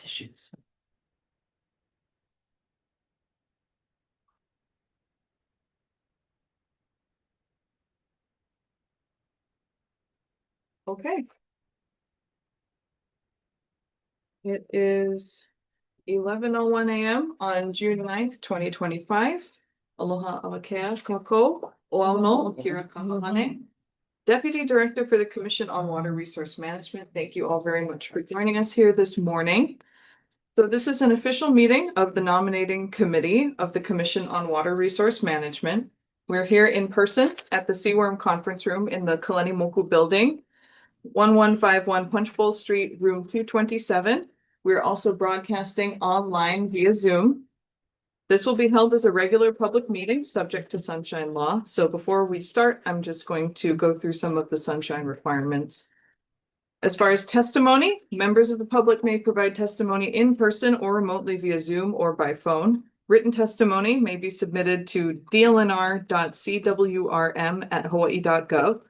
Issues. Okay. It is 11:01 a.m. on June 9th, 2025. Aloha alakea kako oano kira kahahane. Deputy Director for the Commission on Water Resource Management. Thank you all very much for joining us here this morning. So this is an official meeting of the Nominating Committee of the Commission on Water Resource Management. We're here in person at the CWRM Conference Room in the Kalanimoku Building, 1151 Punchbowl Street, room 227. We're also broadcasting online via Zoom. This will be held as a regular public meeting subject to sunshine law. So before we start, I'm just going to go through some of the sunshine requirements. As far as testimony, members of the public may provide testimony in person or remotely via Zoom or by phone. Written testimony may be submitted to dlnr.cwrm@hawaii.gov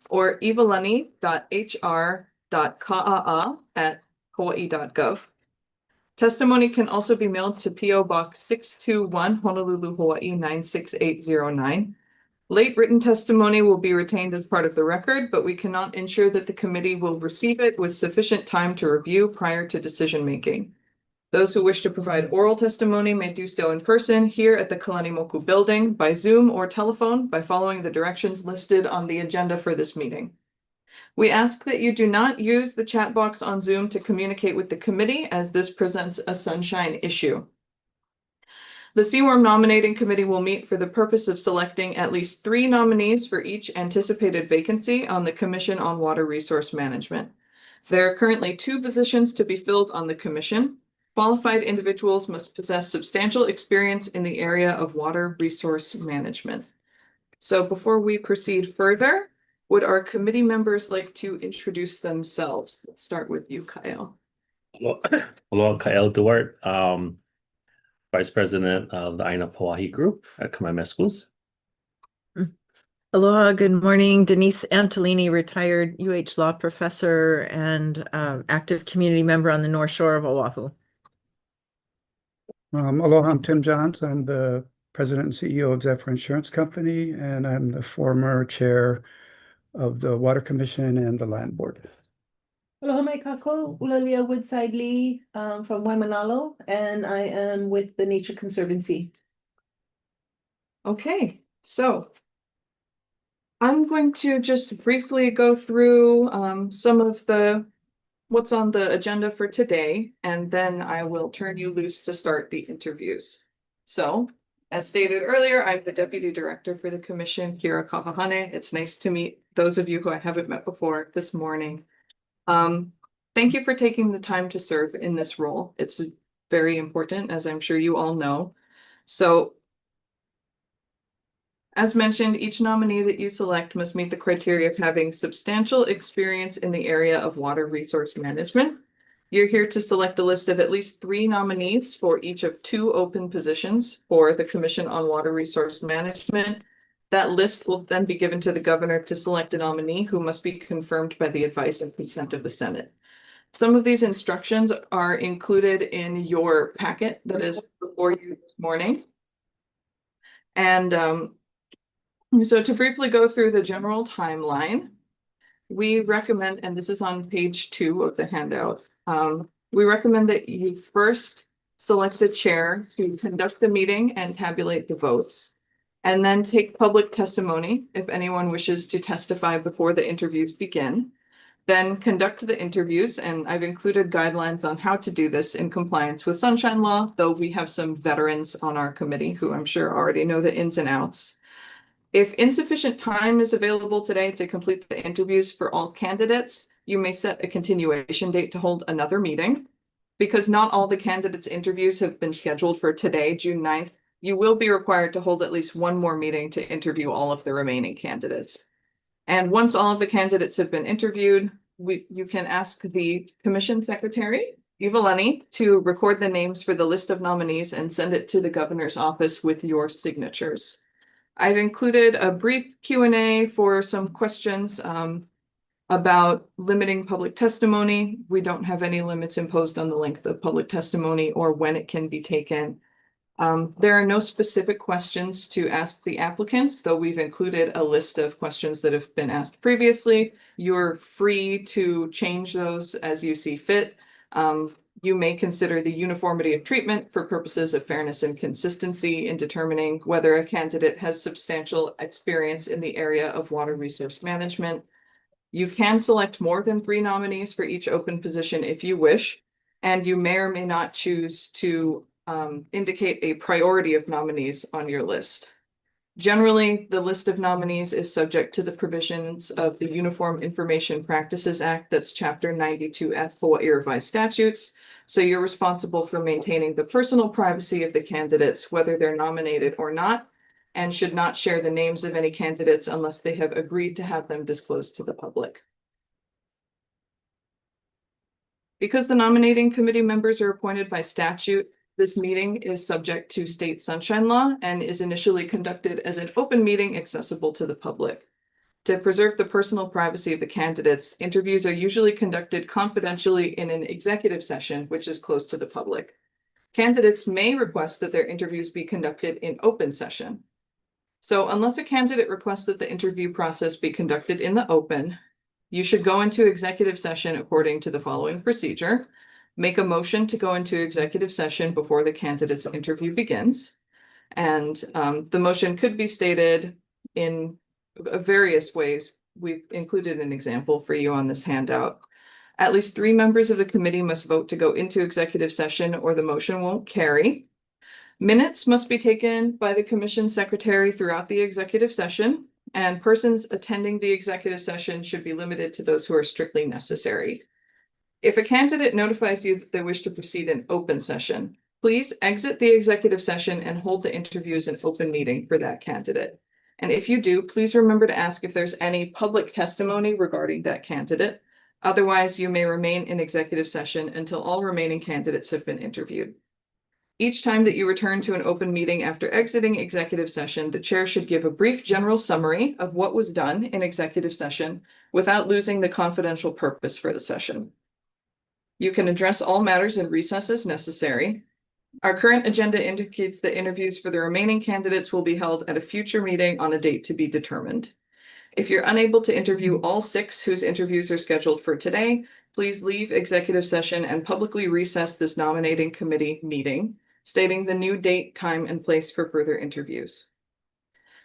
or ivalani.hr.kaa@hawaii.gov. Testimony can also be mailed to P.O. Box 621, Honolulu, Hawaii 96809. Late written testimony will be retained as part of the record, but we cannot ensure that the committee will receive it with sufficient time to review prior to decision making. Those who wish to provide oral testimony may do so in person here at the Kalanimoku Building, by Zoom or telephone, by following the directions listed on the agenda for this meeting. We ask that you do not use the chat box on Zoom to communicate with the committee, as this presents a sunshine issue. The CWRM Nominating Committee will meet for the purpose of selecting at least 3 nominees for each anticipated vacancy on the Commission on Water Resource Management. There are currently 2 positions to be filled on the commission. Qualified individuals must possess substantial experience in the area of water resource management. So before we proceed further, would our committee members like to introduce themselves? Let's start with you, Kyle. Hello, Kyle Duarte, Vice President of the Aina Hawaii Group at Kamehameha Schools. Aloha, good morning. Denise Antolini, retired UH Law Professor and active community member on the North Shore of Oahu. Aloha, I'm Tim Johns. I'm the President and CEO of Zephyr Insurance Company, and I'm the former chair of the Water Commission and the Land Board. Aloha mai kako, Ulalia Woodside Lee from Waimanalo, and I am with the Nature Conservancy. Okay, so I'm going to just briefly go through some of what's on the agenda for today, and then I will turn you loose to start the interviews. So, as stated earlier, I'm the Deputy Director for the Commission, Kira Kahahane. It's nice to meet those of you who I haven't met before this morning. Thank you for taking the time to serve in this role. It's very important, as I'm sure you all know. So, as mentioned, each nominee that you select must meet the criteria of having substantial experience in the area of water resource management. You're here to select a list of at least 3 nominees for each of 2 open positions for the Commission on Water Resource Management. That list will then be given to the governor to select a nominee who must be confirmed by the advice and consent of the Senate. Some of these instructions are included in your packet that is before you this morning. And so to briefly go through the general timeline, we recommend, and this is on page 2 of the handout, we recommend that you first select a chair to conduct the meeting and tabulate the votes, and then take public testimony if anyone wishes to testify before the interviews begin. Then conduct the interviews, and I've included guidelines on how to do this in compliance with Sunshine Law, though we have some veterans on our committee who I'm sure already know the ins and outs. If insufficient time is available today to complete the interviews for all candidates, you may set a continuation date to hold another meeting. Because not all the candidates' interviews have been scheduled for today, June 9th, you will be required to hold at least one more meeting to interview all of the remaining candidates. And once all of the candidates have been interviewed, you can ask the Commission Secretary, Ivalani, to record the names for the list of nominees and send it to the governor's office with your signatures. I've included a brief Q&A for some questions About limiting public testimony, we don't have any limits imposed on the length of public testimony or when it can be taken. There are no specific questions to ask the applicants, though we've included a list of questions that have been asked previously. You're free to change those as you see fit. You may consider the uniformity of treatment for purposes of fairness and consistency in determining whether a candidate has substantial experience in the area of water resource management. You can select more than 3 nominees for each open position if you wish, and you may or may not choose to indicate a priority of nominees on your list. Generally, the list of nominees is subject to the provisions of the Uniform Information Practices Act, that's Chapter 92F Hawaii Revised Statutes. So you're responsible for maintaining the personal privacy of the candidates, whether they're nominated or not, and should not share the names of any candidates unless they have agreed to have them disclosed to the public. Because the nominating committee members are appointed by statute, this meeting is subject to state sunshine law and is initially conducted as an open meeting accessible to the public. To preserve the personal privacy of the candidates, interviews are usually conducted confidentially in an executive session, which is closed to the public. Candidates may request that their interviews be conducted in open session. So unless a candidate requests that the interview process be conducted in the open, you should go into executive session according to the following procedure. Make a motion to go into executive session before the candidate's interview begins. And the motion could be stated in various ways. We've included an example for you on this handout. At least 3 members of the committee must vote to go into executive session or the motion won't carry. Minutes must be taken by the commission secretary throughout the executive session, and persons attending the executive session should be limited to those who are strictly necessary. If a candidate notifies you that they wish to proceed in open session, please exit the executive session and hold the interview as an open meeting for that candidate. And if you do, please remember to ask if there's any public testimony regarding that candidate. Otherwise, you may remain in executive session until all remaining candidates have been interviewed. Each time that you return to an open meeting after exiting executive session, the chair should give a brief general summary of what was done in executive session without losing the confidential purpose for the session. You can address all matters in recess as necessary. Our current agenda indicates that interviews for the remaining candidates will be held at a future meeting on a date to be determined. If you're unable to interview all 6 whose interviews are scheduled for today, please leave executive session and publicly recess this nominating committee meeting, stating the new date, time, and place for further interviews.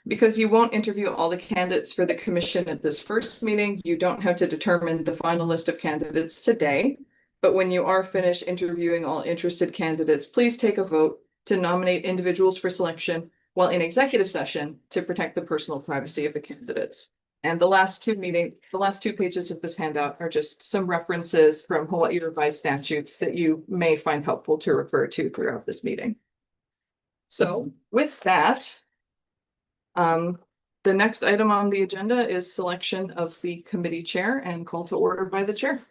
Because you won't interview all the candidates for the commission at this first meeting, you don't have to determine the final list of candidates today. But when you are finished interviewing all interested candidates, please take a vote to nominate individuals for selection while in executive session to protect the personal privacy of the candidates. And the last 2 pages of this handout are just some references from Hawaii Revised Statutes that you may find helpful to refer to throughout this meeting. So with that, the next item on the agenda is selection of the committee chair and call to order by the chair.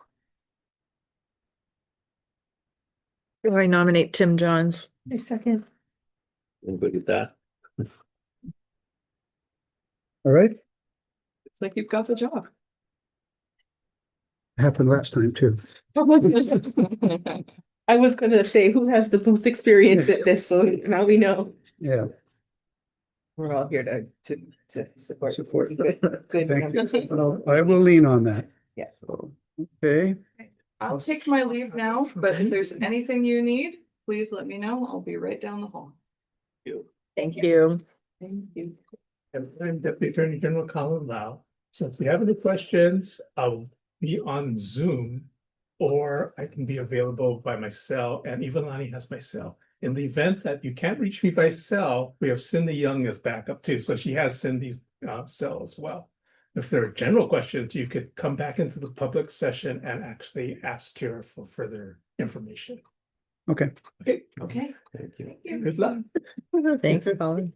I nominate Tim Johns. I second. I'm good with that. All right, It's like you've got the job. happened last time too. I was gonna say, who has the most experience at this, so now we know. Yeah, We're all here to support. Support. Good, good. thank you. Well, I will lean on that. Yeah. Okay, I'll take my leave now, but if there's anything you need, please let me know. I'll be right down the hall. Thank you. Thank you. I'm Deputy Attorney General Colin Lau. So if you have any questions, I'll be on Zoom or I can be available by my cell, and Ivalani has my cell. In the event that you can't reach me by cell, we have Cindy Young as backup too. So she has Cindy's cell as well. If there are general questions, you could come back into the public session and actually ask her for further information. okay. Okay, Okay. Thank you. good luck. Thanks, Colin.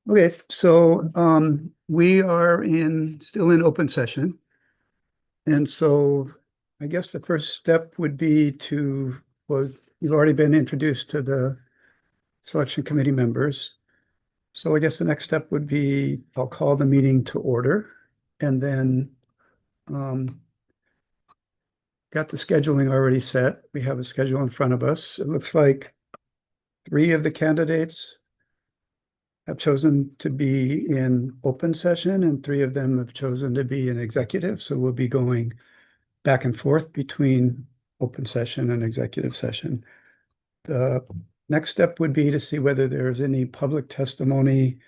Okay, so we are still in open session. And so I guess the first step would be you've already been introduced to the selection committee members. So I guess the next step would be, I'll call the meeting to order. And then got the scheduling already set. We have a schedule in front of us. It looks like 3 of the candidates have chosen to be in open session and 3 of them have chosen to be in executive. So we'll be going back and forth between open session and executive session. The next step would be to see whether there's any public testimony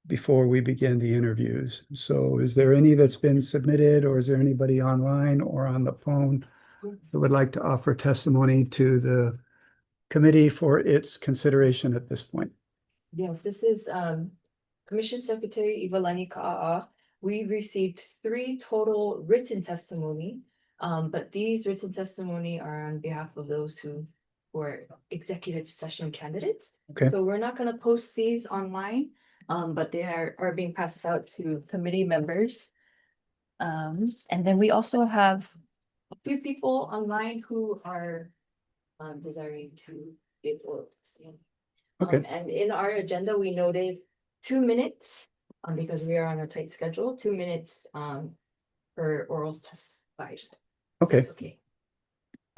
before we begin the interviews. So is there any that's been submitted, or is there anybody online or on the phone that would like to offer testimony to the committee for its consideration at this point? Yes, this is Commission Secretary Ivalani Ka'a'a. We received 3 total written testimony. But these written testimony are on behalf of those who were executive session candidates. Okay. So we're not gonna post these online, but they are being passed out to committee members. And then we also have a few people online who are desiring to give oral testimony. Okay. And in our agenda, we noted 2 minutes, because we are on a tight schedule, 2 minutes per oral testified. Okay. That's okay.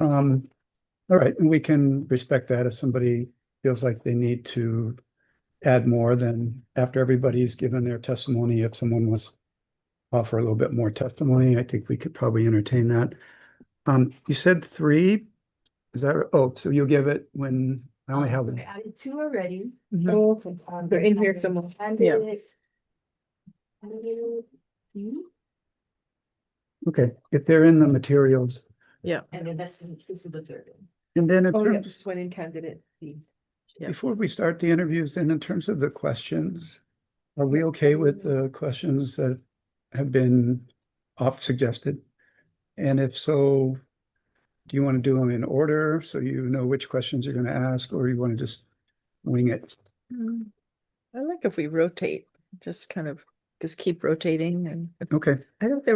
All right, and we can respect that if somebody feels like they need to add more, then after everybody's given their testimony, if someone wants to offer a little bit more testimony, I think we could probably entertain that. You said 3, is that, oh, so you'll give it when, I only have, I added 2 already. Oh, they're in here somewhere. Yeah. okay, if they're in the materials. And then this is the third one. And then in Oh, yeah, terms, just one in candidate. B. Yeah. before we start the interviews, then in terms of the questions, are we okay with the questions that have been off suggested? And if so, do you want to do them in order so you know which questions you're going to ask, or you want to just wing it? I like if we rotate, just keep rotating, and Okay, I think they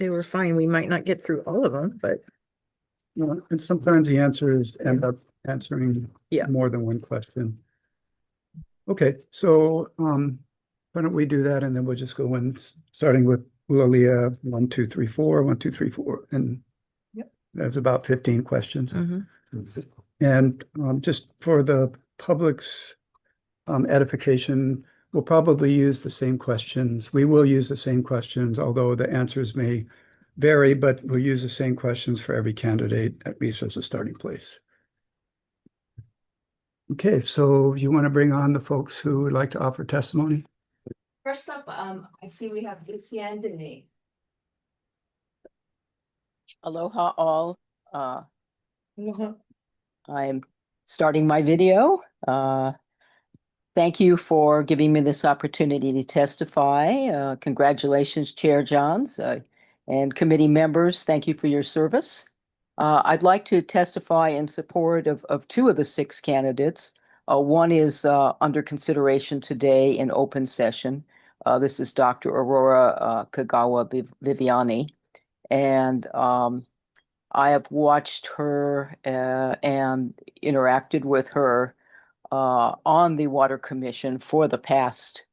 were fine. We might not get through all of them, but and sometimes the answers end up answering Yeah. more than one question. Okay, so why don't we do that, and then we'll just go in, starting with Ulalia 1, 2, 3, 4, 1, 2, 3, 4, and Yep. there's about 15 questions. Mhm. And just for the public's edification, we'll probably use the same questions. We will use the same questions, although the answers may vary, but we'll use the same questions for every candidate, at least as a starting place. Okay, so you want to bring on the folks who would like to offer testimony? First up, I see we have Lucy and Danae. Aloha all. I'm starting my video. Thank you for giving me this opportunity to testify. Congratulations, Chair Johns, and committee members. Thank you for your service. I'd like to testify in support of 2 of the 6 candidates. One is under consideration today in open session. This is Dr. Aurora Kagawa Viviani. And I have watched her and interacted with her on the Water Commission for the past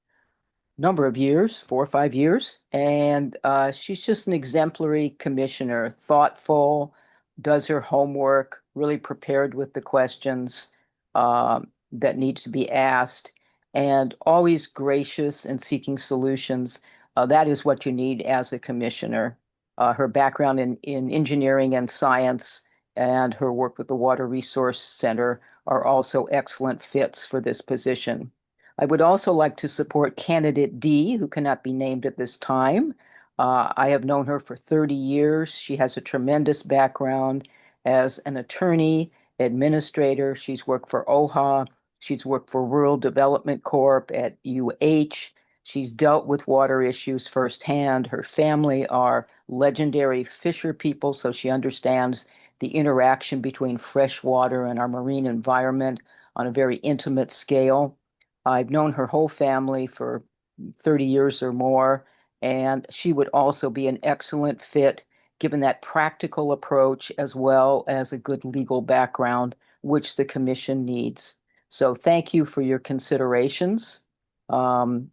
number of years, 4 or 5 years. And she's just an exemplary commissioner, thoughtful, does her homework, really prepared with the questions that need to be asked, and always gracious and seeking solutions. That is what you need as a commissioner. Her background in engineering and science and her work with the Water Resource Center are also excellent fits for this position. I would also like to support candidate D, who cannot be named at this time. I have known her for 30 years. She has a tremendous background as an attorney, administrator. She's worked for OHA. She's worked for Rural Development Corp at UH. She's dealt with water issues firsthand. Her family are legendary fisher people, so she understands the interaction between fresh water and our marine environment on a very intimate scale. I've known her whole family for 30 years or more, and she would also be an excellent fit given that practical approach as well as a good legal background, which the commission needs. So thank you for your considerations. And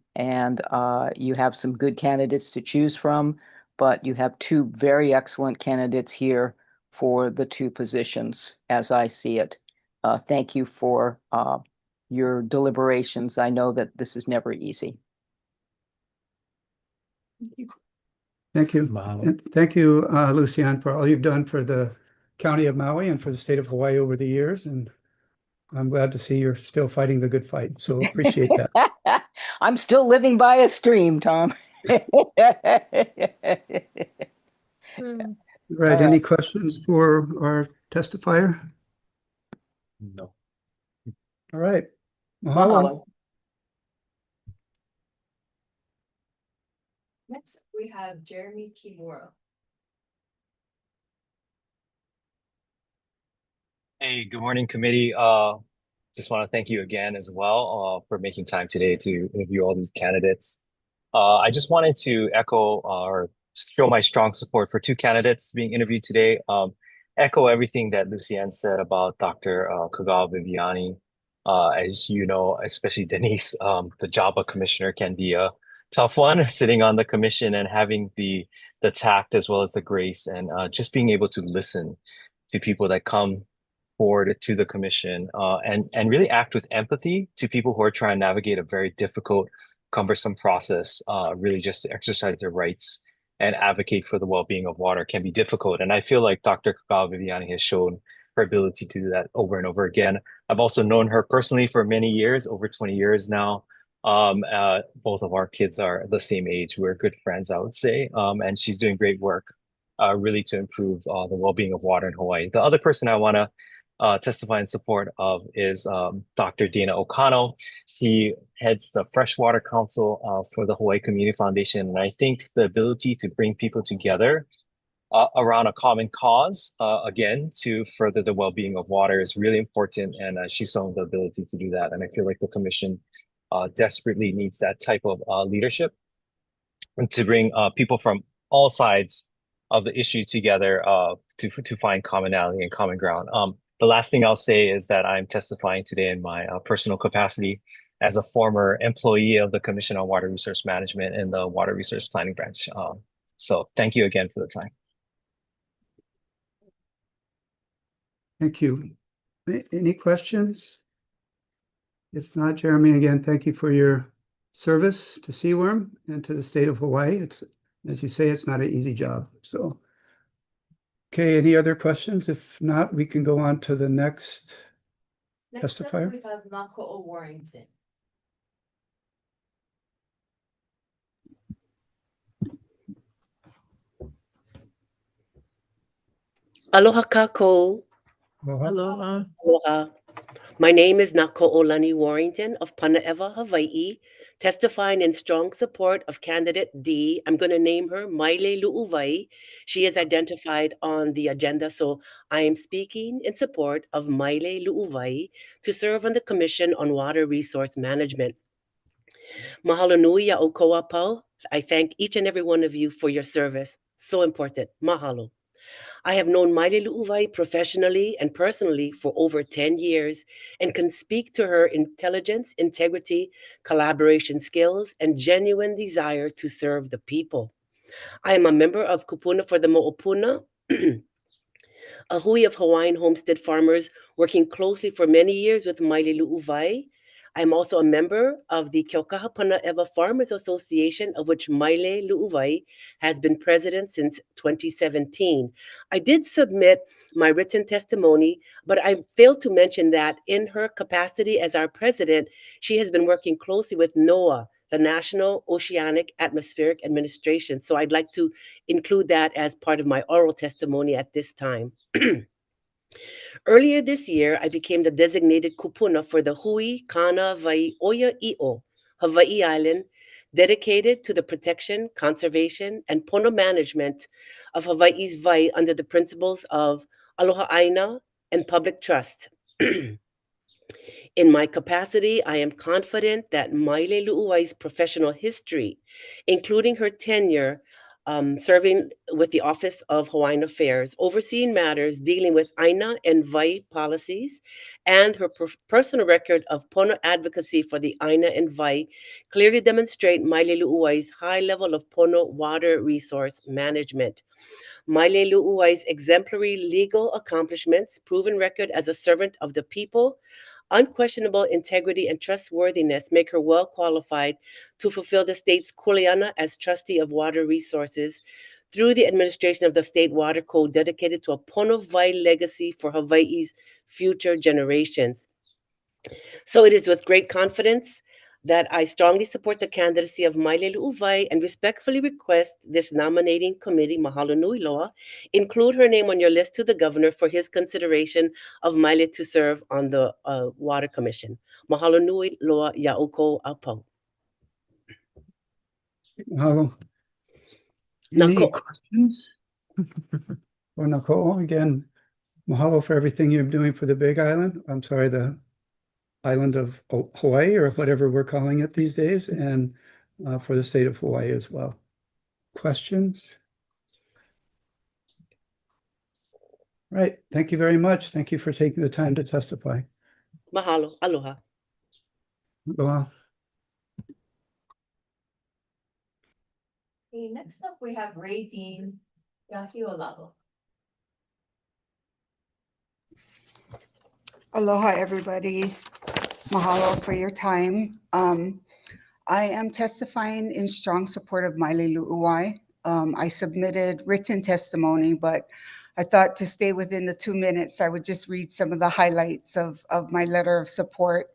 you have some good candidates to choose from. but you have two very excellent candidates here for the two positions, as I see it. Thank you for your deliberations. I know that this is never easy. Thank you. Mahalo. And thank you, Lucian, for all you've done for the county of Maui and for the state of Hawaii over the years. And I'm glad to see you're still fighting the good fight. So appreciate that. I'm still living by a stream, Tom. Right. Any questions for our testifier? No. All right. Mahalo. Mahalo. Next, we have Jeremy Kimura. Hey, good morning, committee. Just want to thank you again as well for making time today to interview all these candidates. I just wanted to echo or show my strong support for two candidates being interviewed today. Echo everything that Lucienne said about Dr. Kagawa Viviani. As you know, especially Denise, the job of commissioner can be a tough one, sitting on the commission and having the tact as well as the grace and just being able to listen to people that come forward to the commission and really act with empathy to people who are trying to navigate a very difficult, cumbersome process, really just to exercise their rights and advocate for the well-being of water can be difficult. And I feel like Dr. Kagawa Viviani has shown her ability to do that over and over again. I've also known her personally for many years, over 20 years now. Both of our kids are the same age. We're good friends, I would say. And she's doing great work really to improve the well-being of water in Hawaii. The other person I want to testify in support of is Dr. Dana Okano. He heads the Freshwater Council for the Hawaii Community Foundation. And I think the ability to bring people together around a common cause, again, to further the well-being of water is really important. And she's shown the ability to do that. And I feel like the commission desperately needs that type of leadership and to bring people from all sides of the issue together to find commonality and common ground. The last thing I'll say is that I'm testifying today in my personal capacity as a former employee of the Commission on Water Resource Management in the Water Resource Planning Branch. So thank you again for the time. Thank you. Any questions? If not, Jeremy, again, thank you for your service to CWRM and to the state of Hawaii. It's, as you say, it's not an easy job. So, okay, any other questions? If not, we can go on to the next Next up, testifier. we have Nako'o Warrington. Aloha kako. Aloha. Aloha. My name is Nako'olani Warrington of Panaewa, Hawaii, testifying in strong support of candidate D. I'm going to name her Maile Lu'uwai. She is identified on the agenda, so I am speaking in support of Maile Lu'uwai to serve on the Commission on Water Resource Management. Mahalo nui ya okoa pau. I thank each and every one of you for your service. So important. Mahalo. I have known Maile Lu'uwai professionally and personally for over 10 years and can speak to her intelligence, integrity, collaboration skills, and genuine desire to serve the people. I am a member of Kupuna for the Mo'opuna, a hui of Hawaiian homestead farmers working closely for many years with Maile Lu'uwai. I'm also a member of the Keaukaha Panaewa Farmers Association, of which Maile Lu'uwai has been president since 2017. I did submit my written testimony, but I failed to mention that in her capacity as our president, she has been working closely with NOAA, the National Oceanic Atmospheric Administration. So I'd like to include that as part of my oral testimony at this time. Earlier this year, I became the designated kupuna for the Hui Kana Vai Oya I'o, Hawaii Island, dedicated to the protection, conservation, and pono management of Hawaii's vai under the principles of aloha aina and public trust. In my capacity, I am confident that Maile Lu'uwai's professional history, including her tenure serving with the Office of Hawaiian Affairs, overseeing matters dealing with Aina and Vai policies, and her personal record of Pono advocacy for the Aina and Vai clearly demonstrate Maile Lu'uai's high level of Pono water resource management. Maile Lu'uai's exemplary legal accomplishments, proven record as a servant of the people, unquestionable integrity and trustworthiness make her well qualified to fulfill the state's kuleana as trustee of water resources through the administration of the State Water Code dedicated to a Pono Vai legacy for Hawaii's future generations. So it is with great confidence that I strongly support the candidacy of Maile Lu'uvai and respectfully request this nominating committee, Mahalo Nui Loa, include her name on your list to the governor for his consideration of Maile to serve on the Water Commission. Mahalo Nui Loa Ya'uko Apau. Mahalo. Any Nako. questions? Or Nicole, again, mahalo for everything you're doing for the Big Island. I'm sorry, the island of Hawaii, or whatever we're calling it these days, and for the state of Hawaii as well. Questions? Right. Thank you very much. Thank you for taking the time to testify. Mahalo. Aloha. Aloha. Okay, next up we have Ray Dean Yahiolalo. Aloha, everybody. Mahalo for your time. I am testifying in strong support of Maile Lu'uai. I submitted written testimony, but I thought to stay within the 2 minutes, I would just read some of the highlights of my letter of support.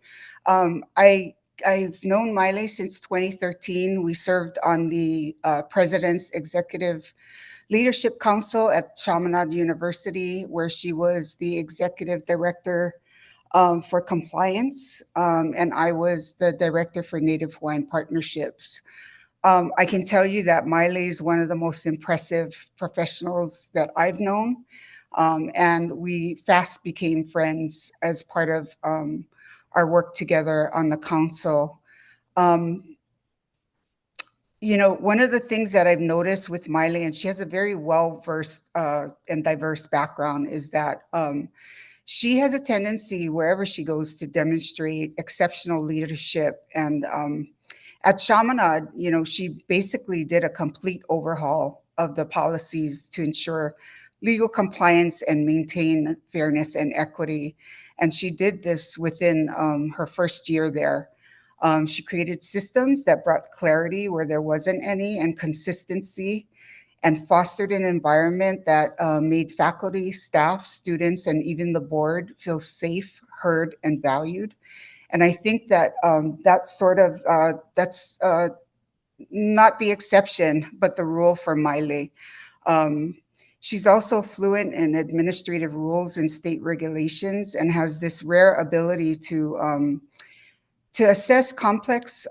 I've known Maile since 2013. We served on the President's Executive Leadership Council at Chaminade University, where she was the executive director for compliance, and I was the director for Native Hawaiian partnerships. I can tell you that Maile is one of the most impressive professionals that I've known, and we fast became friends as part of our work together on the council. You know, one of the things that I've noticed with Maile, and she has a very well-versed and diverse background, is that she has a tendency wherever she goes to demonstrate exceptional leadership. And at Chaminade, you know, she basically did a complete overhaul of the policies to ensure legal compliance and maintain fairness and equity. And she did this within her first year there. She created systems that brought clarity where there wasn't any and consistency, and fostered an environment that made faculty, staff, students, and even the board feel safe, heard, and valued. And I think that that's not the exception, but the rule for Maile. She's also fluent in administrative rules and state regulations, and has this rare ability to assess complex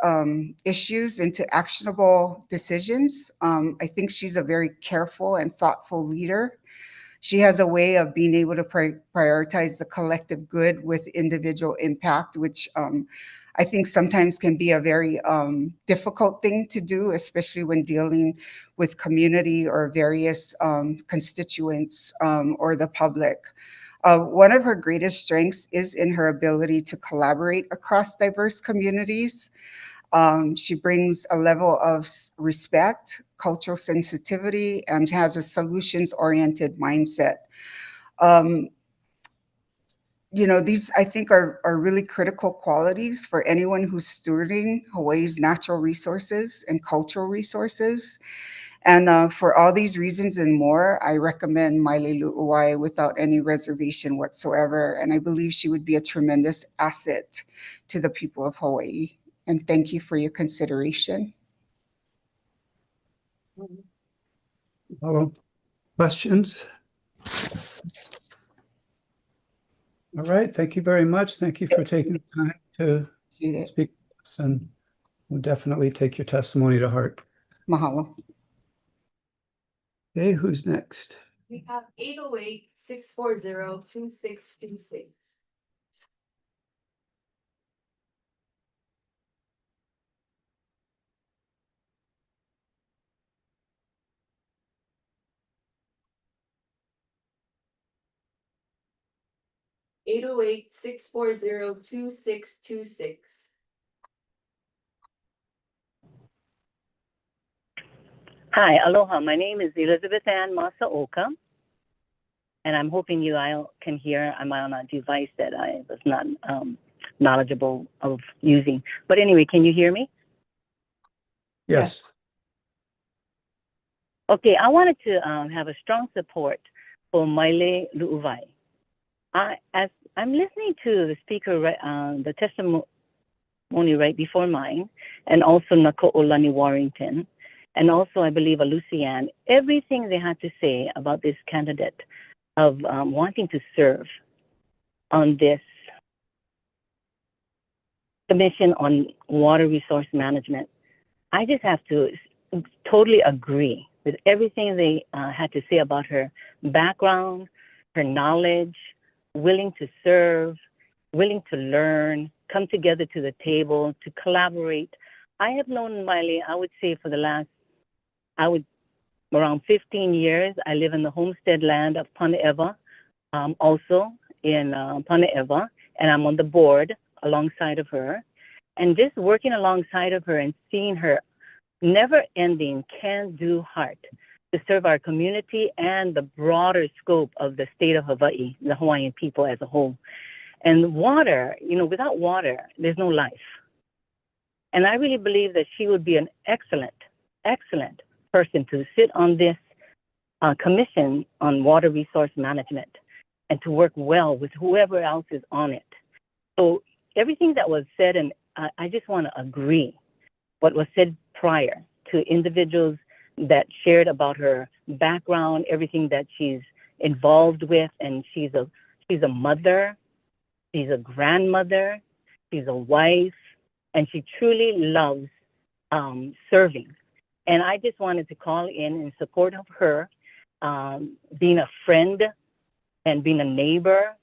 issues into actionable decisions. I think she's a very careful and thoughtful leader. She has a way of being able to prioritize the collective good with individual impact, which I think sometimes can be a very difficult thing to do, especially when dealing with community or various constituents or the public. One of her greatest strengths is in her ability to collaborate across diverse communities. She brings a level of respect, cultural sensitivity, and has a solutions-oriented mindset. You know, these I think are really critical qualities for anyone who's stewarding Hawaii's natural resources and cultural resources. And for all these reasons and more, I recommend Maile Lu'uai without any reservation whatsoever. And I believe she would be a tremendous asset to the people of Hawaii. And thank you for your consideration. Hello. Questions? All right. Thank you very much. Thank you for taking the time to speak to us, and we'll definitely take your testimony to heart. Mahalo. Okay, who's next? We have 808-640-2626. 808-640-2626. Hi, aloha. My name is Elizabeth Ann Masaoka, and I'm hoping you all can hear. I'm on a device that I was not knowledgeable of using. But anyway, can you hear me? Yes. Okay, I wanted to have a strong support for Maile Lu'uvai. As I'm listening to the speaker, the testimony right before mine, and also Nako'olani Warrington, and also I believe a Lucianne, everything they had to say about this candidate of wanting to serve on this Commission on Water Resource Management, I just have to totally agree with everything they had to say about her background, her knowledge, willing to serve, willing to learn, come together to the table, to collaborate. I have known Miley, I would say for the last, around 15 years. I live in the homestead land of Pana'ewa, also in Pana'ewa, and I'm on the board alongside of her. And just working alongside of her and seeing her never-ending can-do heart to serve our community and the broader scope of the state of Hawaii, the Hawaiian people as a whole. And water, without water, there's no life. And I really believe that she would be an excellent, excellent person to sit on this commission on water resource management and to work well with whoever else is on it. So everything that was said, and I just want to agree what was said prior to individuals that shared about her background, everything that she's involved with, and she's a mother, she's a grandmother, she's a wife, and she truly loves serving. And I just wanted to call in support of her, being a friend and being a neighbor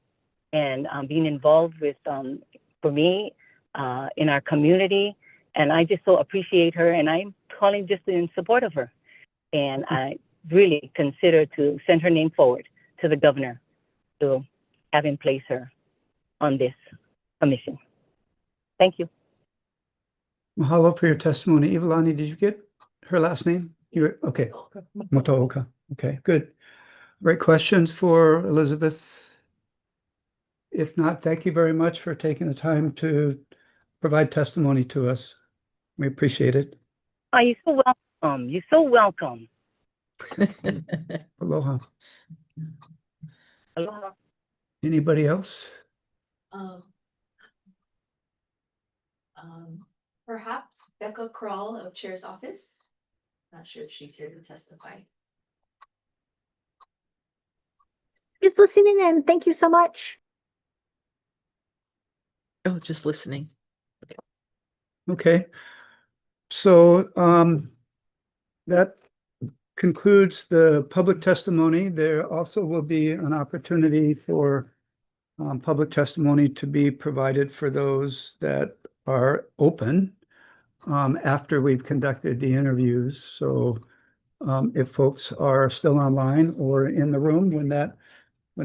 and being involved with, for me, in our community. And I just so appreciate her, and I'm calling just in support of her. And I really consider to send her name forward to the governor to have him place her on this commission. Thank you. Mahalo for your testimony. Ivalani, did you get her last name? Okay. Motooka. Okay, good. Great questions for Elizabeth. If not, thank you very much for taking the time to provide testimony to us. We appreciate it. Oh, you're so welcome. You're so welcome. Aloha. Aloha. Anybody else? Perhaps Becca Kroll of Chair's office. Not sure if she's here to testify. Just listening in. Thank you so much. Oh, just listening. Okay. So that concludes the public testimony. There also will be an opportunity for public testimony to be provided for those that are open after we've conducted the interviews. So if folks are still online or in the room when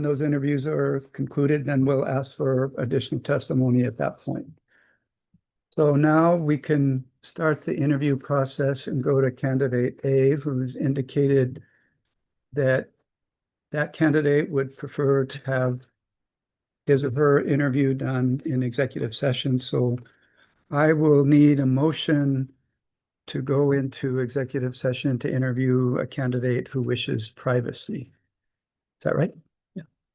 those interviews are concluded, then we'll ask for additional testimony at that point. So now we can start the interview process and go to candidate A, who's indicated that candidate would prefer to have his or her interview done in executive session. So I will need a motion to go into executive session to interview a candidate who wishes privacy. Is that right?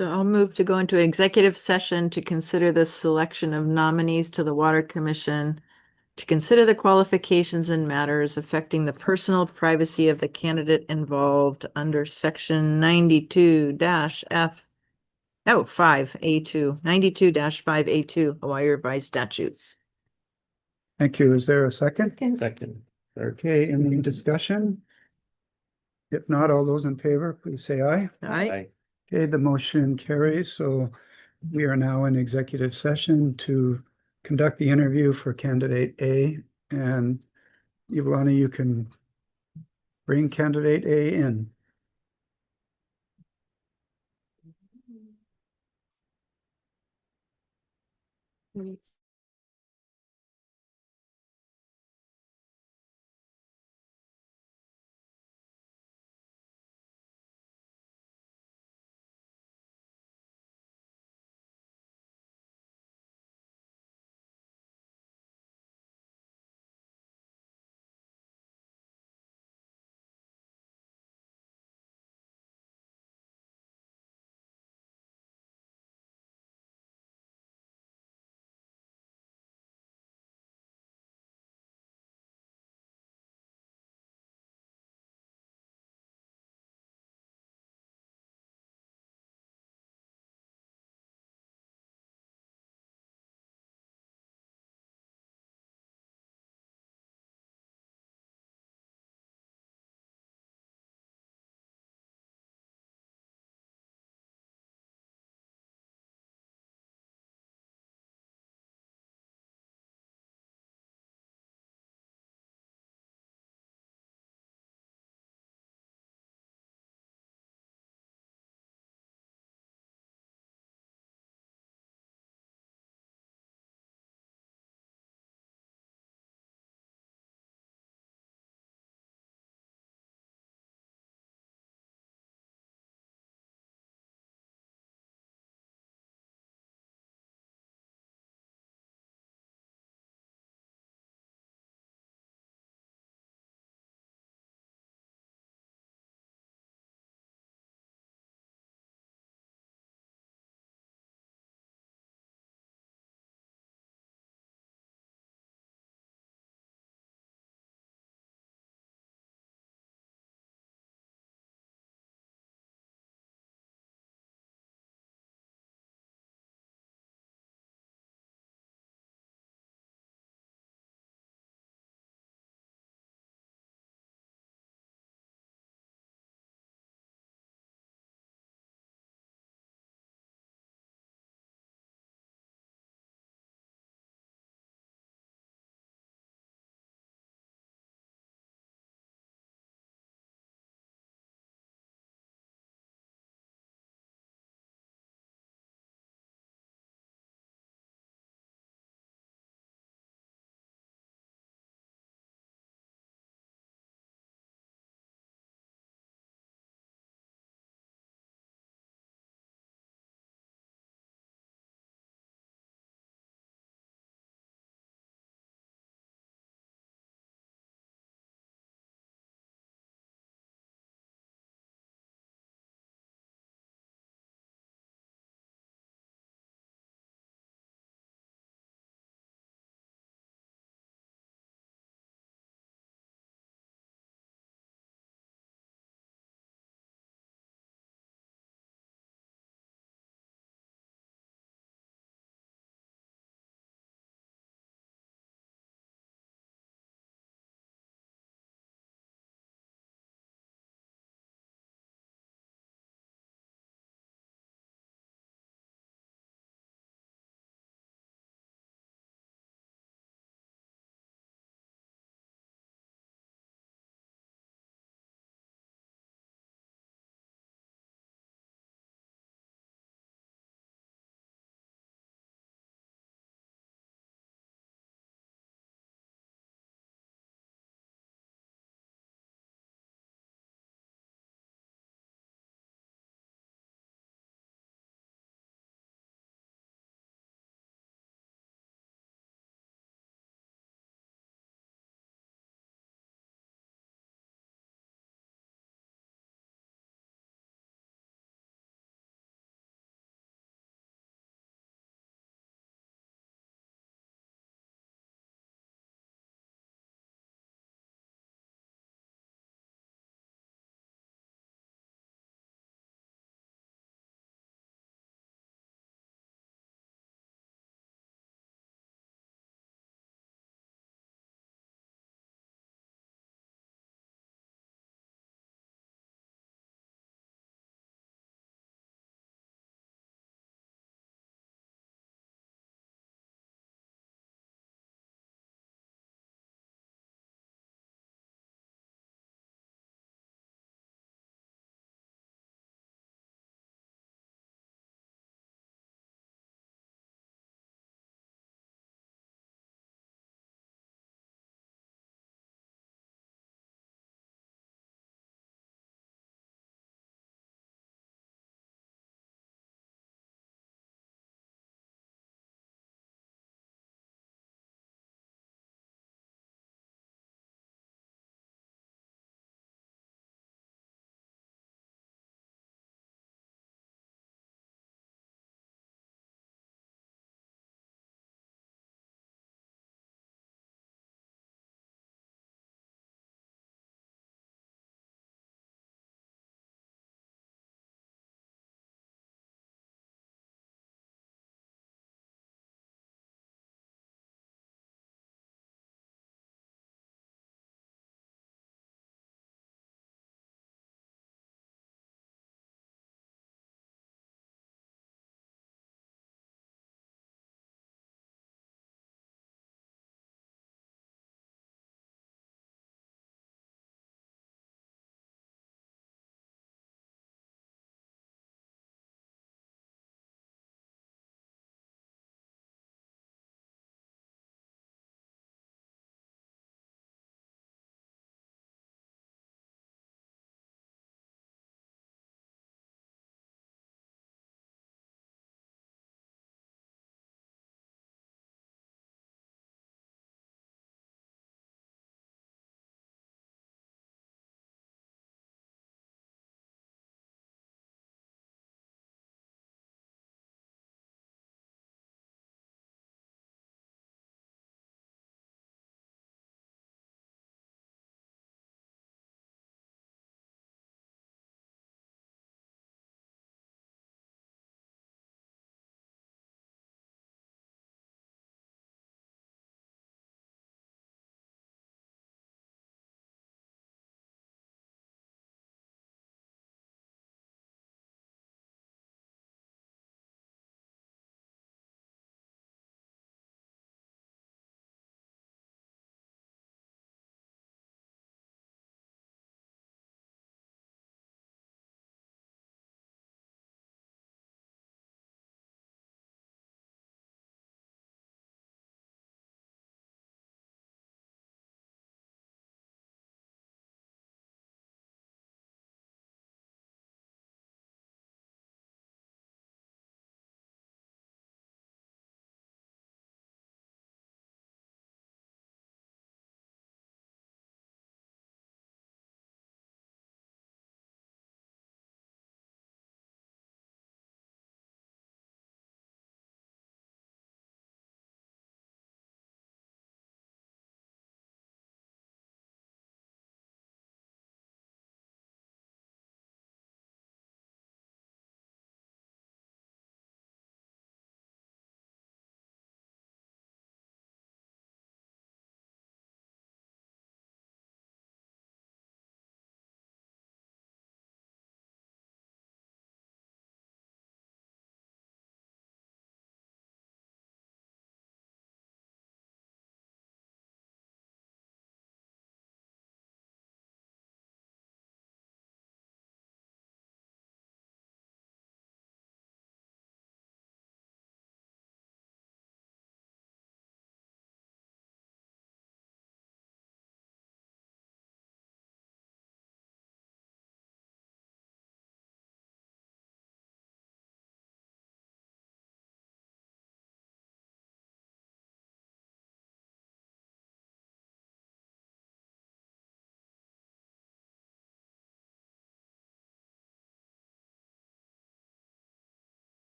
So I'll move to go into executive session to consider the selection of nominees to the Water Commission, to consider the qualifications and matters affecting the personal privacy of the candidate involved under section 92-5A2, 92-5A2 Hawaii Revised Statutes. Thank you. Is there a second? Second. Okay, any discussion? If not, all those in favor, please say aye. Aye. Okay, the motion carries. So we are now in executive session to conduct the interview for candidate A. And Ivalani, you can bring candidate A in.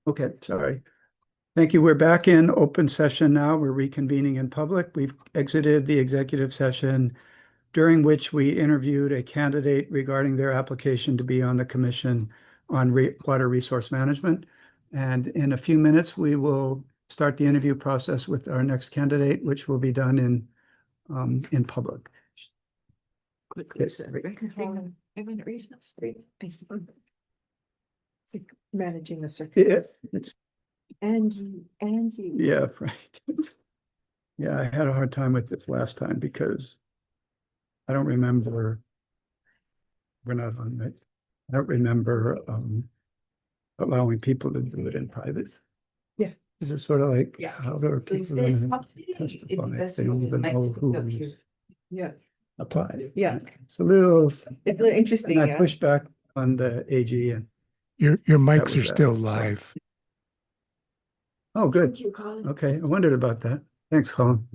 Okay, sorry. Thank you. We're back in open session now. We're reconvening in public. We've exited the executive session during which we interviewed a candidate regarding their application to be on the Commission on Water Resource Management. And in a few minutes, we will start the interview process with our next candidate, which will be done in public. Yes. Managing the circuit. Yeah, it's, And you. yeah, right. Yeah, I had a hard time with this last time because I don't remember. We're not on it. I don't remember allowing people to do it in private. Yeah. Is it sort of like, Yeah. how are people going to testify? They don't even know who's Yeah. applied. Yeah. It's a little, It's a little interesting. and I pushed back on the AG and. Your that mics was are that, still so. live. Oh, good. Thank you, Colin. Okay, I wondered about that. Thanks, Colin.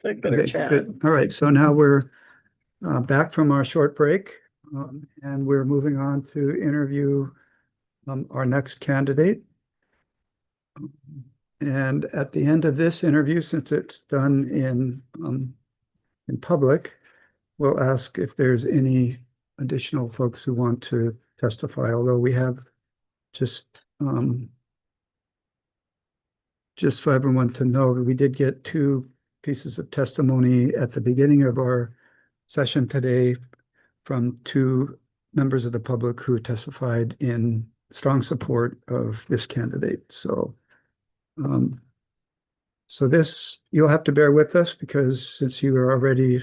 Okay, good. All right, so now we're back from our short break, and we're moving on to interview our next candidate. And at the end of this interview, since it's done in public, we'll ask if there's any additional folks who want to testify, although we have just for everyone to know, we did get 2 pieces of testimony at the beginning of our session today from 2 members of the public who testified in strong support of this candidate. So this, you'll have to bear with us because since you are already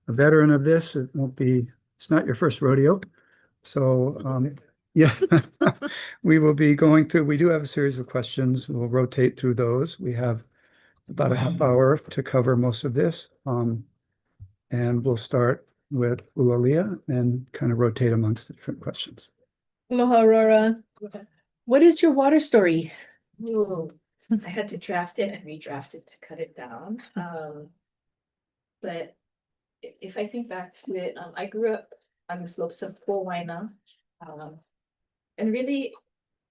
a veteran of this, it's not your first rodeo. So yeah, we will be going through, we do have a series of questions. We'll rotate through those. We have about a half hour to cover most of this. And we'll start with Ulalia and kind of rotate amongst the different questions. Aloha, Aurora. What is your water story? Ooh, I had to draft it and redraft it to cut it down. But if I think back to it, I grew up on the slopes of Fort Waina, and really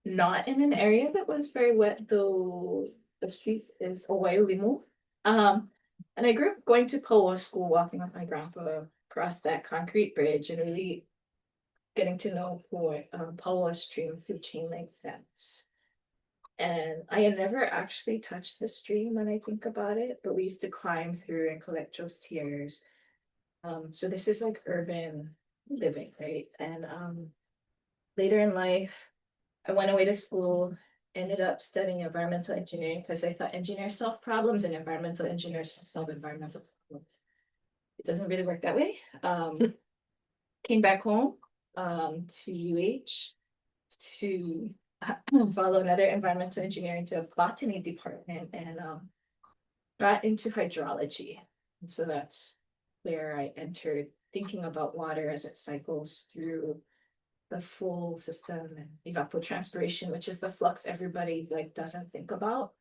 not in an area that was very wet, though the street is a Waiulimu. And I grew up going to Poa school, walking with my grandpa across that concrete bridge and really getting to know Poa stream through chain link fence. And I had never actually touched the stream when I think about it, but we used to climb through and collect those tears. So this is like urban living, right? And later in life, I went away to school, ended up studying environmental engineering because I thought engineers solve problems and environmental engineers solve environmental problems. It doesn't really work that way. Came back home to UH to follow another environmental engineering to a botany department and got into hydrology. And so that's where I entered thinking about water as it cycles through the full system and evapotranspiration, which is the flux everybody doesn't think about,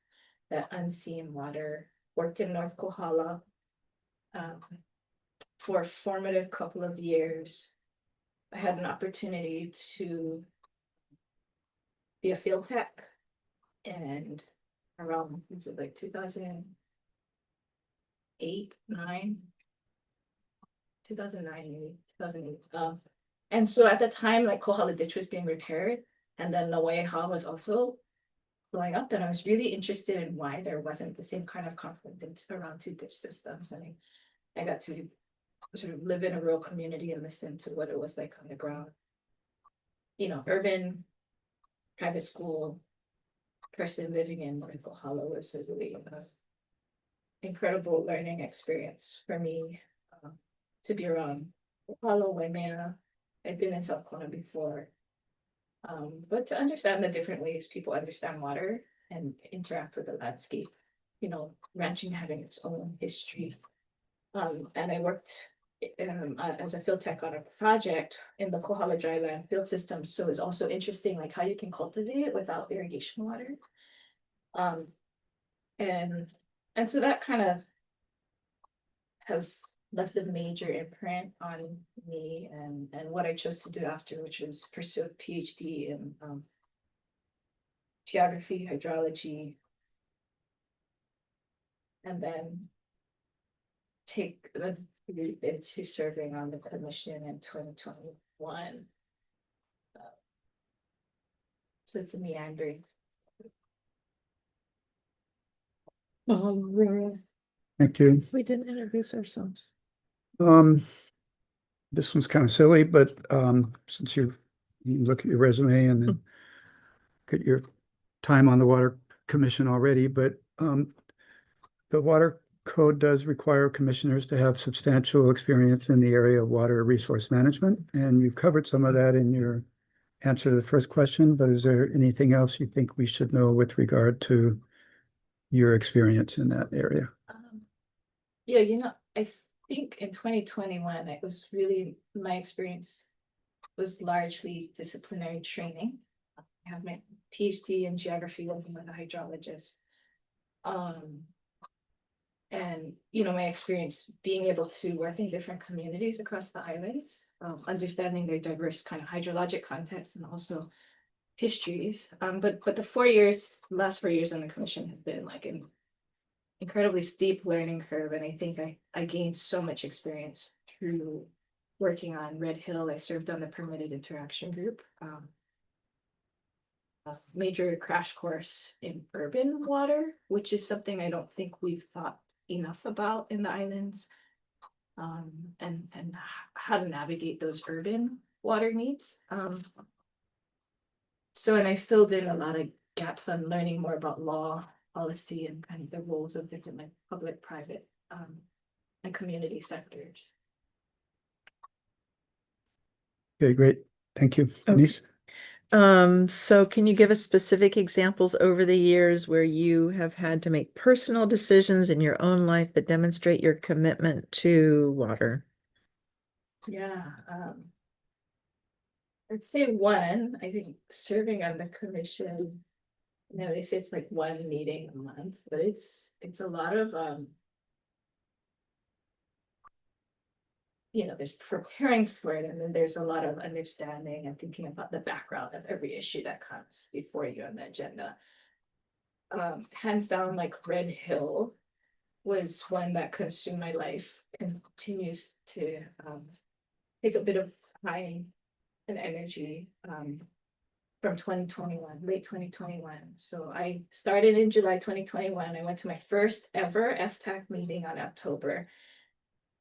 that unseen water. Worked in North Kohala for a formative couple of years. I had an opportunity to be a field tech, and around 2008, 9, 2009, maybe 2008. And so at the time, Kohala Ditch was being repaired, and then Nawaiha was also blowing up, and I was really interested in why there wasn't the same kind of conflict around 2 ditch systems. And I got to sort of live in a rural community and listen to what it was like on the ground. Urban private school person living in North Kohala was a really incredible learning experience for me, to be around Kohala, Waimea. I'd been in South Kona before, but to understand the different ways people understand water and interact with the landscape, ranching having its own history. And I worked as a field tech on a project in the Kohala dryland field system. So it's also interesting, how you can cultivate it without irrigation water. And so that kind of has left a major imprint on me and what I chose to do after, which was pursue a PhD in geography, hydrology, and then take the leap into serving on the commission in 2021. So it's meandering. Thank you. We didn't introduce ourselves. This one's kind of silly, but since you look at your resume and then look at your time on the Water Commission already, but the Water Code does require commissioners to have substantial experience in the area of water resource management, and you've covered some of that in your answer to the first question, but is there anything else you think we should know with regard to your experience in that area? Yeah, I think in 2021, it was really, my experience was largely disciplinary training. I have my PhD in geography working with a hydrologist. And and, you know, my experience being able to work in different communities across the islands, understanding their diverse kind of hydrologic context and also histories. But the last 4 years on the commission have been like an incredibly steep learning curve. And I think I gained so much experience through working on Red Hill. I served on the permitted interaction group. A major crash course in urban water, which is something I don't think we've thought enough about in the islands, and how to navigate those urban water needs. And I filled in a lot of gaps on learning more about law, policy, and kind of the roles of different like public, private, and community sectors. Okay, great. Thank you. Denise? So can you give us specific examples over the years where you have had to make personal decisions in your own life that demonstrate your commitment to water? Yeah, I'd say one, I think serving on the commission, you know, they say it's like one meeting a month, but it's a lot of, you know, there's preparing for it, and then there's a lot of understanding and thinking about the background of every issue that comes before you on the agenda. Hands down, like Red Hill was one that consumed my life, continues to take a bit of time and energy from 2021, late 2021. So I started in July 2021. I went to my first ever FTAC meeting on October.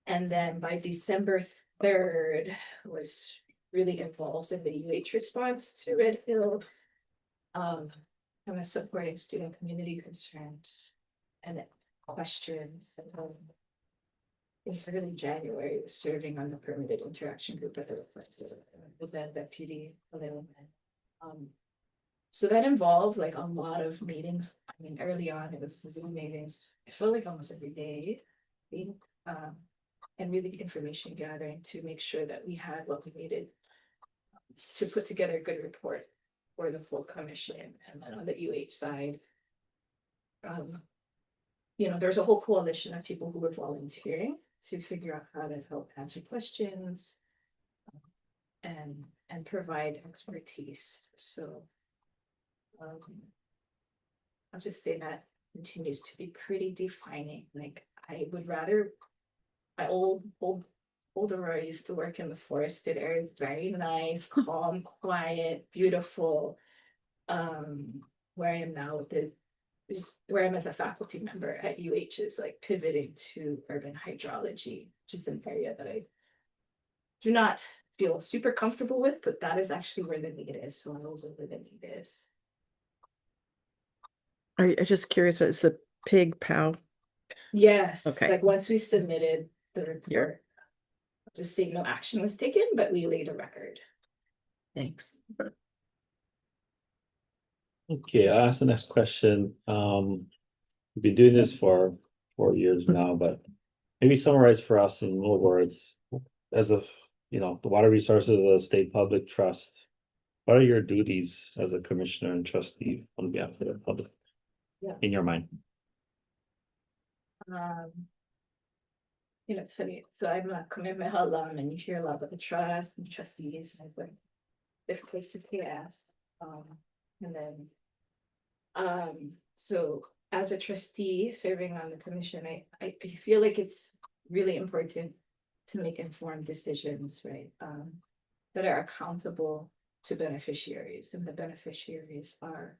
And then by December 3rd, was really involved in the UH response to Red Hill. Kind of supporting student community concerns and questions. In early January, was serving on the permitted interaction group at the request of the deputy. So that involved like a lot of meetings. I mean, early on, it was Zoom meetings. I felt like almost every day. And really information gathering to make sure that we had what we needed to put together a good report for the full commission. And then on the UH side, you know, there's a whole coalition of people who were volunteering to figure out how to help answer questions and provide expertise. So I'll just say that continues to be pretty defining. Like I would rather, my older I used to work in the forested area, very nice, calm, quiet, beautiful. Where I am now where I'm as a faculty member at UH is like pivoting to urban hydrology, which is an area that I do not feel super comfortable with, but that is actually where the need is. So I know where the need is. I'm just curious, what is the pig POW? Yes, Okay. like once we submitted the report, just saying no action was taken, but we laid a record. Thanks. Okay, I'll ask the next question. We've been doing this for 4 years now, but maybe summarize for us in little words, as of, you know, the water resources of the state public trust. What are your duties as a commissioner and trustee on behalf of the public? Yeah. In your mind? You know, it's funny. So I'm a commitment alum, and you hear a lot about the trust and trustees, and I've like different places to pay ask. And then, so as a trustee serving on the commission, I feel like it's really important to make informed decisions, right? That are accountable to beneficiaries, and the beneficiaries are,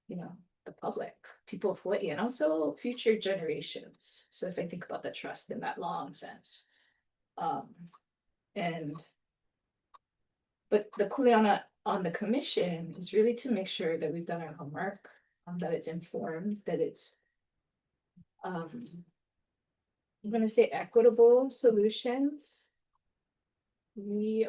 you know, the public, people of Hawaii, and also future generations. So if I think about the trust in that long sense, but the kuleana on the commission is really to make sure that we've done our homework, that it's informed, that it's, I'm going to say equitable solutions. The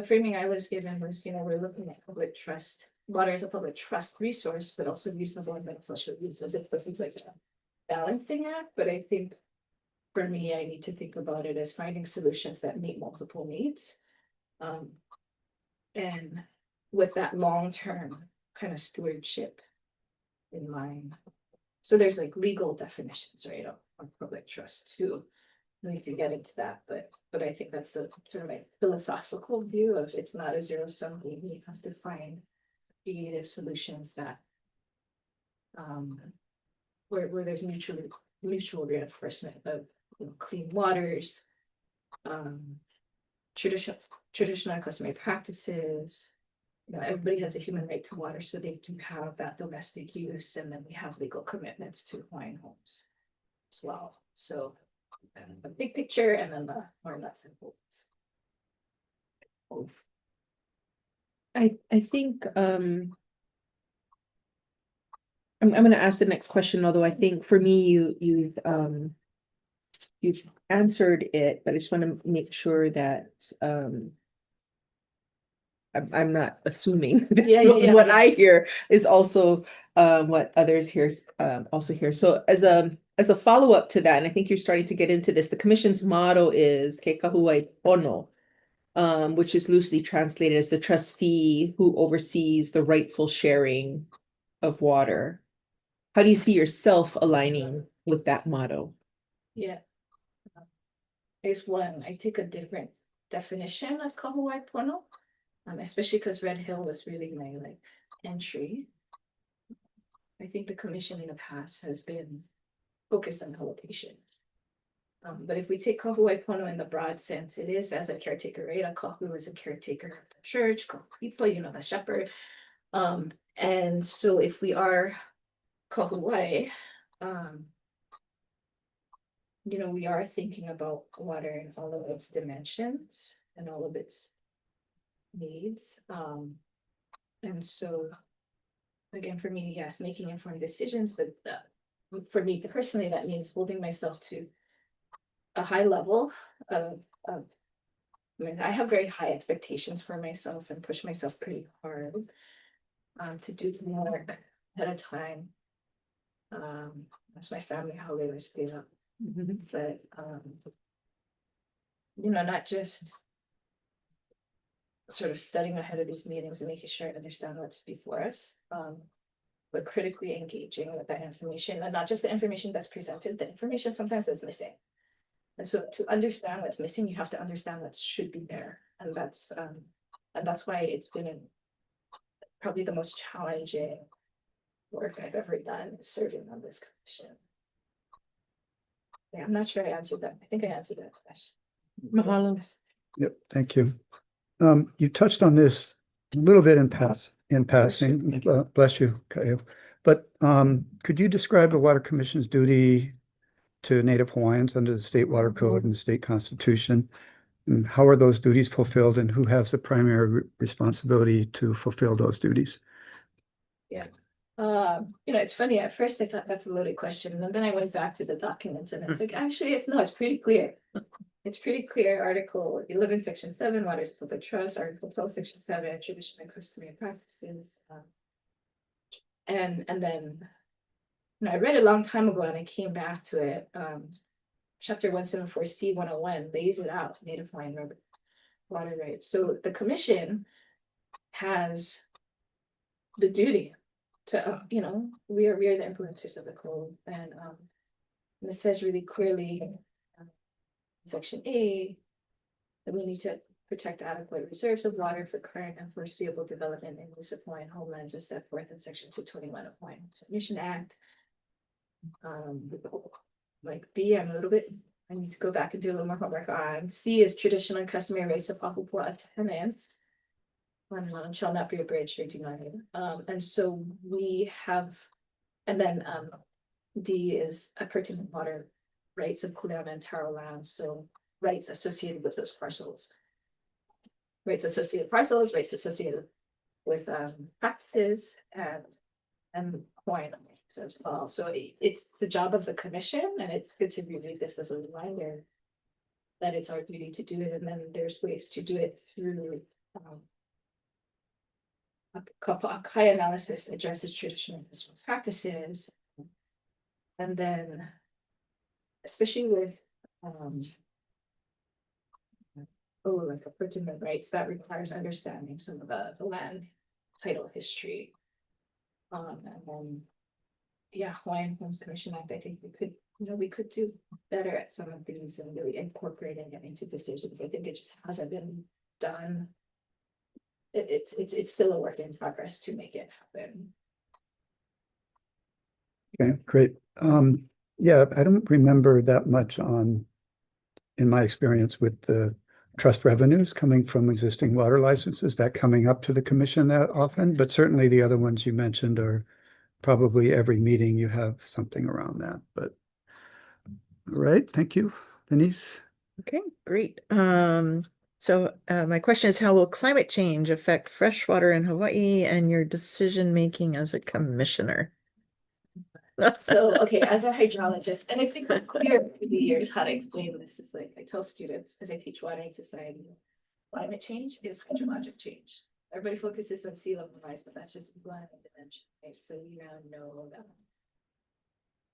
framing I was given was, you know, we're looking at public trust. Water is a public trust resource, but also reasonable and beneficial use, as if this is like a balancing act. But I think for me, I need to think about it as finding solutions that meet multiple needs. And with that long-term kind of stewardship in mind. So there's like legal definitions, right, on public trust too. We can get into that, but I think that's a sort of a philosophical view of it's not a zero sum game. We have to find creative solutions that where there's mutual reinforcement of, you know, clean waters, traditional and customary practices. You know, everybody has a human right to water, so they do have that domestic use, and then we have legal commitments to Hawaiian homes as well. So a big picture, and then the more nuts and bolts. I think I'm gonna ask the next question, although I think for me you've answered it, but I just want to make sure that I'm not assuming that Yeah. what I hear is also what others here also hear. So as a follow-up to that, and I think you're starting to get into this, the commission's motto is Ke Kahuai Pono, which is loosely translated as the trustee who oversees the rightful sharing of water. How do you see yourself aligning with that motto? Yeah. Is one, I take a different definition of Kahuai Pono, especially because Red Hill was really my like entry. I think the commission in the past has been focused on co-location. But if we take Kahuai Pono in the broad sense, it is as a caretaker, right? A kahu is a caretaker of the church, people, you know, the shepherd. And so if we are Kahuai, you know, we are thinking about water in all of its dimensions and all of its needs. And so again, for me, yes, making informed decisions, but for me personally, that means holding myself to a high level of I mean, I have very high expectations for myself and push myself pretty hard to do the work ahead of time. That's my family, how they would stay up. But you know, not just sort of studying ahead of these meetings and making sure I understand what's before us, but critically engaging with that information, and not just the information that's presented, the information sometimes that's missing. And so to understand what's missing, you have to understand what should be there. And that's why it's been probably the most challenging work I've ever done, serving on this commission. Yeah, I'm not sure I answered that. I think I answered that question. Mahalo. Yep, thank you. You touched on this a little bit in passing, bless you, Ka'eo. But could you describe the Water Commission's duty to Native Hawaiians under the State Water Code and the state constitution? And how are those duties fulfilled, and who has the primary responsibility to fulfill those duties? Yeah. You know, it's funny, at first I thought that's a loaded question, and then I went back to the documents and it's like, actually, it's pretty clear. It's pretty clear. Article 11, Section 7, Water is Public Trust, Article 12, Section 7, Traditional and Customary Practices. And then, you know, I read it a long time ago and I came back to it. Chapter 174C 101 lays it out, Native Hawaiian water rights. So the commission has the duty to, you know, we are the implementers of the code, and it says really clearly, Section A, that we need to protect adequate reserves of water for current and foreseeable development in use of Hawaiian homelands as set forth in Section 221 of Hawaiian Submission Act. Like B, I need to go back and do a little more homework on. C is traditional and customary rights of Papua tenants on land shall not be abridged or denied. And so we have, and then D is a pertinent water rights of Kuleana and Taro lands, so rights associated with those parcels. Rights associated with practices and Hawaiian as well. So it's the job of the commission, and it's good to reread this as a reminder that it's our duty to do it, and then there's ways to do it through a Kapakai analysis addresses traditional practices, and then especially with like a pertinent rights, that requires understanding some of the land title history. And then yeah, Hawaiian Homes Commission Act, I think we could do better at some of these and really incorporating it into decisions. I think it just hasn't been done. It's still a work in progress to make it happen. Okay, great. Yeah, I don't remember that much in my experience with the trust revenues coming from existing water licenses, that coming up to the commission that often, but certainly the other ones you mentioned are probably every meeting you have something around that, but all right, thank you, Denise. Okay, great. So my question is, how will climate change affect freshwater in Hawaii and your decision-making as a commissioner? So, okay, as a hydrologist, and it's become clear over the years how to explain this, is like I tell students, because I teach water and society, climate change is hydrologic change. Everybody focuses on sea level rise, but that's just one dimension, right? So we now know that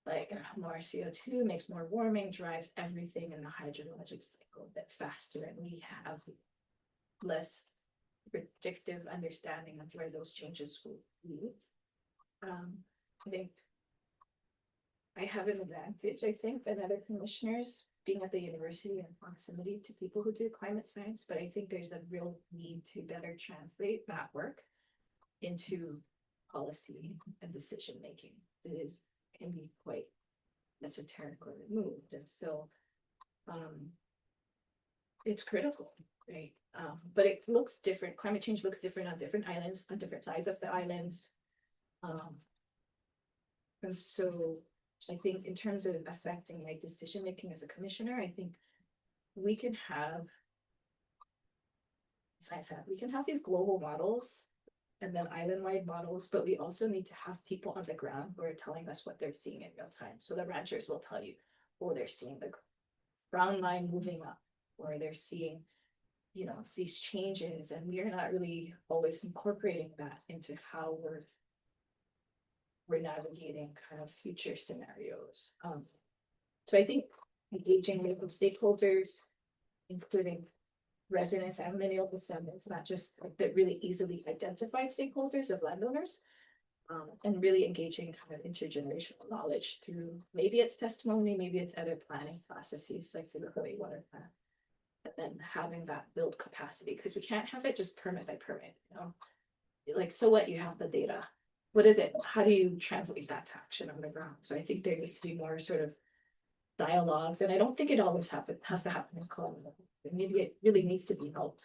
like more CO2 makes more warming, drives everything in the hydrologic cycle a bit faster, and we have less predictive understanding of where those changes will lead. I think I have an advantage, I think, than other commissioners being at the university and proximity to people who do climate science, but I think there's a real need to better translate that work into policy and decision making. It can be quite esoteric or removed, and so it's critical, right? But it looks different. Climate change looks different on different islands, on different sides of the islands. And so I think in terms of affecting my decision making as a commissioner, I think we can have these global models and then island-wide models, but we also need to have people on the ground who are telling us what they're seeing in real time. So the ranchers will tell you, oh, they're seeing the brown line moving up, or they're seeing, these changes, and we are not really always incorporating that into how we're navigating kind of future scenarios. So I think engaging local stakeholders, including residents and lineal descendants, not just like the really easily identified stakeholders of landowners, and really engaging kind of intergenerational knowledge through, maybe it's testimony, maybe it's other planning processes like through the Hawaii Water Plan, and then having that build capacity, because we can't have it just permit by permit, like, so what, you have the data, what is it, how do you translate that to action on the ground? So I think there needs to be more sort of dialogues, and I don't think it always has to happen in Columbia. Maybe it really needs to be held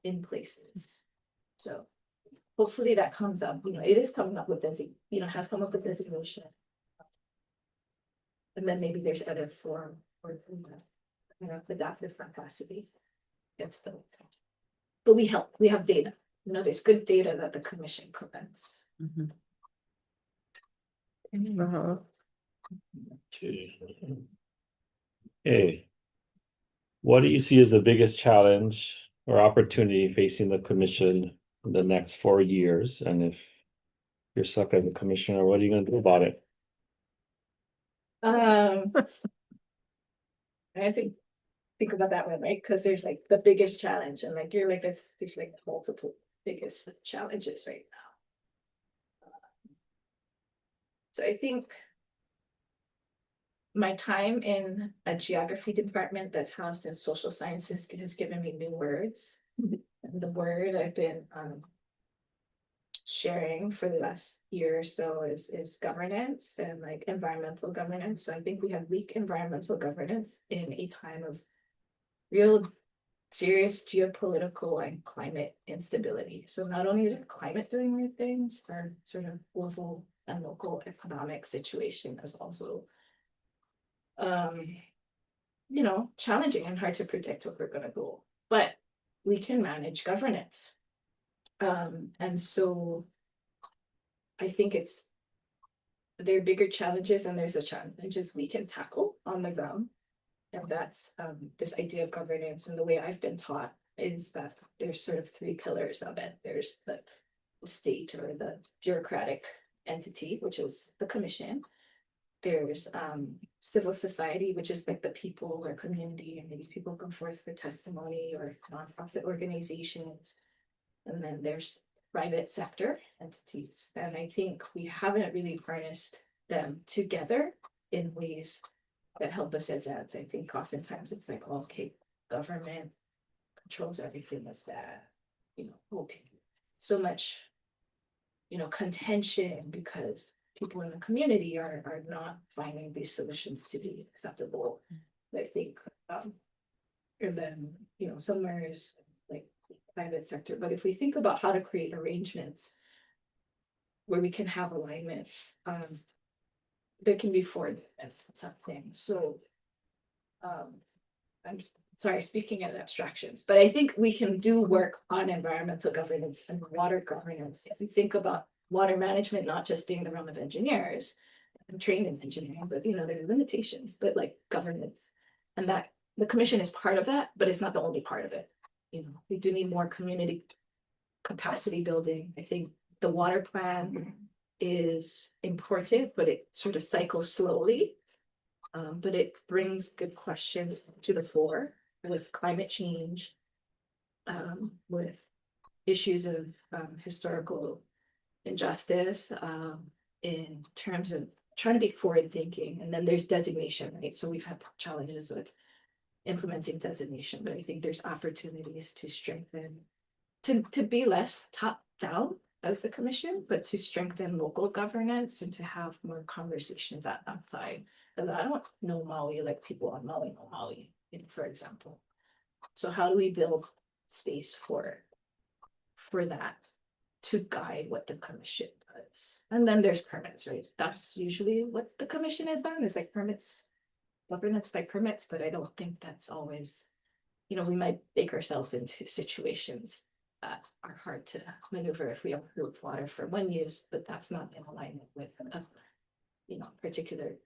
in places. So hopefully that comes up. It is coming up with has come up with designation, and then maybe there's other form or adaptive capacity gets built. But we have data. There's good data that the commission commends. Okay. What do you see as the biggest challenge or opportunity facing the commission in the next 4 years? And if you're stuck as a commissioner, what are you going to do about it? I have to think about that one, right? Because there's like the biggest challenge, and like you're like there's like multiple biggest challenges right now. So I think my time in a geography department that's housed in social sciences has given me new words. And the word I've been sharing for the last year or so is governance and like environmental governance. So I think we have weak environmental governance in a time of real serious geopolitical and climate instability. So not only is climate doing weird things, our sort of global and local economic situation is also challenging and hard to predict what we're going to go, but we can manage governance. And so I think there are bigger challenges, and there's a challenges we can tackle on the ground. And that's this idea of governance. And the way I've been taught is that there's sort of 3 pillars of it. There's the state or the bureaucratic entity, which is the commission. There's civil society, which is like the people or community, and maybe people come forth for testimony, or nonprofit organizations. And then there's private sector entities. And I think we haven't really harnessed them together in ways that help us advance. I think oftentimes it's like, okay, government controls everything, that's that, okay, so much, contention because people in the community are not finding these solutions to be acceptable. I think, and then, somewhere is like private sector, but if we think about how to create arrangements where we can have alignments, there can be for something. So, I'm sorry, speaking in abstractions, but I think we can do work on environmental governance and water governance. If we think about water management, not just being the realm of engineers, I'm trained in engineering, but there are limitations, but like governance, and that the commission is part of that, but it's not the only part of it. We do need more community capacity building. I think the water plan is important, but it sort of cycles slowly. But it brings good questions to the fore with climate change, with issues of historical injustice, in terms of trying to be forward thinking. And then there's designation, right? So we've had challenges with implementing designation, but I think there's opportunities to strengthen, to be less top down as the commission, but to strengthen local governance and to have more conversations at that side. Because I don't know Maui like people on Maui know Maui, for example. So how do we build space for that to guide what the commission does? And then there's permits, right? That's usually what the commission has done, is like permits, governance by permits, but I don't think that's always, we might bake ourselves into situations that are hard to maneuver if we approve water for one use, but that's not in alignment with a, particular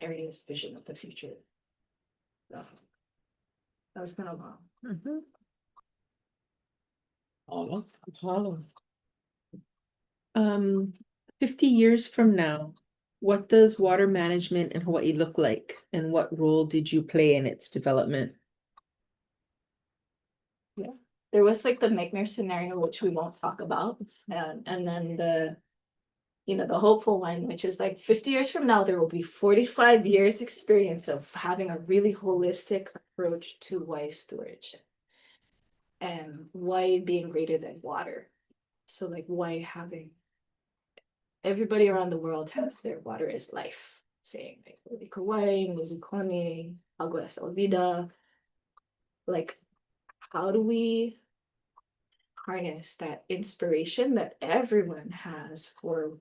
area's vision of the future. So that was kind of long. Paula? 50 years from now, what does water management in Hawaii look like, and what role did you play in its development? Yeah, there was like the nightmare scenario, which we won't talk about, and then the hopeful one, which is like 50 years from now, there will be 45 years experience of having a really holistic approach to Hawaii stewardship, and Hawaii being greater than water. So like Hawaii having, everybody around the world has their water is life, saying like Kauai, Mizukoni, Agua es Olvida. Like, how do we harness that inspiration that everyone has for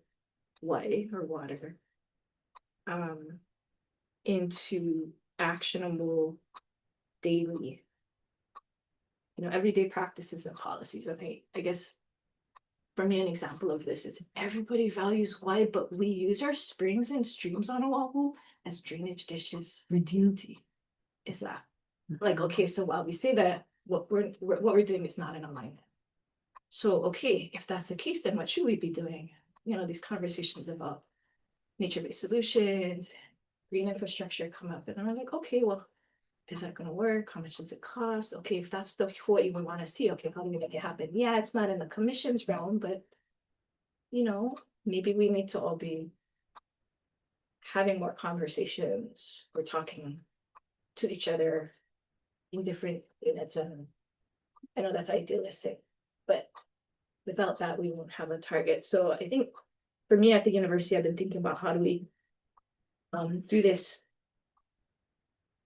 Hawaii or water, into actionable daily, everyday practices and policies? And I guess for me, an example of this is everybody values Hawaii, but we use our springs and streams on Oahu as drainage dishes for deity. Is that like, okay, so while we say that, what we're doing is not in alignment. So, okay, if that's the case, then what should we be doing? These conversations about nature-based solutions, green infrastructure come up, and I'm like, okay, well, is that going to work? How much does it cost? Okay, if that's what you would want to see, okay, how do we make it happen? Yeah, it's not in the commission's realm, but maybe we need to all be having more conversations. We're talking to each other in different units, and I know that's idealistic, but without that, we won't have a target. So I think for me at the university, I've been thinking about how do we do this,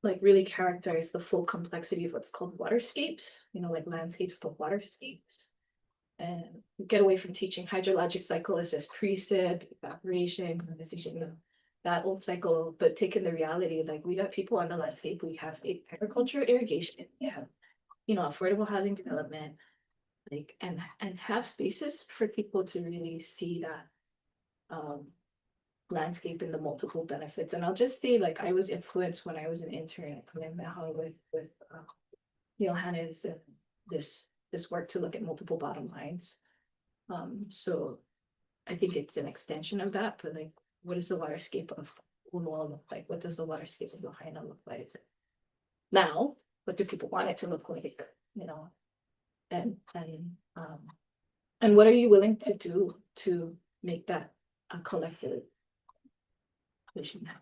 like really characterize the full complexity of what's called waterscapes, like landscapes, but waterscapes. And get away from teaching hydrologic cycle as just precip, evaporation, condensation, that old cycle, but taking the reality, like we got people on the landscape, we have agriculture, irrigation, we have, affordable housing development, like, and have spaces for people to really see that landscape and the multiple benefits. And I'll just say, like, I was influenced when I was an intern at Kamehameha with Johannes and this work to look at multiple bottom lines. So I think it's an extension of that, but like, what does the waterscape of Unoa look like? What does the waterscape of Lahaina look like now? What do people want it to look like? And what are you willing to do to make that a collective pushing that.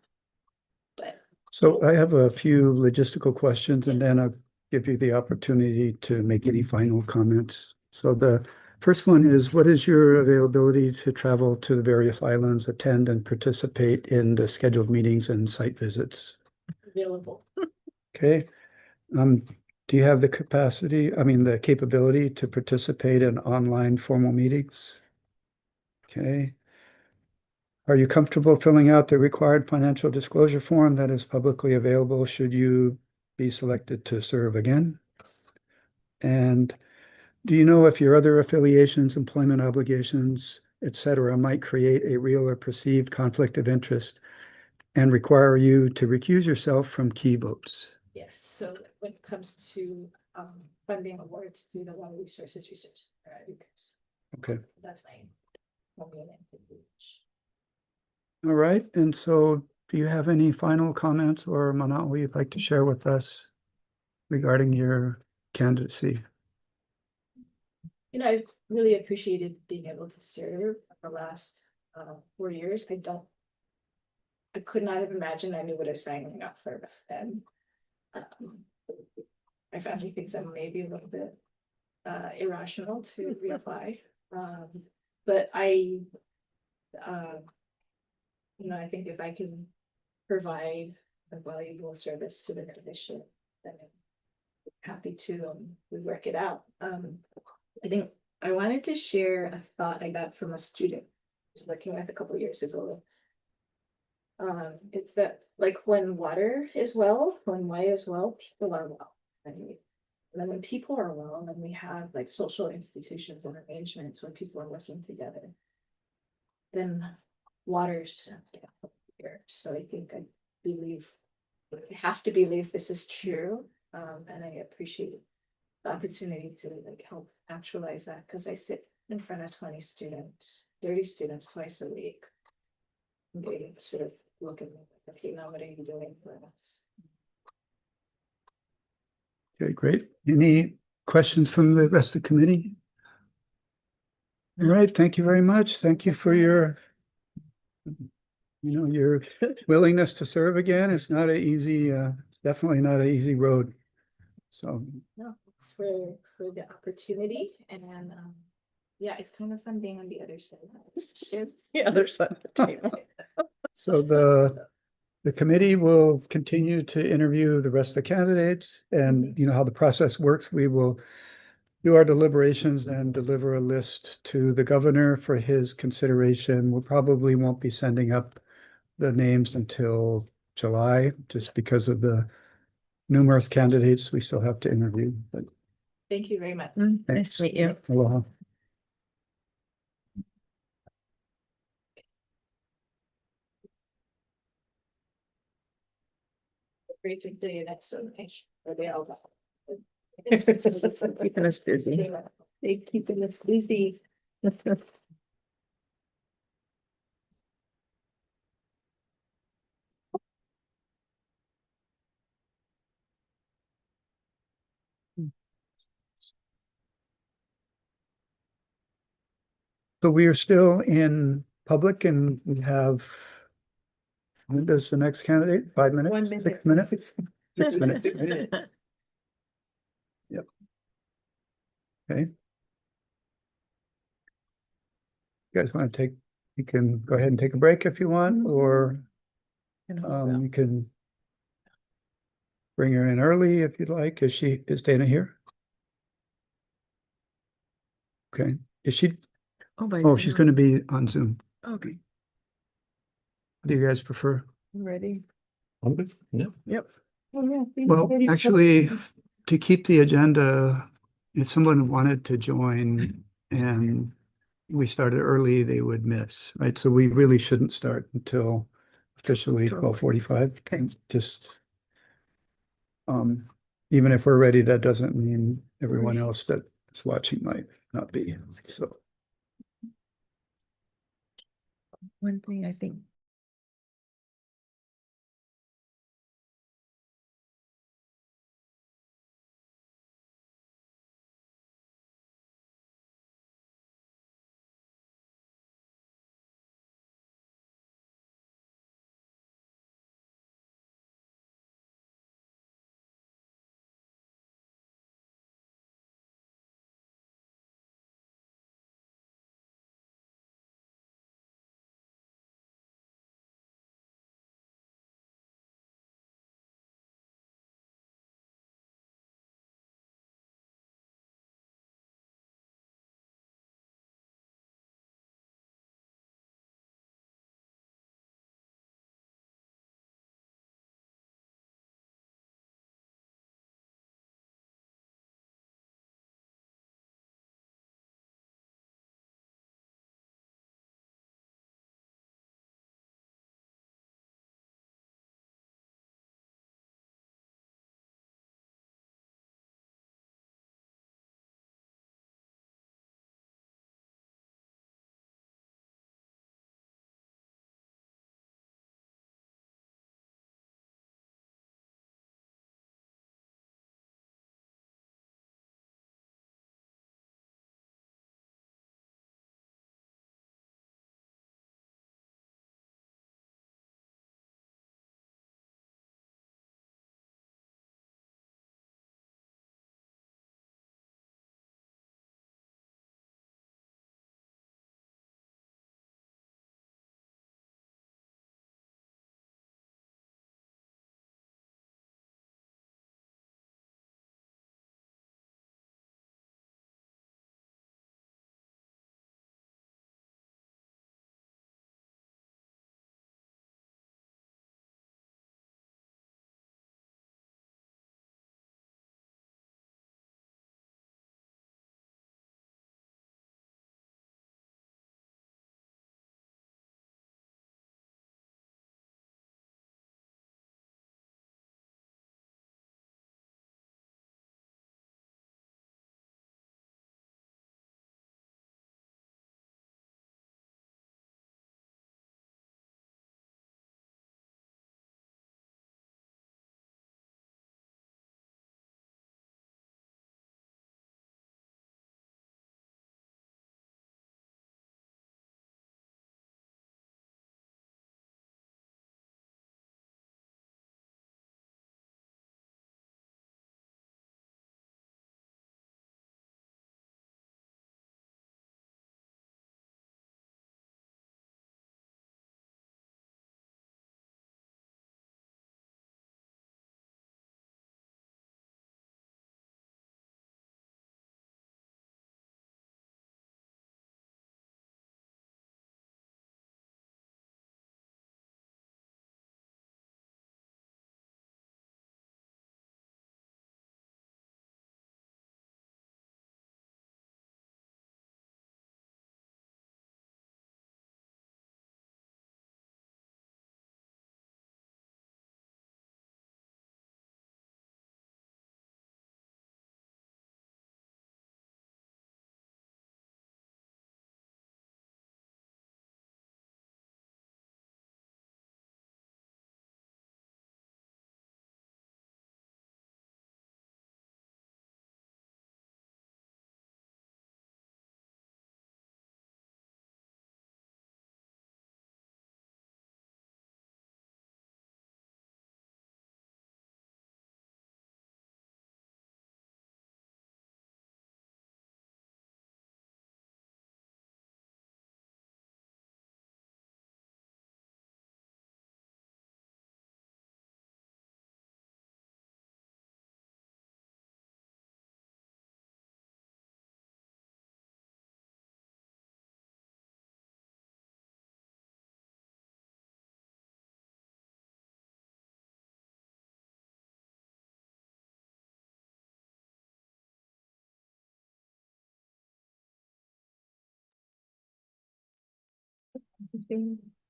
But So I have a few logistical questions and then I'll give you the opportunity to make any final comments. So the first one is, what is your availability to travel to the various islands, attend and participate in the scheduled meetings and site visits? available. Okay. Do you have the capacity, the capability to participate in online formal meetings? Okay. Are you comfortable filling out the required financial disclosure form that is publicly available should you be selected to serve again? And do you know if your other affiliations, employment obligations, etc., might create a real or perceived conflict of interest and require you to recuse yourself from key votes? Yes, so when it comes to funding awards through the Water Resources Research, because Okay. that's my. All right. And so do you have any final comments or Manao you'd like to share with us regarding your candidacy? I've really appreciated being able to serve the last 4 years. I could not have imagined I knew what I was signing up for. And my family thinks I'm maybe a little bit irrational to reapply. But I think if I can provide a valuable service to the commission, then I'm happy to work it out. I think I wanted to share a thought I got from a student I was working with a couple of years ago. It's that like when water is well, when Y is well, people are well. And then when people are well, then we have like social institutions and arrangements when people are working together. Then water's here. So I think I have to believe this is true. And I appreciate the opportunity to like help actualize that because I sit in front of 20 students, 30 students twice a week. They sort of look at me like, okay, now what are you doing for us? Okay, great. Any questions from the rest of the committee? All right, thank you very much. Thank you for your willingness to serve again. It's not an easy, definitely not an easy road. So No, it's for the opportunity and yeah, it's kind of fun being on the other side. It's The other side of the table. so the committee will continue to interview the rest of the candidates and you know how the process works. We will do our deliberations and deliver a list to the governor for his consideration. We probably won't be sending up the names until July, just because of the numerous candidates we still have to interview. But Thank you very much. Nice to meet you. aloha. Great to do you. That's so nice. Are they all? Keeping us busy. They keeping us busy. So we are still in public and we have, when does the next candidate? 5 minutes? 1 minute. 6 minutes? 6 minutes. 6 minutes. Yep. Okay. You guys want to you can go ahead and take a break if you want, or you can bring her in early if you'd like. Is Dana here? Okay. Is she? Oh, she's going to be on Zoom. Okay, What do you guys prefer? ready? I'm good. Yeah. Yep. Well, actually, to keep the agenda, if someone wanted to join and we started early, they would miss, right? So we really shouldn't start until officially 12:45. Okay. Just even if we're ready, that doesn't mean everyone else that is watching might not be. So One thing I think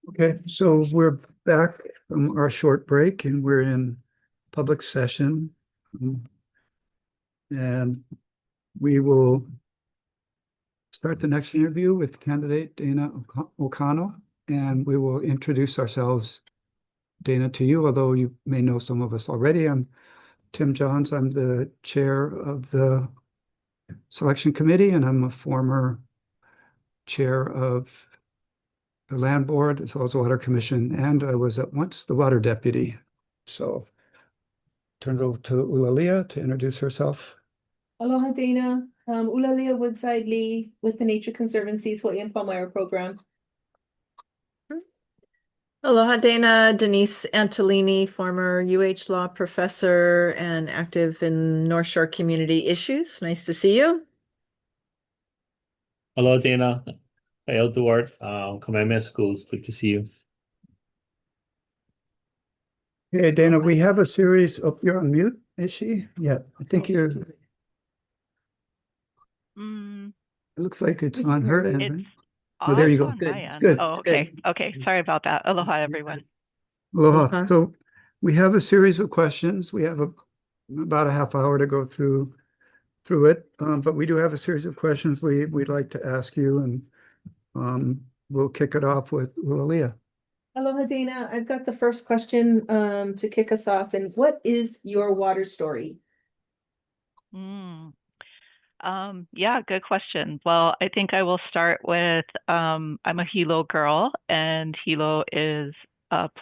Okay, so we're back from our short break and we're in public session. And we will start the next interview with candidate Dana O'Connell, and we will introduce ourselves, Dana, to you, although you may know some of us already. I'm Tim Johns. I'm the chair of the selection committee, and I'm a former chair of the land board as well as the water commission, and I was at once the water deputy. So turn it over to Ulalia to introduce herself. Aloha, Dana. Ulalia Woodside Lee with the Nature Conservancy's Hawaii and Palmyra program. Aloha, Dana. Denise Antolini, former UH law professor and active in North Shore community issues. Nice to see you. Hello, Dana. Hey, Duarte. Kamehameha Schools. Good to see you. Hey, Dana, we have a series. Oh, you're on mute, is she? Yeah, I think you're. It looks like it's on her end. Right? Oh, there you go. On Good. my end. Good. Oh, okay. Okay. Sorry about that. Aloha, everyone. Aloha. Aloha. So we have a series of questions. We have about a half hour to go through it, but we do have a series of questions we'd like to ask you, and we'll kick it off with Ulalia. Aloha, Dana. I've got the first question to kick us off. And what is your water story? Yeah, good question. Well, I think I will start with I'm a Hilo girl, and Hilo is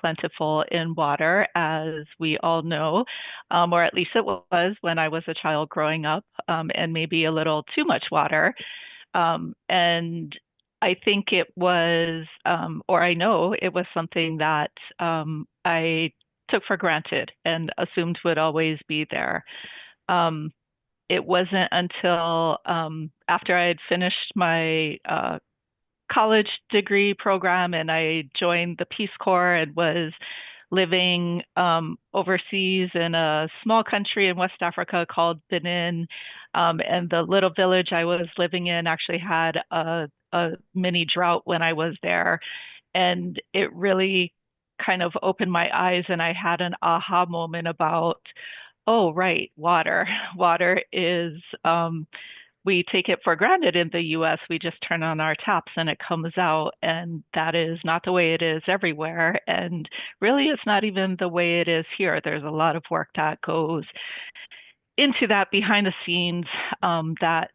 plentiful in water, as we all know, or at least it was when I was a child growing up, and maybe a little too much water. And I think it was, or I know it was something that I took for granted and assumed would always be there. It wasn't until after I had finished my college degree program and I joined the Peace Corps and was living overseas in a small country in West Africa called Benin. And the little village I was living in actually had a mini drought when I was there. And it really kind of opened my eyes, and I had an aha moment about, oh, right, water. Water is, we take it for granted in the US. We just turn on our taps and it comes out. And that is not the way it is everywhere. And really, it's not even the way it is here. There's a lot of work that goes into that behind the scenes that,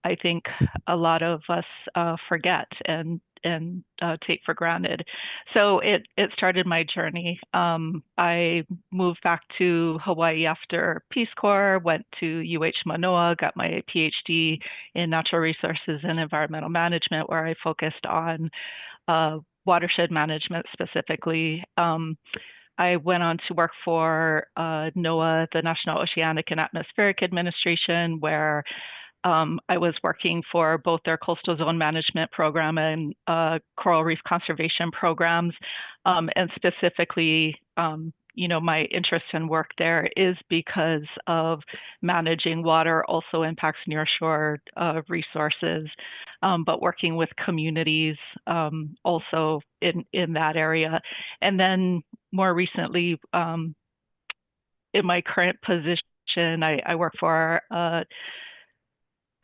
I think a lot of us forget and take for granted. So it started my journey. I moved back to Hawaii after Peace Corps, went to UH Manoa, got my PhD in natural resources and environmental management, where I focused on watershed management specifically. I went on to work for NOAA, the National Oceanic and Atmospheric Administration, where I was working for both their coastal zone management program and coral reef conservation programs. And specifically, my interest in work there is because of managing water also impacts nearshore resources, but working with communities also in that area. And then more recently, in my current position, I work for a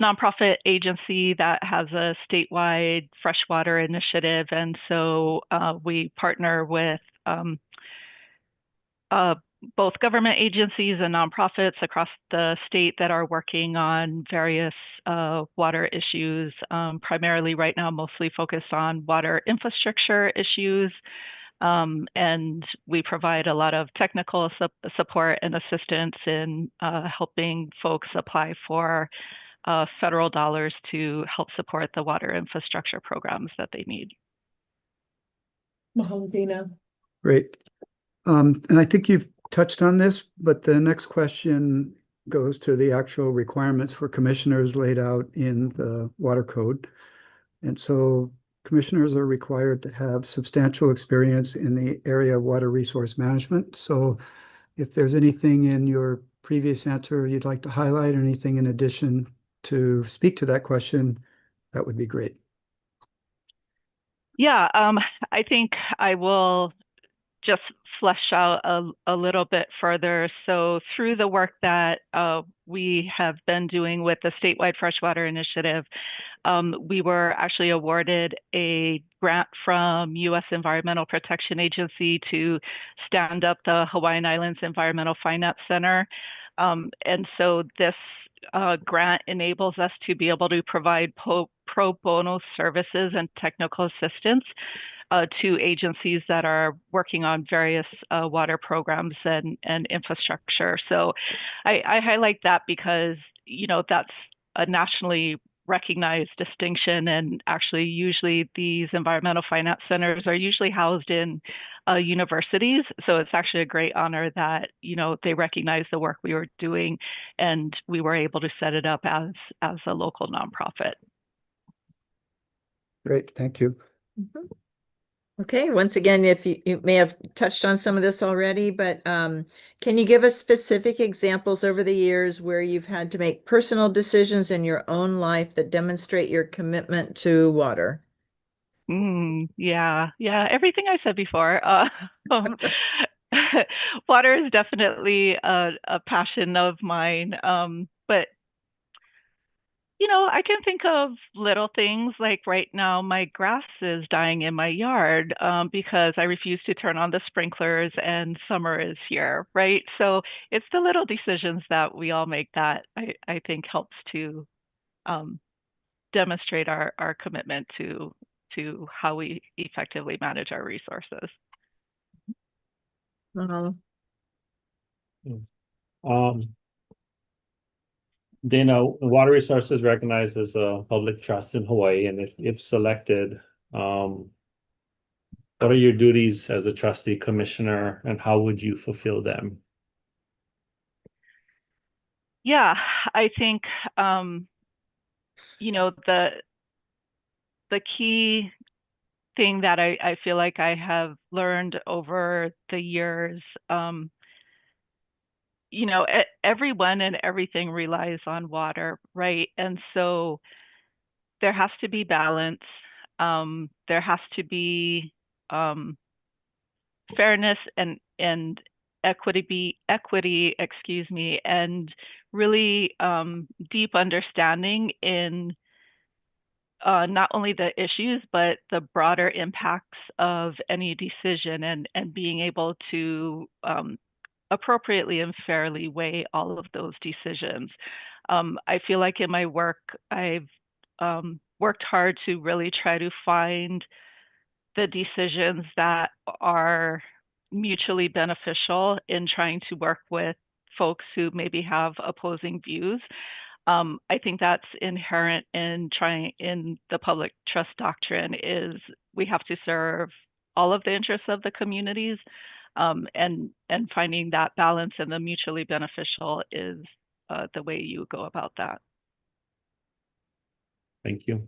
nonprofit agency that has a statewide freshwater initiative. And so we partner with both government agencies and nonprofits across the state that are working on various water issues, primarily right now, mostly focused on water infrastructure issues. And we provide a lot of technical support and assistance in helping folks apply for federal dollars to help support the water infrastructure programs that they need. Mahalo, Dana. Great. And I think you've touched on this, but the next question goes to the actual requirements for commissioners laid out in the water code. And so commissioners are required to have substantial experience in the area of water resource management. So if there's anything in your previous answer you'd like to highlight, or anything in addition to speak to that question, that would be great. Yeah, I think I will just flesh out a little bit further. So through the work that we have been doing with the statewide freshwater initiative, we were actually awarded a grant from U.S. Environmental Protection Agency to stand up the Hawaiian Islands Environmental Finance Center. And so this grant enables us to be able to provide pro bono services and technical assistance to agencies that are working on various water programs and infrastructure. So I highlight that because, you know, that's a nationally recognized distinction, and actually usually these environmental finance centers are usually housed in universities. So it's actually a great honor that, you know, they recognize the work we were doing and we were able to set it up as a local nonprofit. Great, thank you. Okay, once again, if you may have touched on some of this already, but can you give us specific examples over the years where you've had to make personal decisions in your own life that demonstrate your commitment to water? Yeah, everything I said before. Water is definitely a passion of mine. But you know, I can think of little things like right now my grass is dying in my yard because I refuse to turn on the sprinklers and summer is here, right? So it's the little decisions that we all make that I think helps to um, demonstrate our commitment to how we effectively manage our resources. Dana, water resources recognized as a public trust in Hawaii, and if selected, what are your duties as a trustee commissioner, and how would you fulfill them? Yeah, I think you know, the key thing that I feel like I have learned over the years, you know, everyone and everything relies on water, right? And so there has to be balance. There has to be fairness and equity, excuse me, and really deep understanding in not only the issues, but the broader impacts of any decision, and being able to appropriately and fairly weigh all of those decisions. I feel like in my work, I've worked hard to really try to find the decisions that are mutually beneficial in trying to work with folks who maybe have opposing views. I think that's inherent in the public trust doctrine is we have to serve all of the interests of the communities, and finding that balance and the mutually beneficial is the way you go about that. Thank you.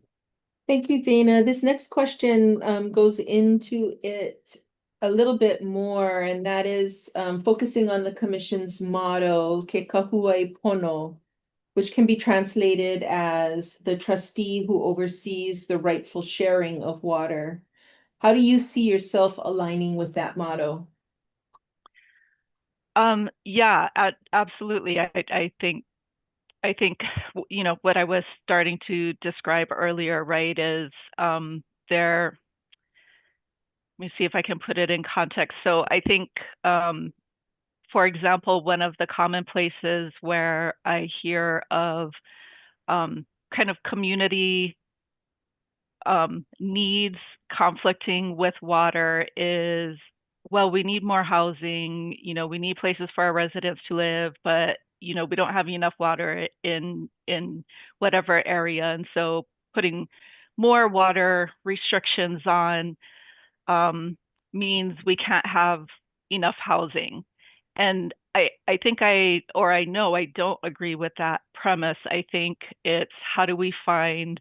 Thank you, Dana. This next question goes into it a little bit more, and that is focusing on the commission's motto, Ke Kahuai Pono, which can be translated as the trustee who oversees the rightful sharing of water. How do you see yourself aligning with that motto? Yeah, absolutely. I think you know what I was starting to describe earlier, right, is there. Let me see if I can put it in context. So I think, for example, one of the common places where I hear of kind of community needs conflicting with water is, well, we need more housing, you know, we need places for our residents to live, but you know, we don't have enough water in whatever area. And so putting more water restrictions on means we can't have enough housing. And I think I know I don't agree with that premise. I think it's how do we find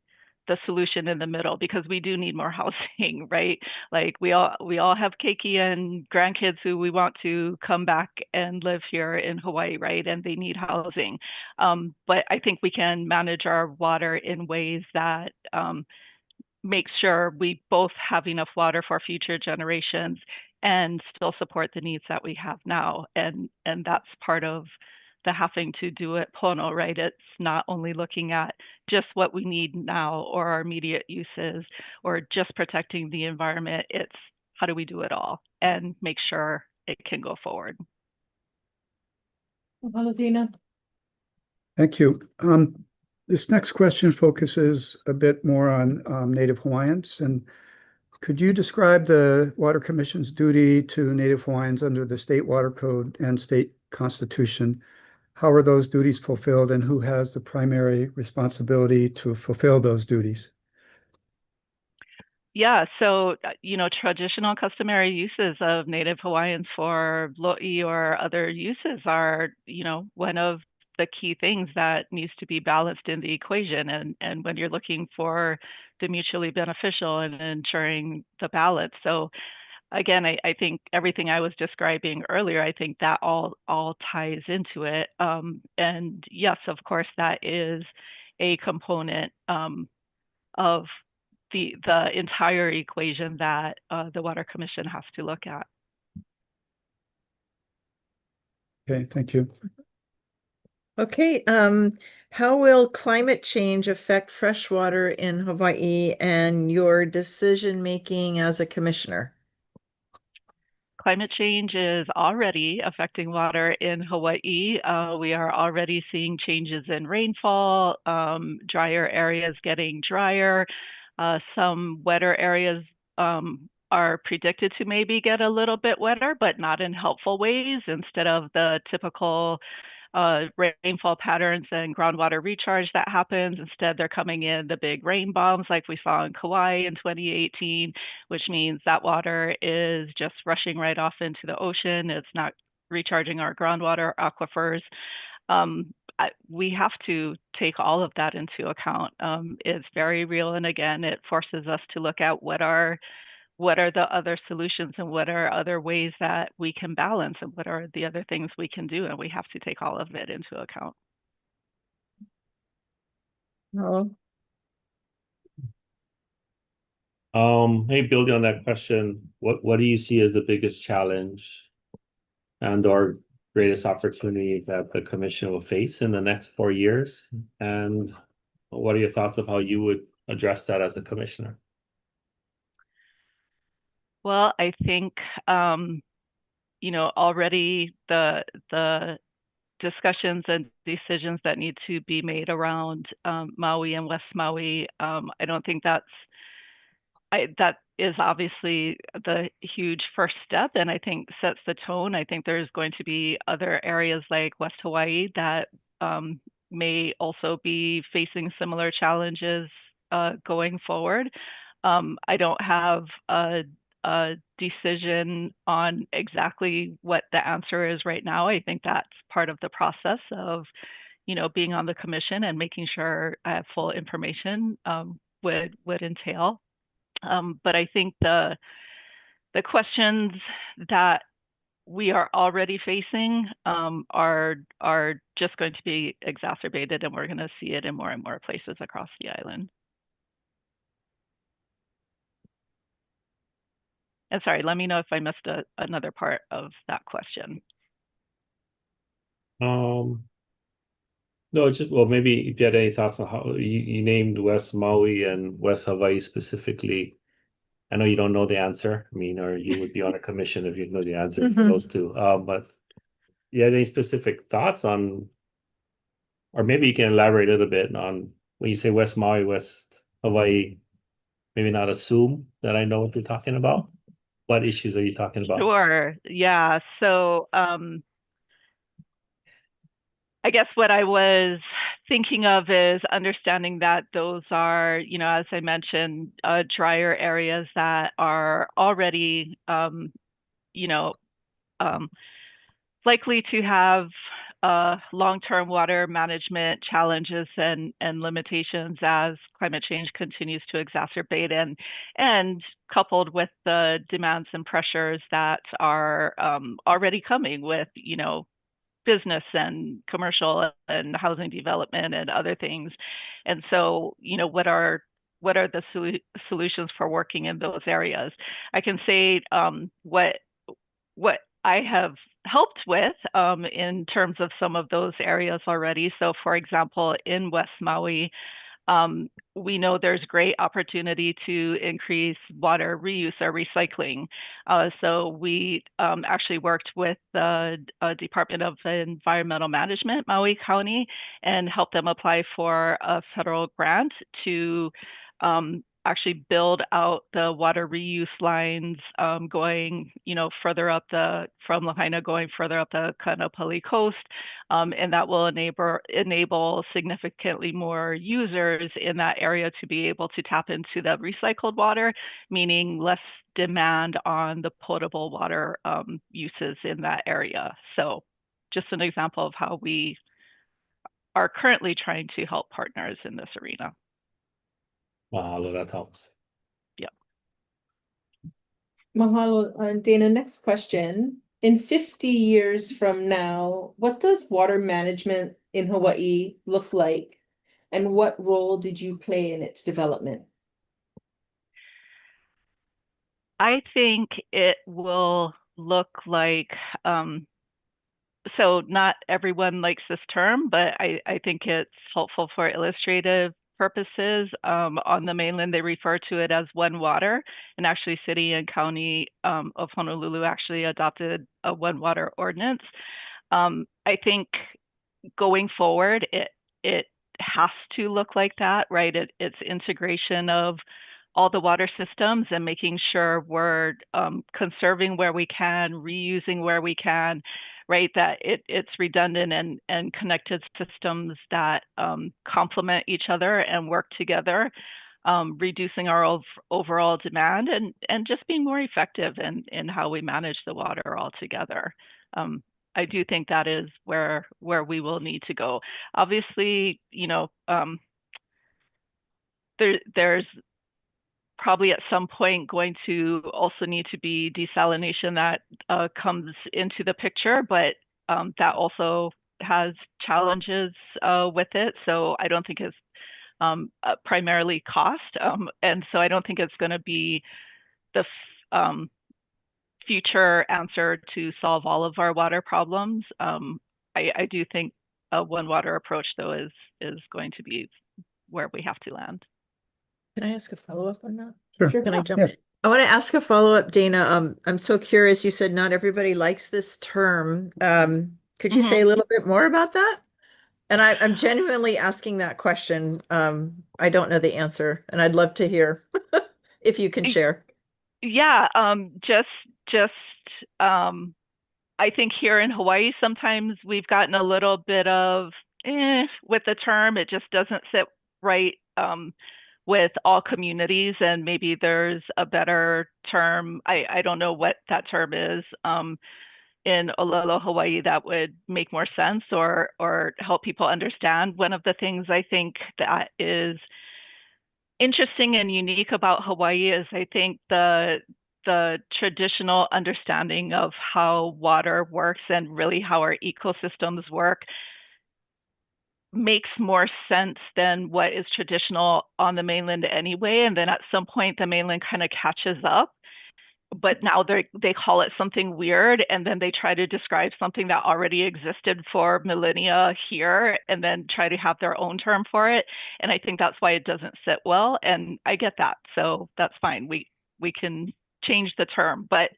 the solution in the middle, because we do need more housing, right? Like we all have keiki and grandkids who we want to come back and live here in Hawaii, right? And they need housing. But I think we can manage our water in ways that make sure we both have enough water for future generations and still support the needs that we have now. And that's part of the having to do it pono, right? It's not only looking at just what we need now or our immediate uses or just protecting the environment. It's how do we do it all and make sure it can go forward. Valentina. Thank you. This next question focuses a bit more on Native Hawaiians. And could you describe the Water Commission's duty to Native Hawaiians under the state water code and state constitution? How are those duties fulfilled, and who has the primary responsibility to fulfill those duties? Yeah, so, traditional customary uses of Native Hawaiians for lo'i or other uses are, one of the key things that needs to be balanced in the equation. And when you're looking for the mutually beneficial and ensuring the balance. So again, I think everything I was describing earlier, I think that all ties into it. And yes, of course, that is a component of the entire equation that the Water Commission has to look at. Okay, thank you. Okay, how will climate change affect freshwater in Hawaii and your decision-making as a commissioner? Climate change is already affecting water in Hawaii. We are already seeing changes in rainfall, drier areas getting drier. Some wetter areas are predicted to maybe get a little bit wetter, but not in helpful ways. Instead of the typical rainfall patterns and groundwater recharge that happens, instead they're coming in the big rain bombs like we saw in Kauai in 2018, which means that water is just rushing right off into the ocean. It's not recharging our groundwater aquifers. We have to take all of that into account. It's very real, and again, it forces us to look at what are the other solutions and what are other ways that we can balance and what are the other things we can do, and we have to take all of it into account. Oh, Maybe building on that question, what do you see as the biggest challenge and or greatest opportunity that the commission will face in the next 4 years? And what are your thoughts of how you would address that as a commissioner? Well, I think already the discussions and decisions that need to be made around Maui and West Maui, I don't think that is obviously the huge first step, and I think sets the tone. I think there's going to be other areas like West Hawaii that may also be facing similar challenges going forward. I don't have a decision on exactly what the answer is right now. I think that's part of the process of, being on the commission and making sure I have full information would entail. But I think the questions that we are already facing are just going to be exacerbated, and we're going to see it in more and more places across the island. And sorry, let me know if I missed another part of that question. No, maybe if you had any thoughts on how you named West Maui and West Hawaii specifically. I know you don't know the answer. I mean, or you would be on a commission if you know the answer for those two. But you had any specific thoughts on, or maybe you can elaborate a little bit on when you say West Maui, West Hawaii, maybe not assume that I know what you're talking about. What issues are you talking about? Sure. Yeah. So I guess what I was thinking of is understanding that those are, as I mentioned, drier areas that are already, likely to have long-term water management challenges and limitations as climate change continues to exacerbate, and coupled with the demands and pressures that are already coming with, business and commercial and housing development and other things. And so, what are what are the solutions for working in those areas. I can say what I have helped with in terms of some of those areas already. So for example, in West Maui, we know there's great opportunity to increase water reuse or recycling. So we actually worked with the Department of Environmental Management, Maui County, and helped them apply for a federal grant to actually build out the water reuse lines going, further up from Lahaina, going further up the Kaanapali coast. And that will enable significantly more users in that area to be able to tap into the recycled water, meaning less demand on the potable water uses in that area. So just an example of how we are currently trying to help partners in this arena. Mahalo, that helps. Yep. Mahalo. Dana, next question. In 50 years from now, what does water management in Hawaii look like? And what role did you play in its development? I think it will look like, so not everyone likes this term, but I think it's helpful for illustrative purposes. On the mainland, they refer to it as One Water, and actually City and County of Honolulu actually adopted a One Water ordinance. I think going forward, it has to look like that, right? It's integration of all the water systems and making sure we're conserving where we can, reusing where we can, right? That it's redundant and connected systems that complement each other and work together, reducing our overall demand and just being more effective in how we manage the water altogether. I do think that is where we will need to go. Obviously, there's probably at some point going to also need to be desalination that comes into the picture, but that also has challenges with it. So I don't think it's primarily cost. And so I don't think it's going to be the future answer to solve all of our water problems. I do think a One Water approach, though, is going to be where we have to land. Can I ask a follow-up on that? Sure. Can I jump? Yes. I want to ask a follow-up, Dana. I'm so curious. You said not everybody likes this term. Could you say a little bit more about that? And I'm genuinely asking that question. I don't know the answer, and I'd love to hear if you can share. Yeah, I think here in Hawaii, sometimes we've gotten a little bit of with the term. It just doesn't sit right with all communities, and maybe there's a better term. I don't know what that term is in Olelo, Hawaii, that would make more sense or help people understand. One of the things I think that is interesting and unique about Hawaii is I think the traditional understanding of how water works and really how our ecosystems work makes more sense than what is traditional on the mainland anyway. And then at some point, the mainland kind of catches up. But now they call it something weird, and then they try to describe something that already existed for millennia here, and then try to have their own term for it. And I think that's why it doesn't sit well. And I get that, so that's fine. We can change the term, but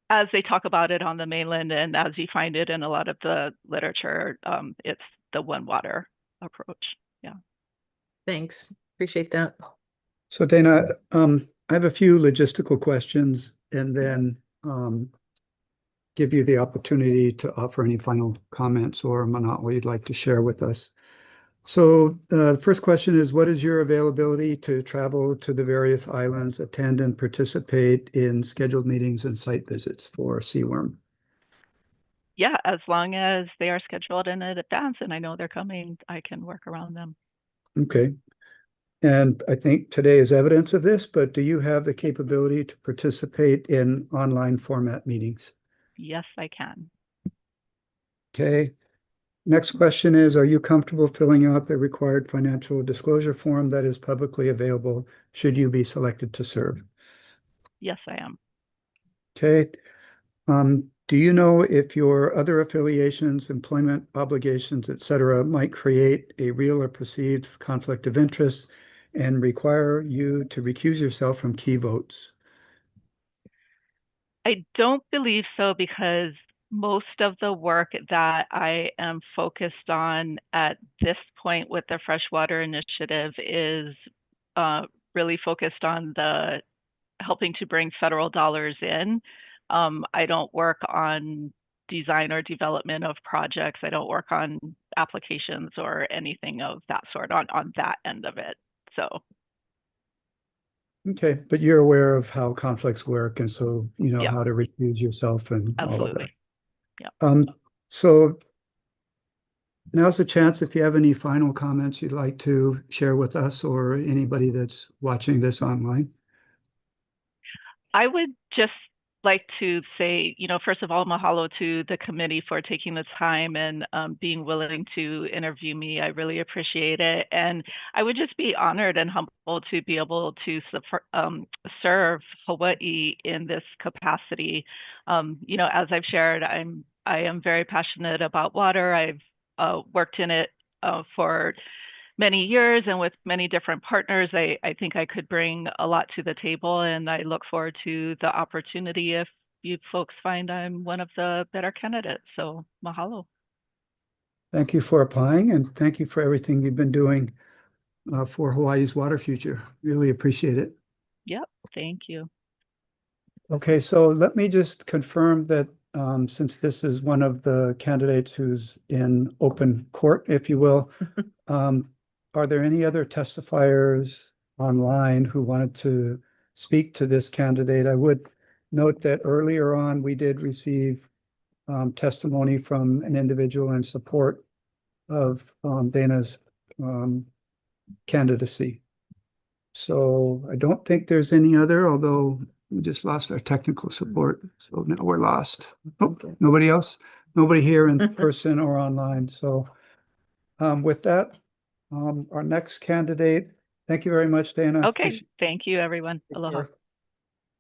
as they talk about it on the mainland, and as you find it in a lot of the literature, it's the One Water approach. Yeah. Thanks. Appreciate that. So Dana, I have a few logistical questions and then give you the opportunity to offer any final comments or what you'd like to share with us. So the first question is, what is your availability to travel to the various islands, attend and participate in scheduled meetings and site visits for CWRM? Yeah, as long as they are scheduled in advance and I know they're coming, I can work around them. Okay. And I think today is evidence of this, but do you have the capability to participate in online format meetings? Yes, I can. Okay. Next question is, are you comfortable filling out the required financial disclosure form that is publicly available should you be selected to serve? Yes, I am. Okay. Do you know if your other affiliations, employment obligations, et cetera, might create a real or perceived conflict of interest and require you to recuse yourself from key votes? I don't believe so because most of the work that I am focused on at this point with the Freshwater Initiative is really focused on the helping to bring federal dollars in. I don't work on design or development of projects. I don't work on applications or anything of that sort on that end of it. So Okay, but you're aware of how conflicts work, and so you know yeah, how to recuse yourself and all of that. absolutely. Yeah. So now's the chance if you have any final comments you'd like to share with us or anybody that's watching this online. I would just like to say, first of all, mahalo to the committee for taking the time and being willing to interview me. I really appreciate it. And I would just be honored and humbled to be able to serve Hawaii in this capacity. As I've shared, I am very passionate about water. I've worked in it for many years and with many different partners. I think I could bring a lot to the table, and I look forward to the opportunity if you folks find I'm one of the better candidates. So mahalo. Thank you for applying and thank you for everything you've been doing for Hawaii's water future. Really appreciate it. Yep, thank you. Okay, so let me just confirm that since this is one of the candidates who's in open court, if you will, are there any other testifiers online who wanted to speak to this candidate? I would note that earlier on, we did receive testimony from an individual in support of Dana's candidacy. So I don't think there's any other, although we just lost our technical support. So now we're lost. Oh, nobody else? Nobody here in person or online. So with that, our next candidate, thank you very much, Dana. Okay, thank you, everyone. Aloha.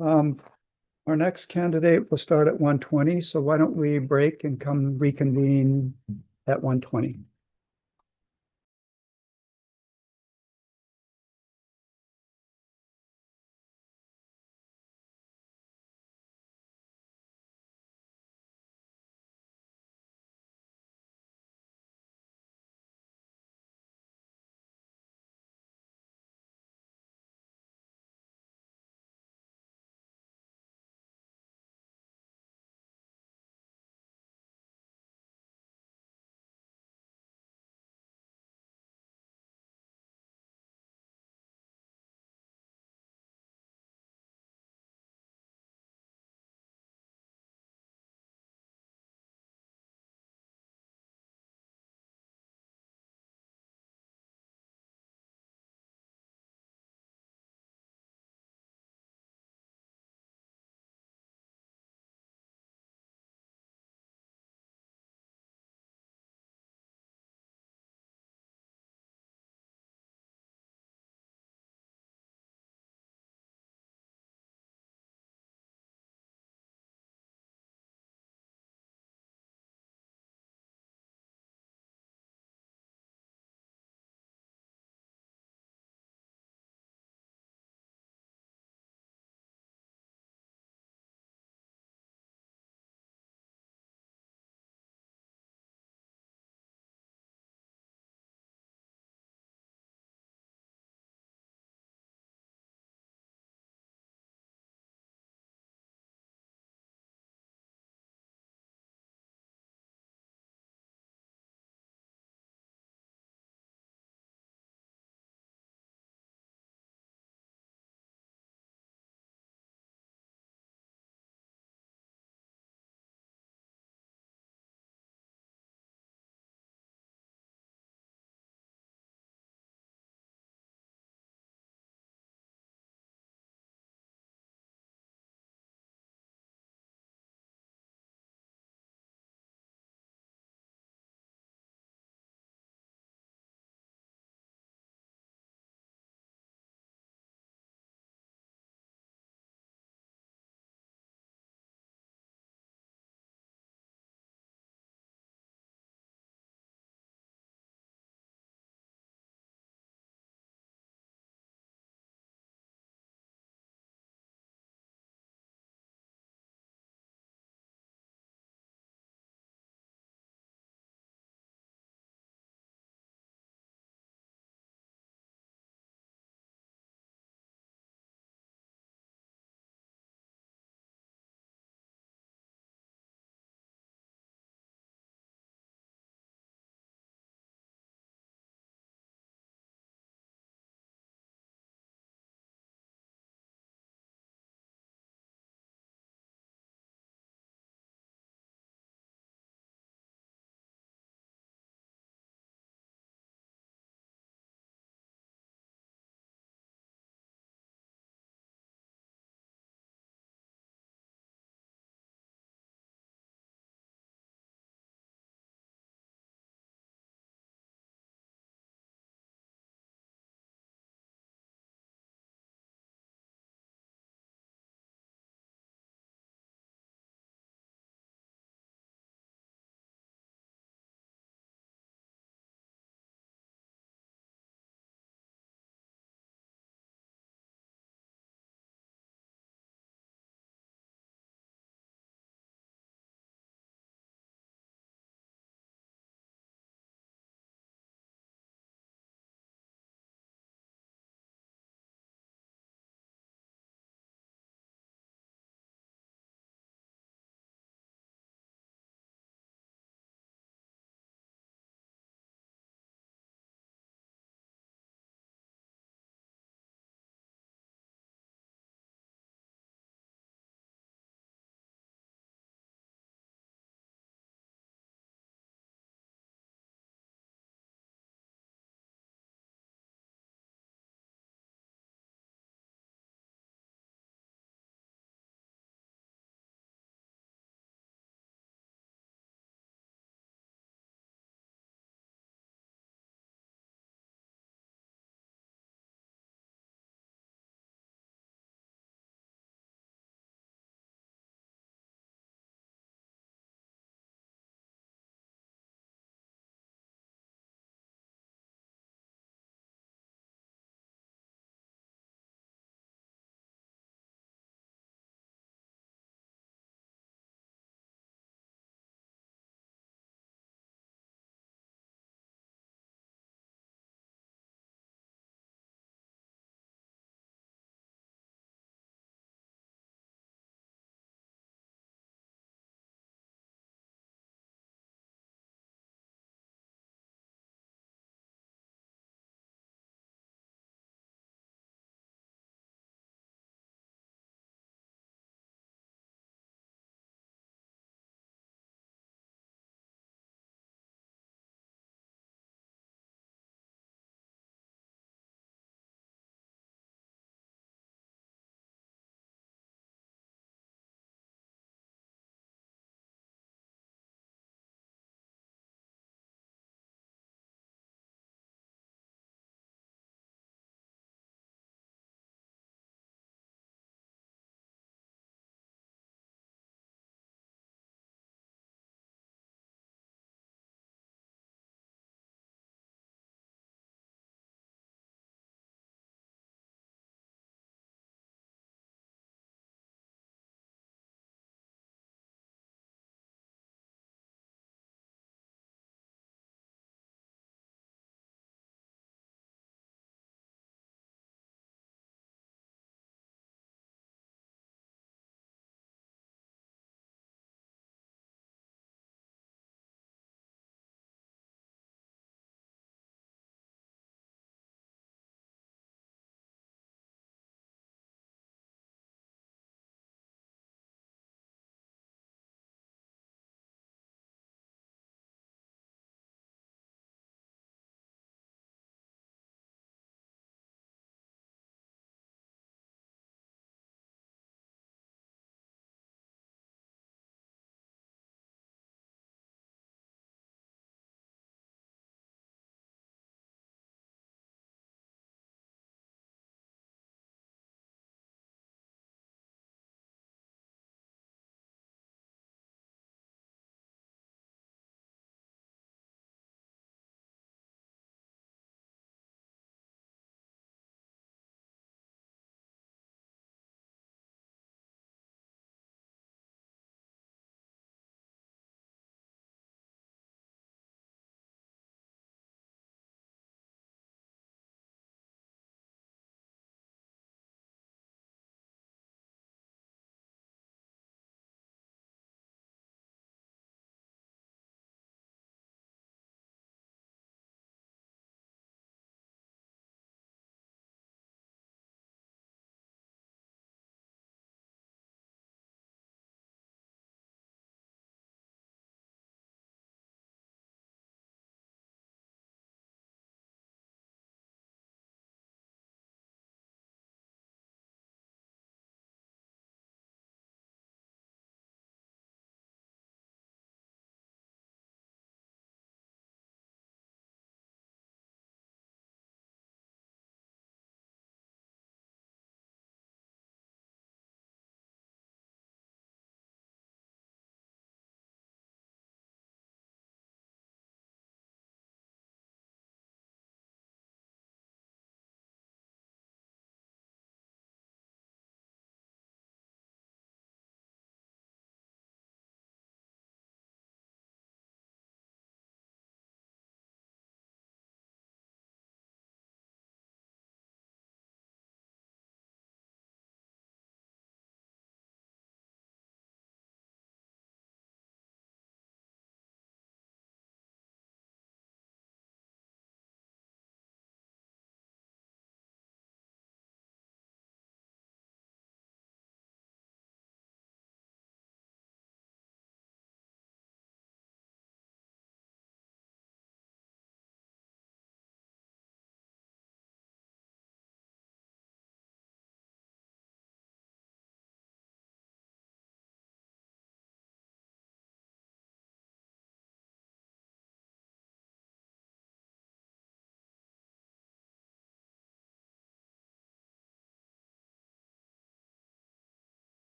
Our next candidate will start at 1:20. So why don't we break and come reconvene at 1:20?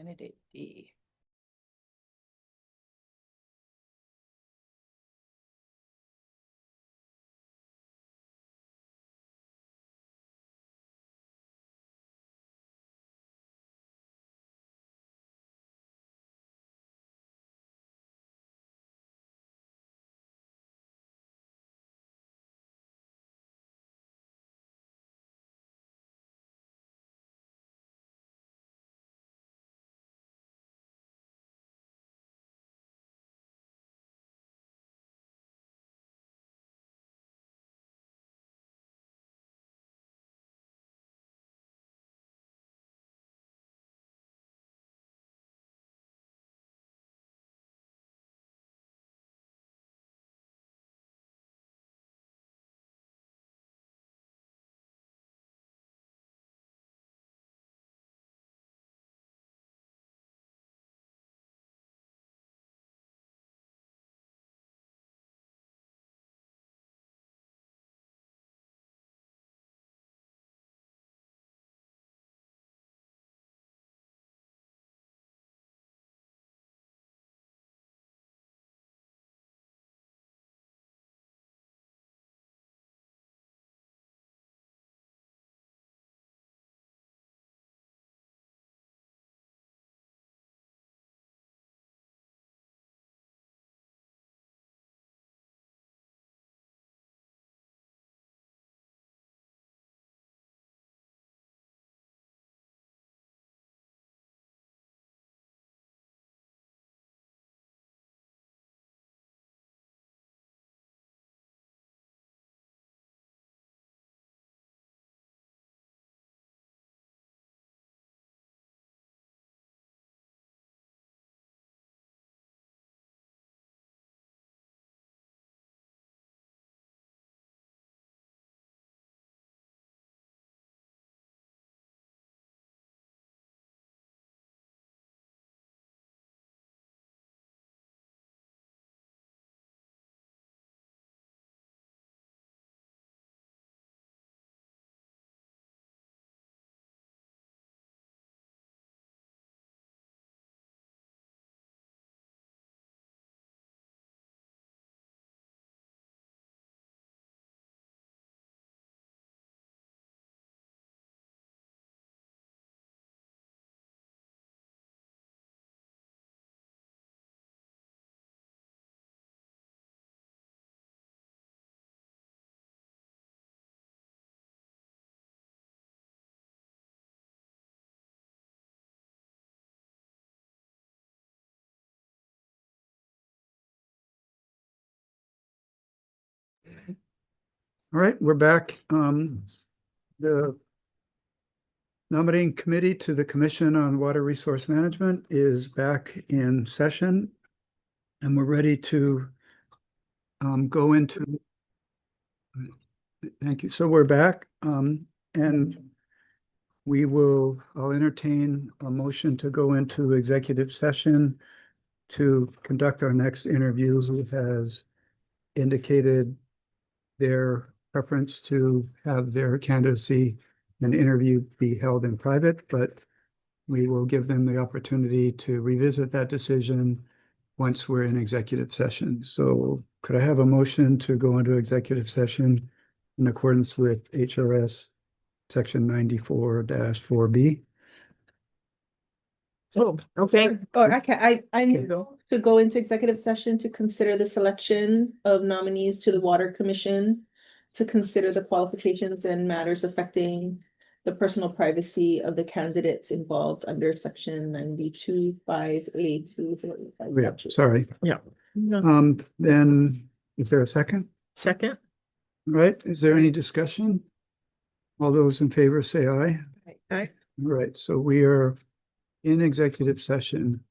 Candidate D. All right, we're back. The nominating committee to the Commission on Water Resource Management is back in session. And we're ready to go into. Thank you. So we're back. And I'll entertain a motion to go into executive session to conduct our next interviews, who has indicated their preference to have their candidacy and interview be held in private, but we will give them the opportunity to revisit that decision once we're in executive session. So could I have a motion to go into executive session in accordance with HRS section 94-4B? Oh, okay. Or I Okay. move to go into executive session to consider the selection of nominees to the Water Commission, to consider the qualifications and matters affecting the personal privacy of the candidates involved under section 92(5)(a)(2). Yeah, sorry. Yeah. Then is there a second? Second. All right, is there any discussion? All those in favor say aye. Aye. All right, so we are in executive session.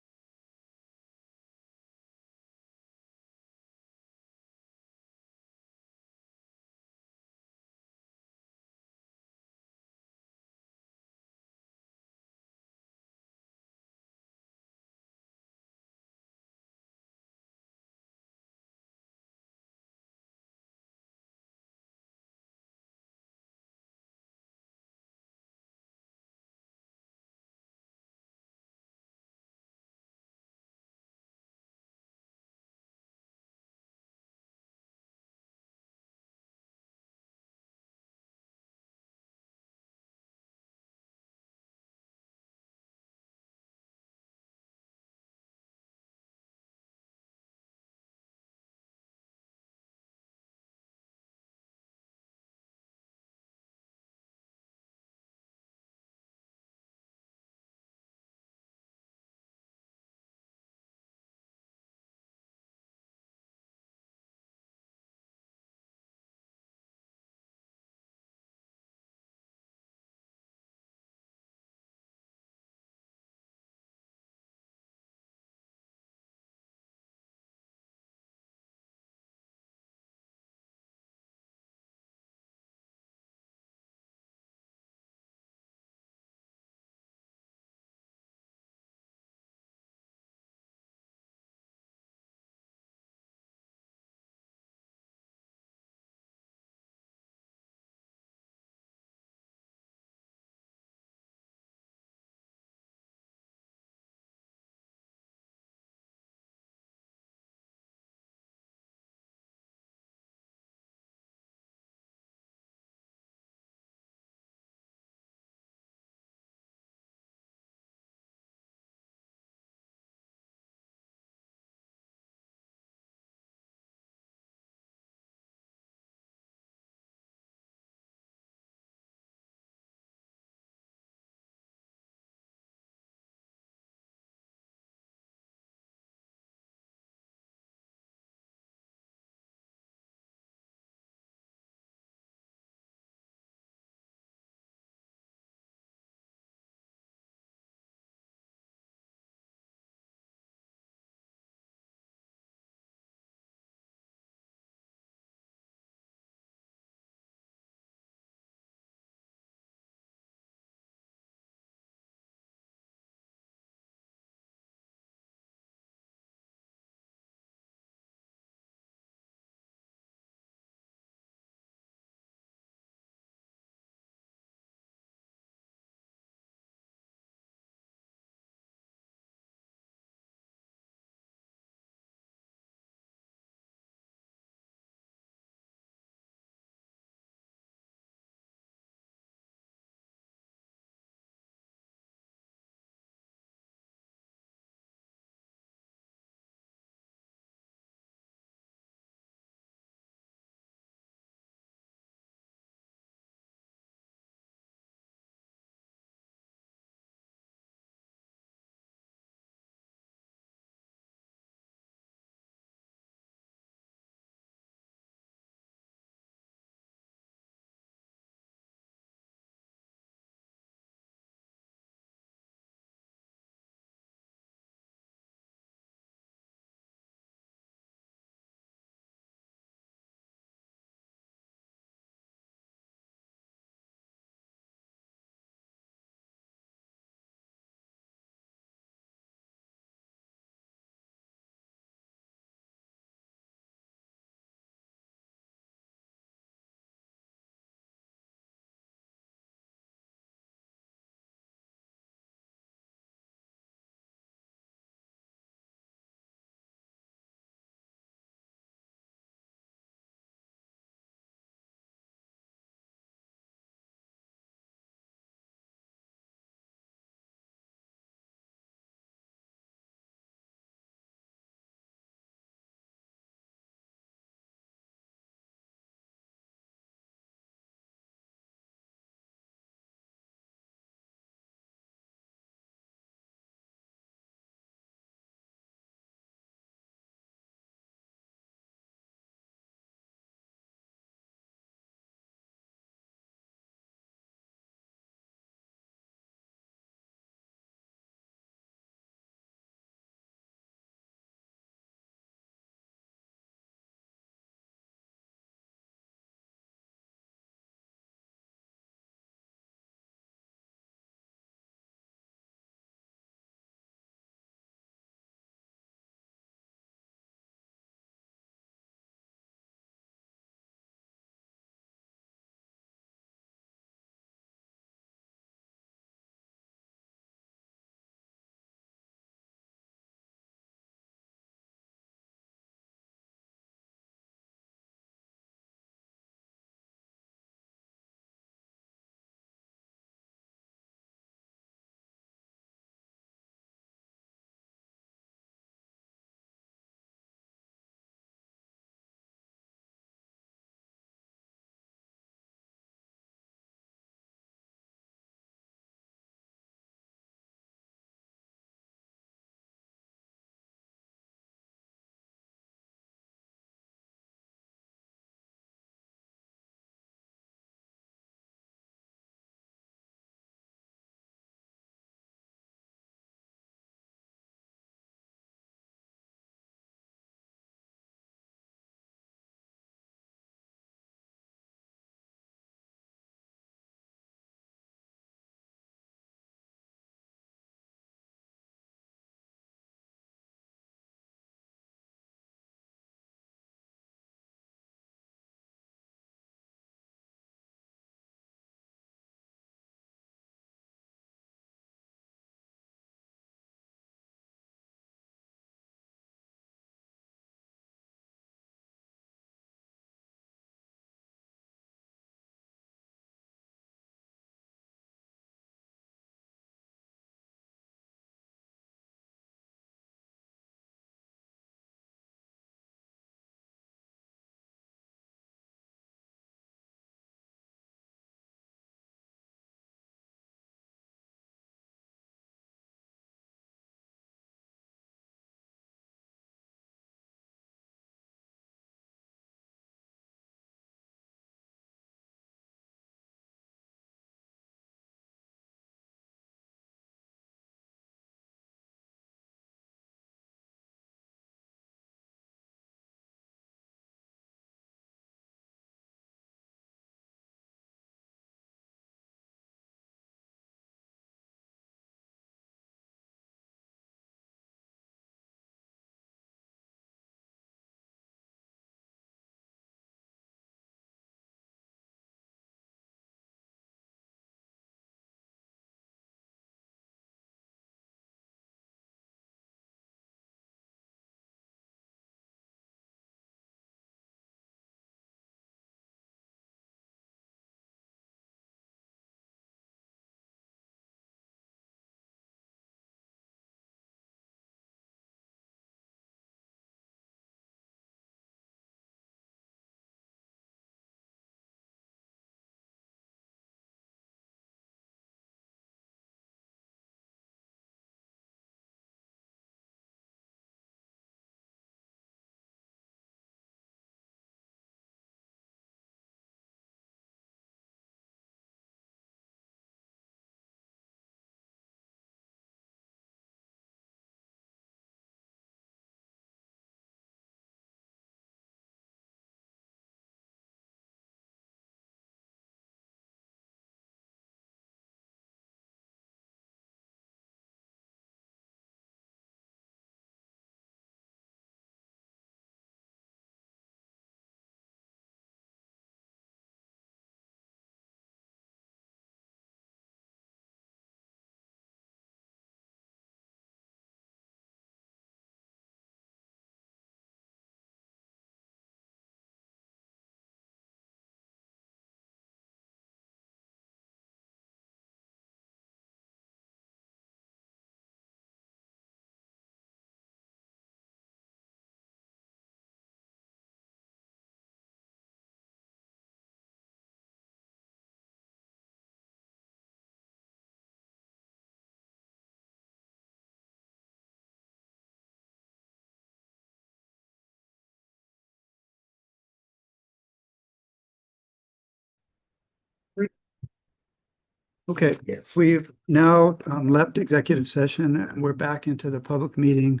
Okay, we've now left executive session and we're back into the public meeting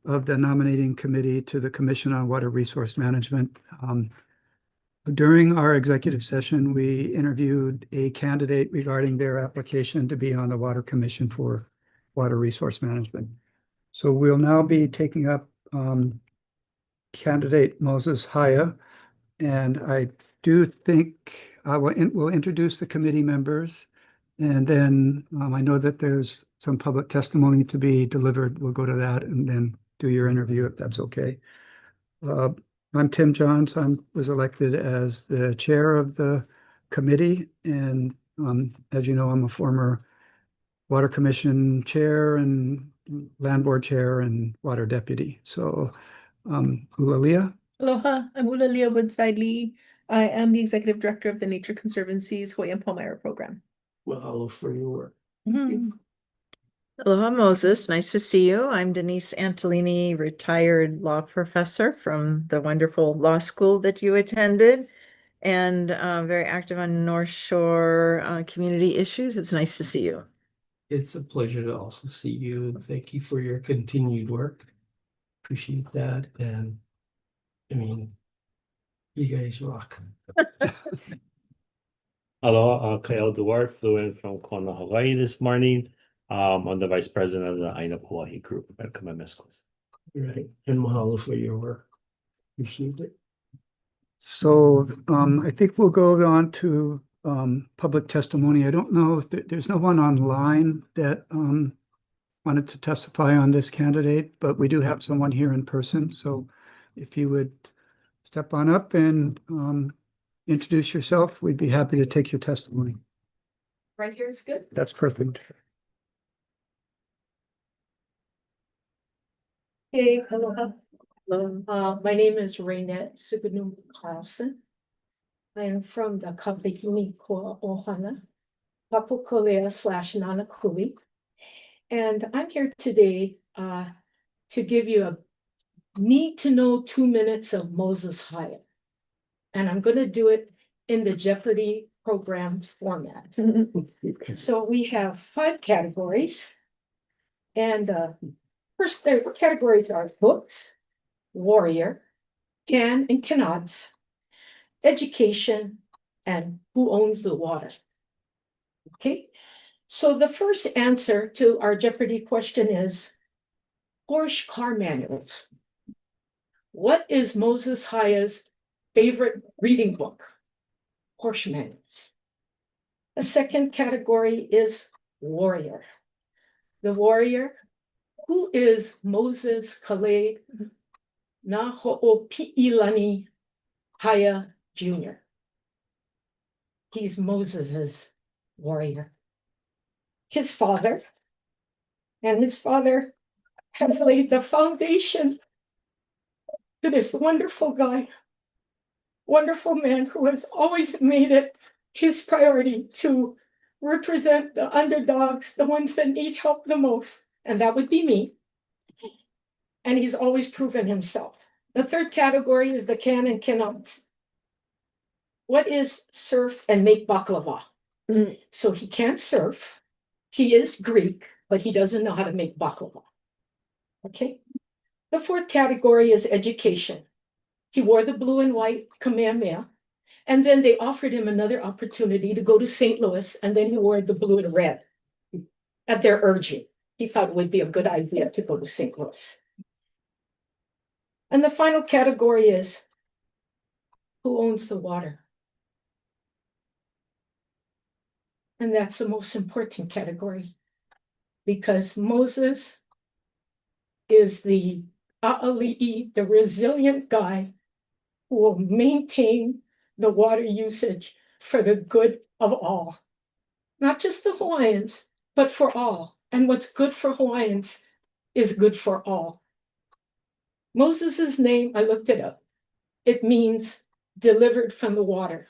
of the nominating committee to the Commission on Water Resource Management. During our executive session, we interviewed a candidate regarding their application to be on the Water Commission for Water Resource Management. So we'll now be taking up candidate Moses Haya. And I do think we'll introduce the committee members. And then I know that there's some public testimony to be delivered. We'll go to that and then do your interview if that's okay. I'm Tim Johns. I was elected as the chair of the committee. And as you know, I'm a former Water Commission chair and Land Board chair and water deputy. So Ulalia. Aloha, I'm Ulalia Woodside Lee. I am the executive director of the Nature Conservancy's Hawaii and Palmyra program. Mahalo for your work. Aloha, Moses. Nice to see you. I'm Denise Antolini, retired law professor from the wonderful law school that you attended, and very active on North Shore community issues. It's nice to see you. It's a pleasure to also see you, and thank you for your continued work. Appreciate that, and I mean, you guys rock. Hello, Kyle Duarte, flew in from Kona, Hawaii this morning. I'm the vice president of the Aina Hawaii group at Kamamiskus. Right, and mahalo for your work. Appreciate it. So I think we'll go on to public testimony. I don't know if there's no one online that wanted to testify on this candidate, but we do have someone here in person. So if you would step on up and introduce yourself, we'd be happy to take your testimony. Right here is good. That's perfect. Hey, aloha. Hello. My name is Raynette Suganu Carlson. I am from the Kapehini Kua Ohana, Papukolea/Nanakuli. And I'm here today to give you a need to know 2 minutes of Moses Haya. And I'm going to do it in the Jeopardy programs format. So we have 5 categories. And first, the categories are books, warrior, can and cannots, education, and who owns the water. Okay, so the first answer to our Jeopardy question is Porsche car manuals. What is Moses Haya's favorite reading book? Porsche manuals. The second category is warrior. The warrior, who is Moses Kale na Ho'opi'ilani Haya Jr. He's Moses's warrior. His father, and his father has laid the foundation to this wonderful guy, wonderful man who has always made it his priority to represent the underdogs, the ones that need help the most, and that would be me. And he's always proven himself. The third category is the can and cannot. What is surf and make baklava? So he can't surf. He is Greek, but he doesn't know how to make baklava. Okay. The fourth category is education. He wore the blue and white Kamehameha, and then they offered him another opportunity to go to St. Louis, and then he wore the blue and red at their urging. He thought it would be a good idea to go to St. Louis. And the final category is who owns the water? And that's the most important category because Moses is the a'ali'i, the resilient guy who will maintain the water usage for the good of all. Not just the Hawaiians, but for all. And what's good for Hawaiians is good for all. Moses's name, I looked it up. It means delivered from the water.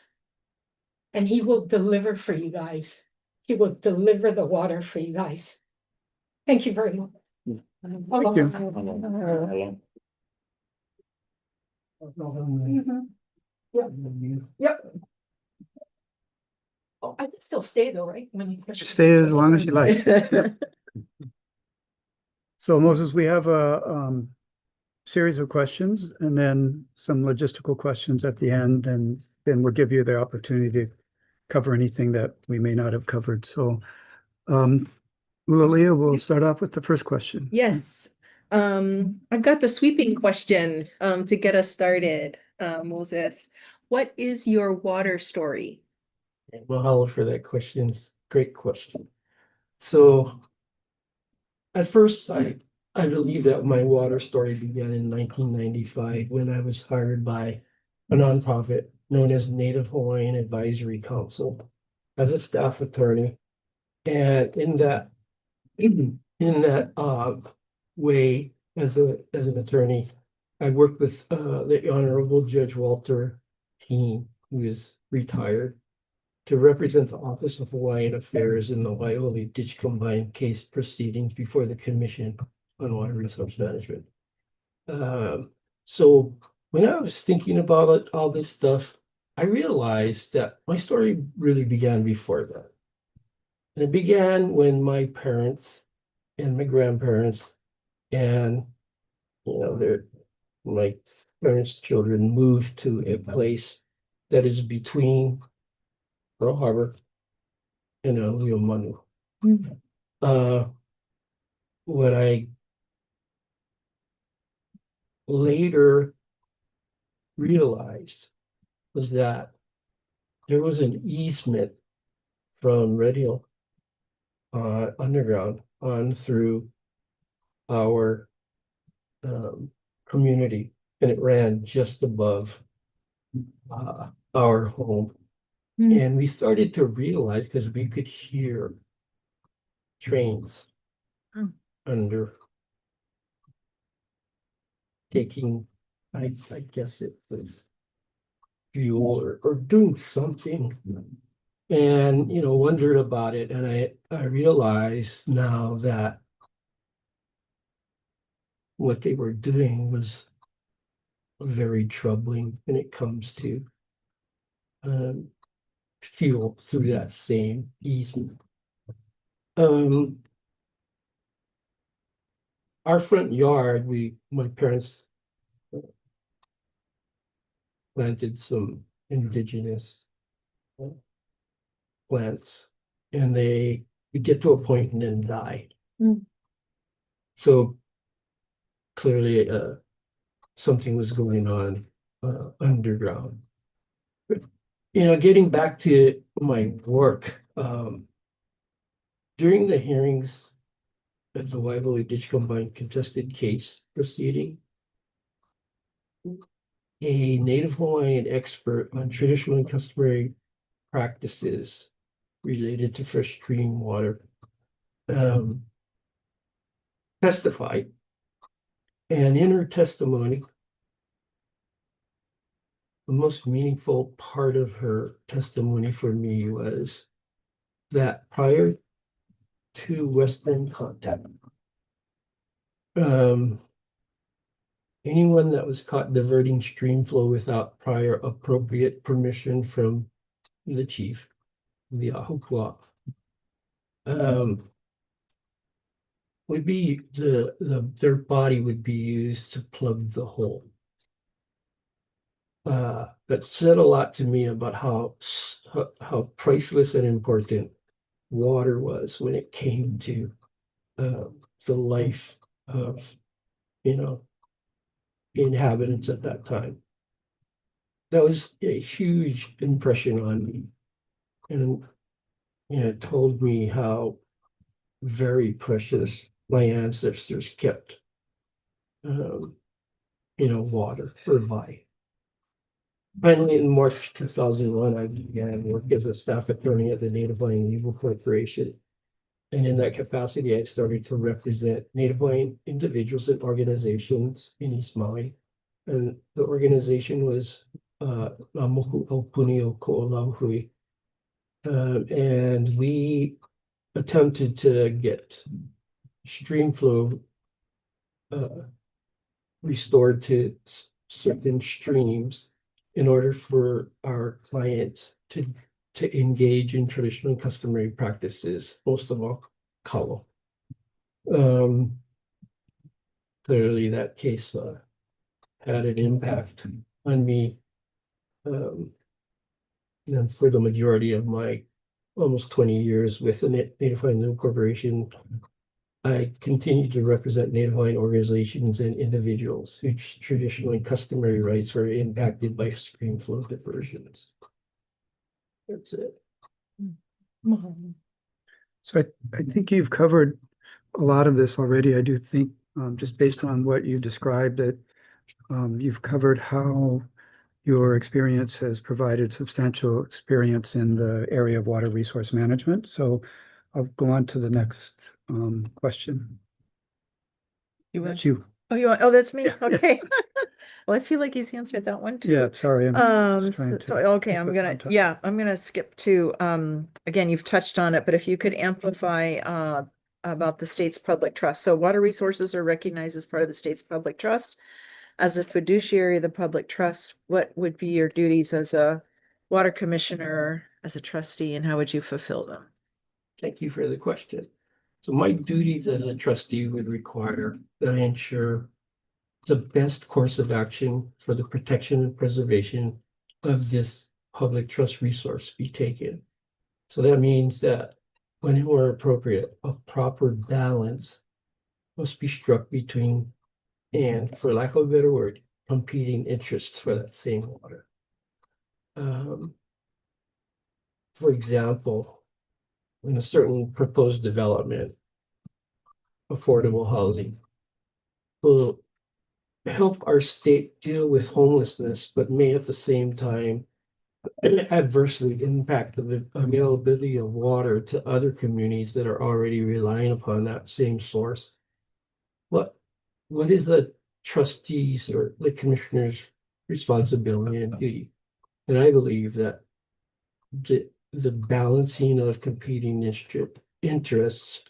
And he will deliver for you guys. He will deliver the water for you guys. Thank you very much. Thank you. Hello. Yep. Oh, I can still stay though, right? When you Just stay as long as you like. Yep. So Moses, we have a series of questions and then some logistical questions at the end, and then we'll give you the opportunity to cover anything that we may not have covered. So Lulia, we'll start off with the first question. Yes. I've got the sweeping question to get us started, Moses. What is your water story? Mahalo for that question. It's a great question. So at first, I believe that my water story began in 1995 when I was hired by a nonprofit known as Native Hawaiian Advisory Council as a staff attorney. And in that way, as an attorney, I worked with the Honorable Judge Walter Keene, who is retired, to represent the Office of Hawaiian Affairs in the Waiole Ditch Combined case proceedings before the Commission on Water Resource Management. So when I was thinking about it, all this stuff, I realized that my story really began before that. And it began when my parents and my grandparents and my parents' children moved to a place that is between Pearl Harbor and Leomanu. What I later realized was that there was an easement from Red Hill underground on through our community, and it ran just above our home. And we started to realize, because we could hear trains under taking, I guess it was fuel or doing something, and wondered about it. And I realized now that what they were doing was very troubling when it comes to fuel through that same easement. Our front yard, my parents planted some indigenous plants, and they would get to a point and then die. So clearly something was going on underground. But, getting back to my work, during the hearings at the Waiole Ditch Combined contested case proceeding, a Native Hawaiian expert on traditional and customary practices related to fresh drinking water testified. And in her testimony, the most meaningful part of her testimony for me was that prior to Western contact, anyone that was caught diverting stream flow without prior appropriate permission from the chief, the ahukua, would be their body would be used to plug the hole. That said a lot to me about how priceless and important water was when it came to the life of inhabitants at that time. That was a huge impression on me, and it told me how very precious my ancestors kept water for life. Finally, in March 2001, I began work as a staff attorney at the Native Hawaiian Legal Corporation. And in that capacity, I started to represent Native Hawaiian individuals and organizations in East Maui. And the organization was Namoku Aupuni o Ko'olauhui. And we attempted to get stream flow restored to certain streams in order for our clients to to engage in traditional and customary practices, most of all, kalo. Clearly that case had an impact on me. And for the majority of my almost 20 years with the Native Hawaiian Corporation, I continue to represent Native Hawaiian organizations and individuals whose traditional and customary rights were impacted by stream flow diversions. That's it. So I think you've covered a lot of this already. I do think, just based on what you described, that you've covered how your experience has provided substantial experience in the area of water resource management. So I'll go on to the next question. You want? That's you. Oh, you want, oh, that's me. Okay. Well, I feel like he's answered that one too. Yeah, sorry. I'm just trying to Okay, I'm gonna skip to, again, you've touched on it, but if you could amplify about the state's public trust. So water resources are recognized as part of the state's public trust. As a fiduciary of the public trust, what would be your duties as a water commissioner, as a trustee, and how would you fulfill them? Thank you for the question. So my duties as a trustee would require that I ensure the best course of action for the protection and preservation of this public trust resource be taken. So that means that whenever appropriate, a proper balance must be struck between, and for lack of a better word, competing interests for that same water. For example, in a certain proposed development, affordable housing will help our state deal with homelessness, but may at the same time adversely impact the availability of water to other communities that are already relying upon that same source. What is the trustees or the commissioner's responsibility and duty? And I believe that the balancing of competing interests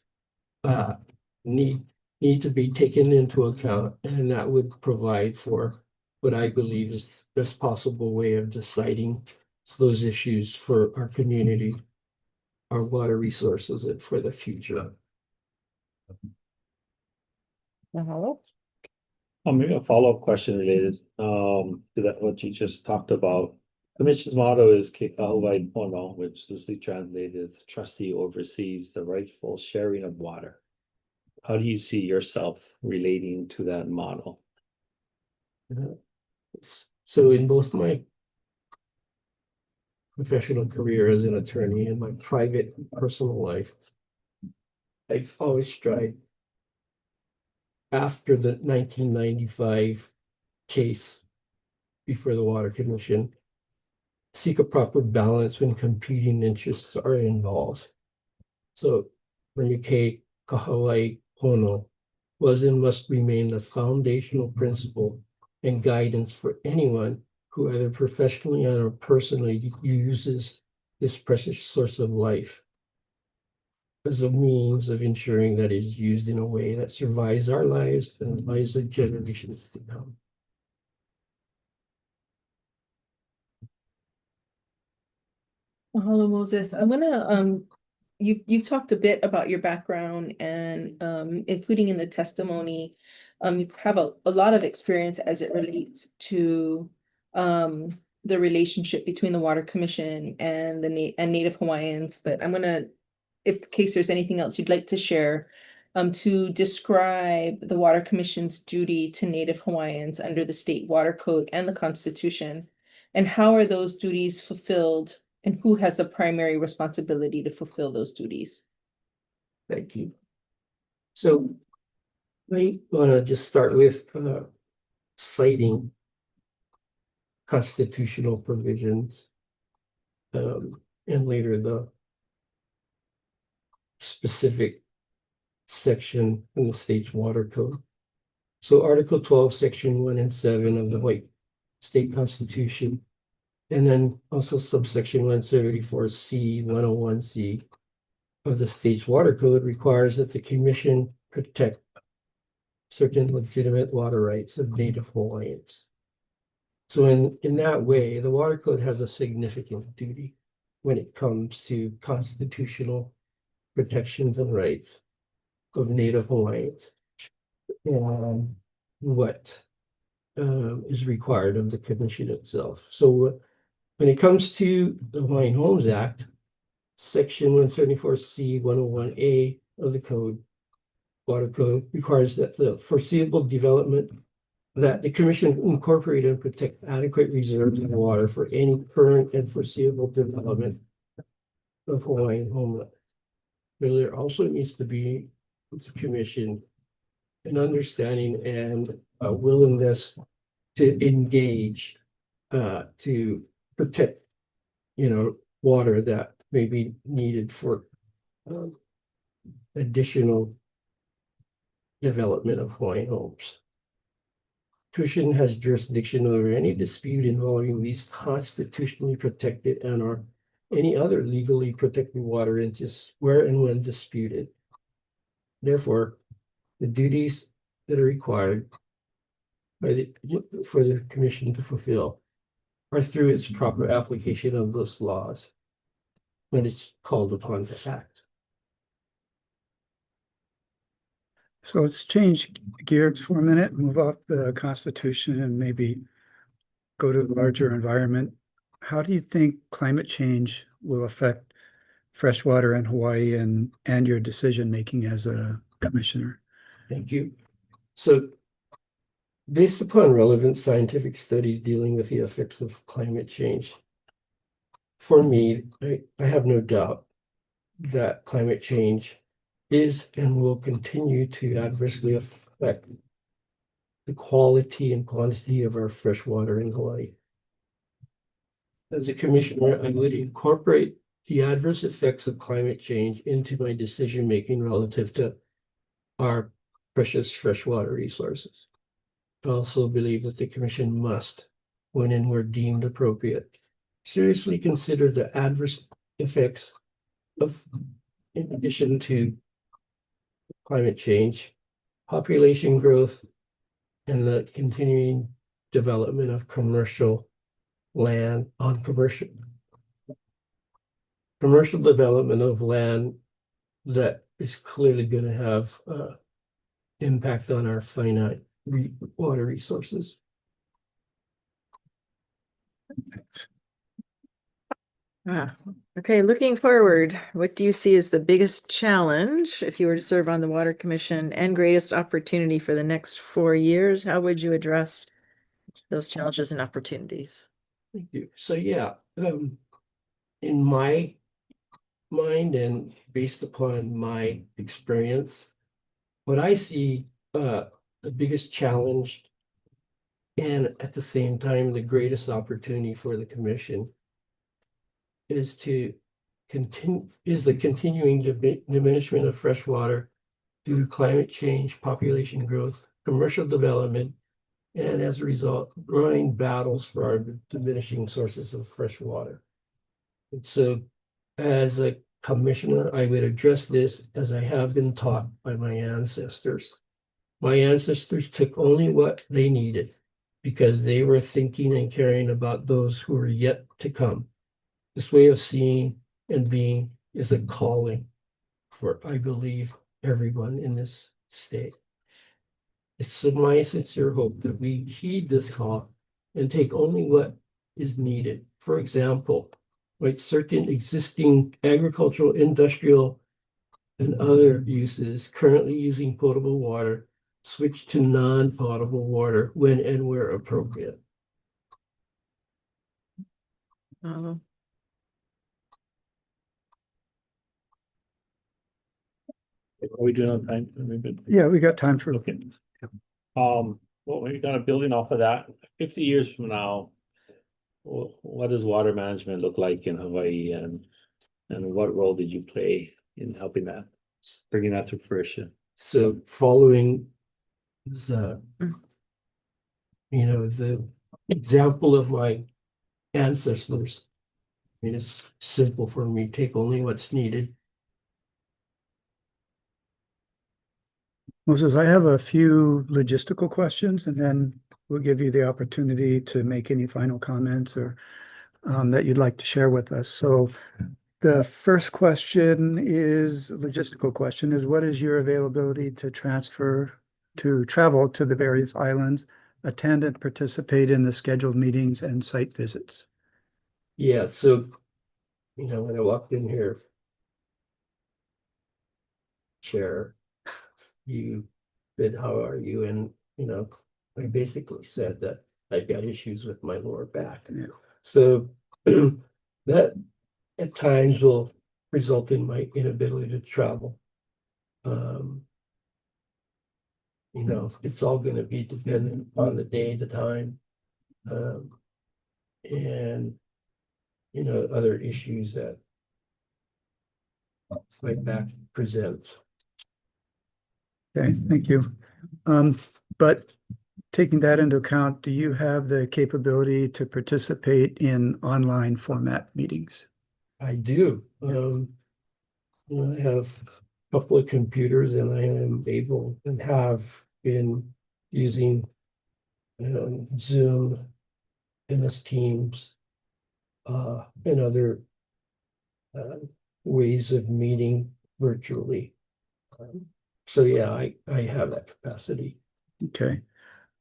need to be taken into account, and that would provide for what I believe is the best possible way of deciding those issues for our community, our water resources, and for the future. Maybe a follow-up question related to that, what you just talked about. The mission's motto is Kekauwai Pono, which loosely translated is trustee oversees the rightful sharing of water. How do you see yourself relating to that model? So in both my professional career as an attorney and my private personal life, I've always tried, after the 1995 case before the Water Commission, seek a proper balance when competing interests are involved. So Renike Kahawai Pono was and must remain the foundational principle and guidance for anyone who either professionally or personally uses this precious source of life as a means of ensuring that it is used in a way that survives our lives and the lives of generations to come. Mahalo, Moses. I'm gonna you've talked a bit about your background and including in the testimony, you have a lot of experience as it relates to the relationship between the Water Commission and the Native Hawaiians. But I'm gonna, in case there's anything else you'd like to share, to describe the Water Commission's duty to Native Hawaiians under the State Water Code and the Constitution, and how are those duties fulfilled, and who has the primary responsibility to fulfill those duties? Thank you. So I want to just start with citing constitutional provisions and later the specific section in the state's water code. So Article 12, Section 1 and 7 of the Hawaii State Constitution, and then also subsection 174C, 101C of the state's water code requires that the commission protect certain legitimate water rights of Native Hawaiians. So in that way, the water code has a significant duty. when it comes to constitutional protections and rights of Native Hawaiians and what is required of the commission itself. So when it comes to the Hawaiian Homes Act, Section 174C 101A of the code, Water Code, requires that the foreseeable development that the commission incorporate and protect adequate reserves of water for any current and foreseeable development of Hawaiian homeland. There also needs to be with the commission an understanding and a willingness to engage to protect, water that may be needed for additional development of Hawaiian homes. Commission has jurisdiction over any dispute involving these constitutionally protected and or any other legally protected water interests where and when disputed. Therefore, the duties that are required for the commission to fulfill are through its proper application of those laws when it's called upon to act. So let's change gears for a minute, move off the Constitution and maybe go to the larger environment. How do you think climate change will affect freshwater in Hawaii and your decision-making as a commissioner? Thank you. So based upon relevant scientific studies dealing with the effects of climate change, for me, I have no doubt that climate change is and will continue to adversely affect the quality and quantity of our fresh water in Hawaii. As a commissioner, I would incorporate the adverse effects of climate change into my decision-making relative to our precious freshwater resources. I also believe that the commission must, when and where deemed appropriate, seriously consider the adverse effects of, in addition to climate change, population growth, and the continuing development of commercial land on commercial development of land that is clearly going to have impact on our finite water resources. Okay, looking forward, what do you see as the biggest challenge if you were to serve on the Water Commission and greatest opportunity for the next 4 years? How would you address those challenges and opportunities? Thank you. So yeah, in my mind and based upon my experience, what I see the biggest challenge and at the same time the greatest opportunity for the commission is the continuing diminishment of fresh water due to climate change, population growth, commercial development, and as a result, growing battles for our diminishing sources of fresh water. And so as a commissioner, I would address this as I have been taught by my ancestors. My ancestors took only what they needed because they were thinking and caring about those who were yet to come. This way of seeing and being is a calling for, I believe, everyone in this state. It's my sincere hope that we heed this call and take only what is needed. For example, like certain existing agricultural, industrial, and other uses currently using potable water, switch to non-potable water when and where appropriate. Are we doing on time? Are we good? Yeah, we got time for Okay. Well, we're kind of building off of that. 50 years from now, what does water management look like in Hawaii, and what role did you play in helping that, bringing that to fruition? So following the, the example of my ancestors, I mean, it's simple for me, take only what's needed. Moses, I have a few logistical questions and then we'll give you the opportunity to make any final comments or that you'd like to share with us. So the first question is a logistical question, is what is your availability to travel to the various islands, attend and participate in the scheduled meetings and site visits? Yeah, so, when I walked in here, Chair, you said, how are you? And, I basically said that I've got issues with my lower back. Yeah. So that at times will result in my inability to travel. It's all going to be dependent on the day, the time, and other issues that my back presents. Okay, thank you. But taking that into account, do you have the capability to participate in online format meetings? I do. I have a couple of computers and I am able and have been using Zoom, MS Teams, and other ways of meeting virtually. So yeah, I have that capacity. Okay.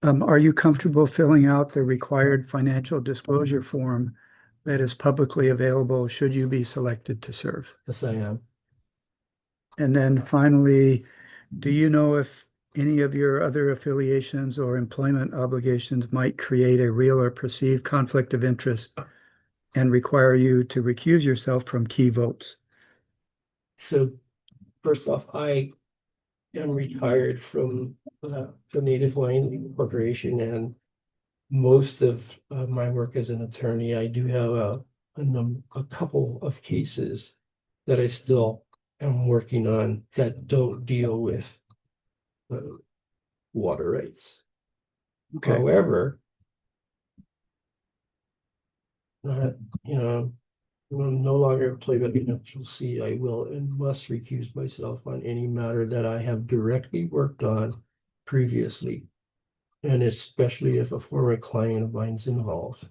Are you comfortable filling out the required financial disclosure form that is publicly available should you be selected to serve? Yes, I am. And then finally, do you know if any of your other affiliations or employment obligations might create a real or perceived conflict of interest and require you to recuse yourself from key votes? So first off, I am retired from the Native Wine Corporation, and most of my work as an attorney, I do have a couple of cases that I still am working on that don't deal with water rights. Okay. However, I'm no longer employed by the NHLC. I will and must recuse myself on any matter that I have directly worked on previously, and especially if a former client of mine is involved.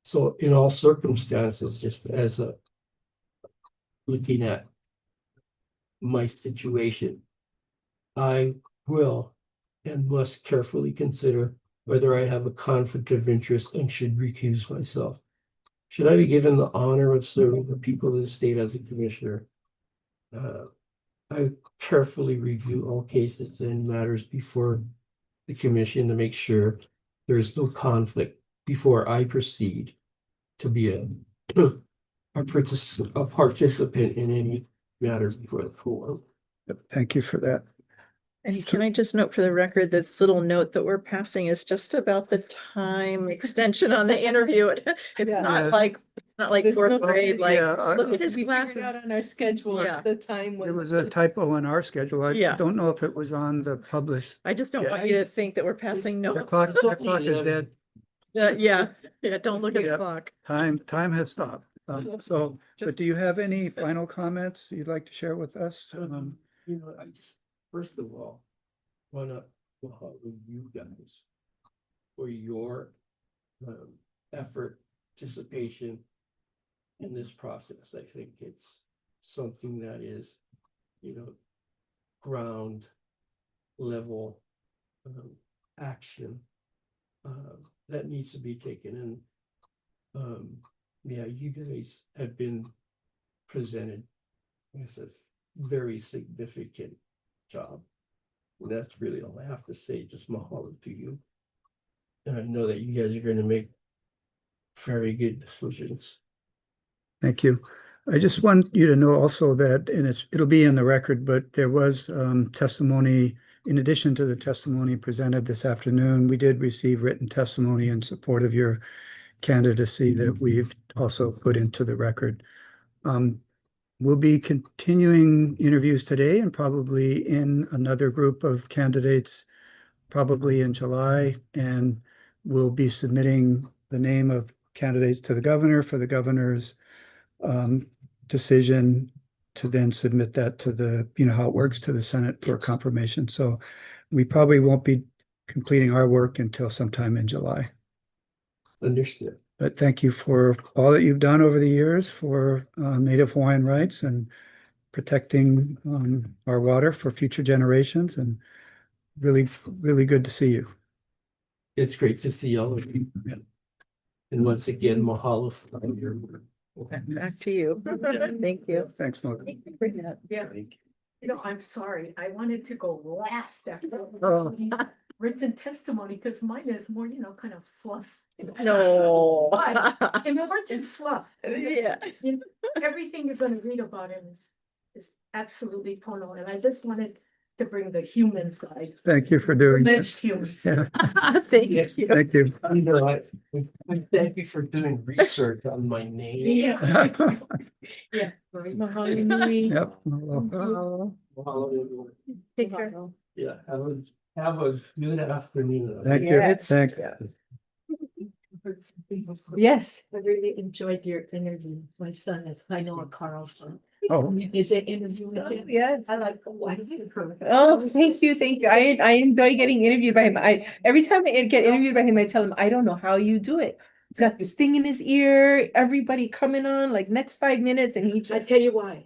So in all circumstances, just as a looking at my situation, I will and must carefully consider whether I have a conflict of interest and should recuse myself. Should I be given the honor of serving the people of the state as a commissioner? I carefully review all cases and matters before the commission to make sure there is no conflict before I proceed to be a participant in any matters before the forum. Thank you for that. And can I just note for the record, this little note that we're passing is just about the time extension on the interview. It's Yeah. not like fourth grade, like, look at his We figured classes. out on our schedule, Yeah. the time There was. was a typo in our schedule. I Yeah. don't know if it was on the published. I just don't want you to think that we're passing The notes. clock is dead. Yeah, don't look at the Yeah. clock. Time has stopped. But do you have any final comments you'd like to share with us? I just, first of all, want to applaud you guys for your effort, participation in this process. I think it's something that is, ground level action that needs to be taken. And yeah, you guys have been presented with a very significant job. And that's really all I have to say. Just mahalo to you. And I know that you guys are going to make very good decisions. Thank you. I just want you to know also that, and it'll be in the record, but there was testimony, in addition to the testimony presented this afternoon, we did receive written testimony in support of your candidacy that we've also put into the record. We'll be continuing interviews today and probably in another group of candidates, probably in July, and we'll be submitting the name of candidates to the governor for the governor's decision to then submit that to the, how it works, to the Senate for confirmation. So we probably won't be completing our work until sometime in July. Understood. But thank you for all that you've done over the years for Native Hawaiian rights and protecting our water for future generations, and really, really good to see you. It's great to see all of you. And once again, mahalo for all your work. Back to you. Thank you. Thanks, Mo. Yeah. You know, I'm sorry. I wanted to go last after Oh. these written testimony because mine is more, kind of fluff. No. But important fluff. Yeah. You know, everything you're going to read about him is absolutely pono. And I just wanted to bring the human side. Thank you for doing Privileged this. humans. Yeah, Thank you. thank you. You know, I thank you for doing research on my name. Yeah. Yeah. Mahalo nui. Yep. Oh. Mahalo, everyone. Take care. Yeah, have a good afternoon. Thank you. Yes. Thanks. Yes, I really enjoyed your interview. My son is Kainoa Carlson. Oh. Did they interview with him? Yes. I like, oh, I did her. Oh, thank you, thank you. I enjoy getting interviewed by him. Every time I get interviewed by him, I tell him, I don't know how you do it. He's got this thing in his ear, everybody coming on like next 5 minutes, and he I just tell you why.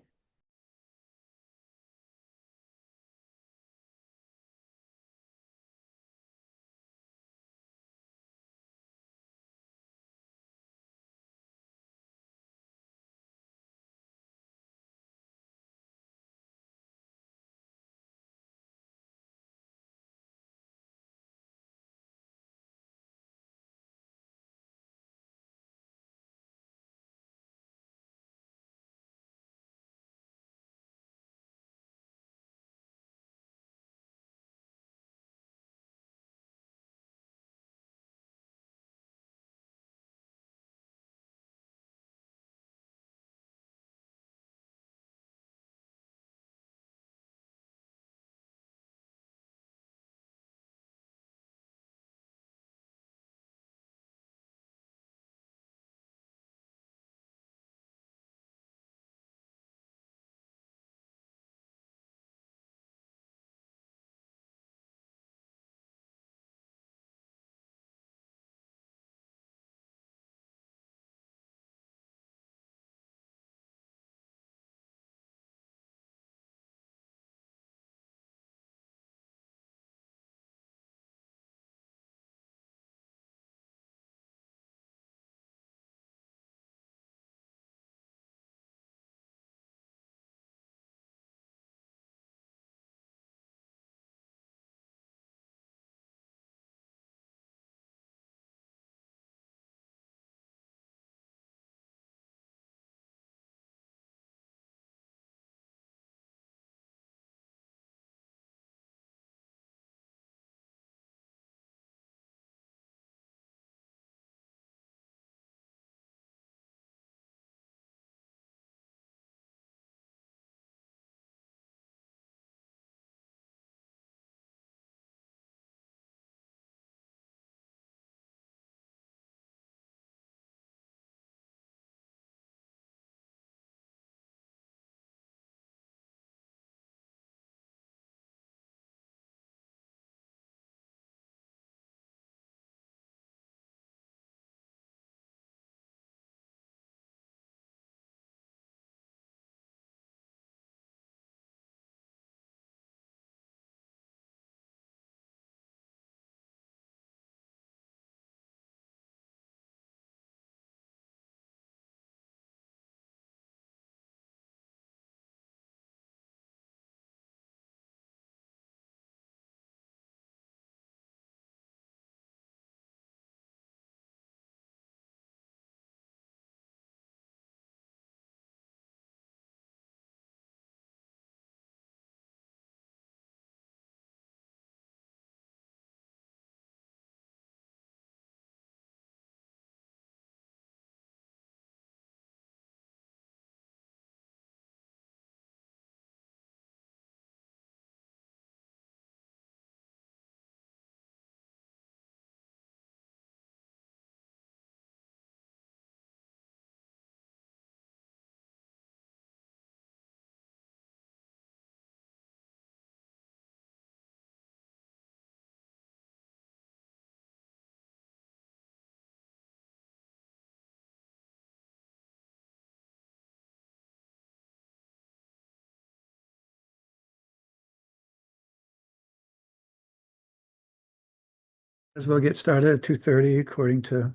As we'll get started at 2:30 according to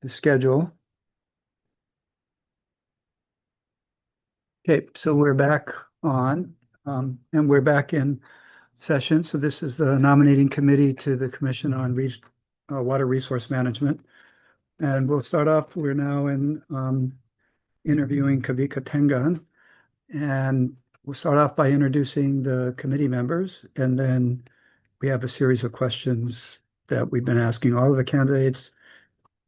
the schedule. Okay, so we're back on, and we're back in session. So this is the nominating committee to the Commission on Water Resource Management. And we'll start off, we're now in interviewing Kavika Tengan. And we'll start off by introducing the committee members, and then we have a series of questions that we've been asking all of the candidates,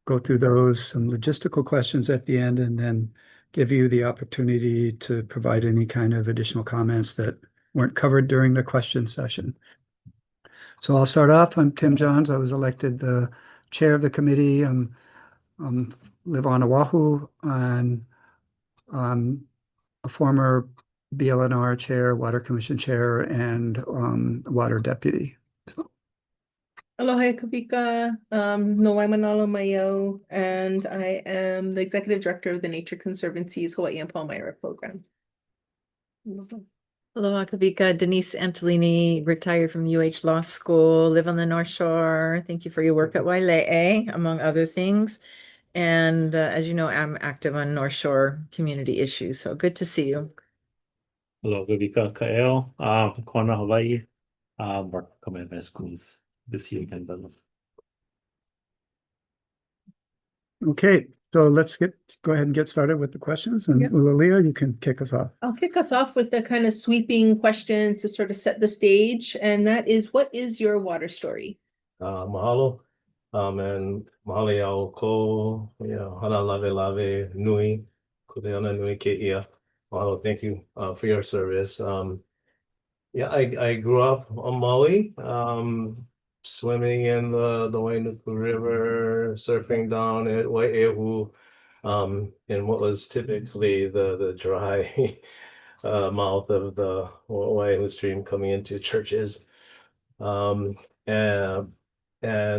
go through those, some logistical questions at the end, and then give you the opportunity to provide any kind of additional comments that weren't covered during the question session. So I'll start off. I'm Tim Johns. I was elected the chair of the committee. Live on Oahu, and I'm a former BLNR chair, Water Commission chair, and water deputy. Aloha Kavika, Noai Manalo Mayo, and I am the executive director of the Nature Conservancy's Hawaii and Palmyra program. Aloha, Kavika. Denise Antolini, retired from UH Law School, live on the North Shore. Thank you for your work at Waile'e, among other things. And as you know, I'm active on North Shore community issues. So good to see you. Hello, Vivika Kaeo, Kona, Hawaii. Work commitment schools this year again. Okay, so let's go ahead and get started with the questions. And Yep. Ulalia, you can kick us off. I'll kick us off with a kind of sweeping question to sort of set the stage, and that is, what is your water story? Mahalo. And mahalo au ko, hana lave lave nui, kuleana nui ke ia. Mahalo, thank you for your service. Yeah, I grew up on Maui, swimming in the Wainuku River, surfing down at Wai'ehu, in what was typically the dry mouth of the Wai'ehu stream coming into churches. And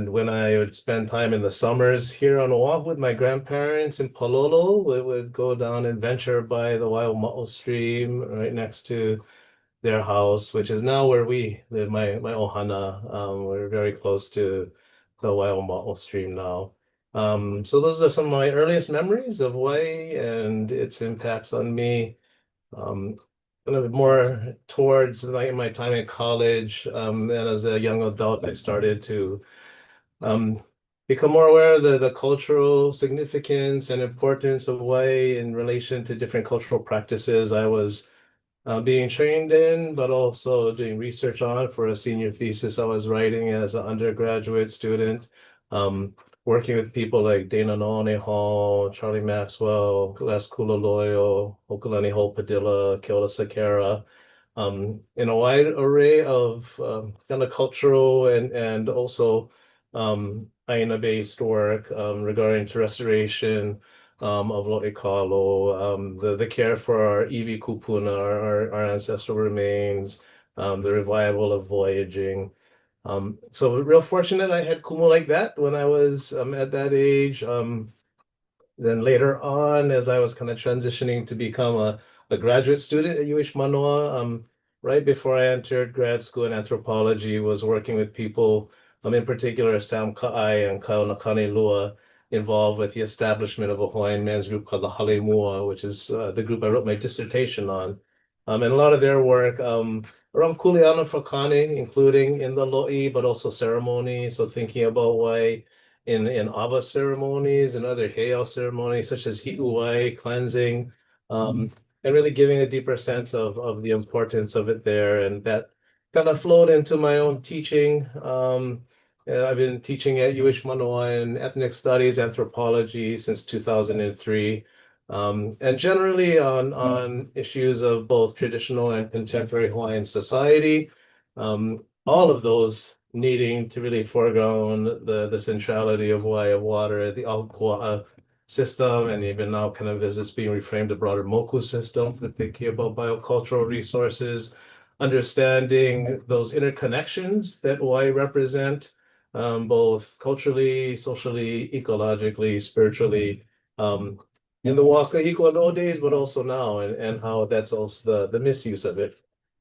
when I would spend time in the summers here on Oahu with my grandparents in Palolo, we would go down and venture by the Waioma'o stream right next to their house, which is now where we live, my ohana. We're very close to the Waioma'o stream now. So those are some of my earliest memories of Hawaii and its impacts on me. Kind of more towards my time in college, and as a young adult, I started to become more aware of the cultural significance and importance of Hawaii in relation to different cultural practices I was being trained in, but also doing research on for a senior thesis I was writing as an undergraduate student, working with people like Dana None Hall, Charlie Maxwell, Les Kulaloyo, Hokulani Ho Padilla, Keola Sakara, in a wide array of kind of cultural and also Aina-based work regarding to restoration of Lo'ekalo, the care for our iwi kupuna, our ancestral remains, the revival of voyaging. So real fortunate I had kumu like that when I was at that age. Then later on, as I was kind of transitioning to become a graduate student at UH Manoa, right before I entered grad school in anthropology, was working with people, in particular Sam Ka'ai and Kaunakane Lua, involved with the establishment of a Hawaiian men's group called the Hale Mua, which is the group I wrote my dissertation on. And a lot of their work around kuleana whakane, including in the lo'i, but also ceremony. So thinking about why in awa ceremonies and other heiau ceremonies, such as hi'uai, cleansing, and really giving a deeper sense of the importance of it there. And that kind of flowed into my own teaching. I've been teaching at UH Manoa in ethnic studies, anthropology since 2003. And generally on issues of both traditional and contemporary Hawaiian society, all of those needing to really foreground the centrality of Hawaii of water, the Ahupua'a system, and even now kind of as it's being reframed, the broader Moku system for thinking about biocultural resources, understanding those interconnections that Hawaii represent, both culturally, socially, ecologically, spiritually, in the Waka Iko days, but also now, and how that's also the misuse of it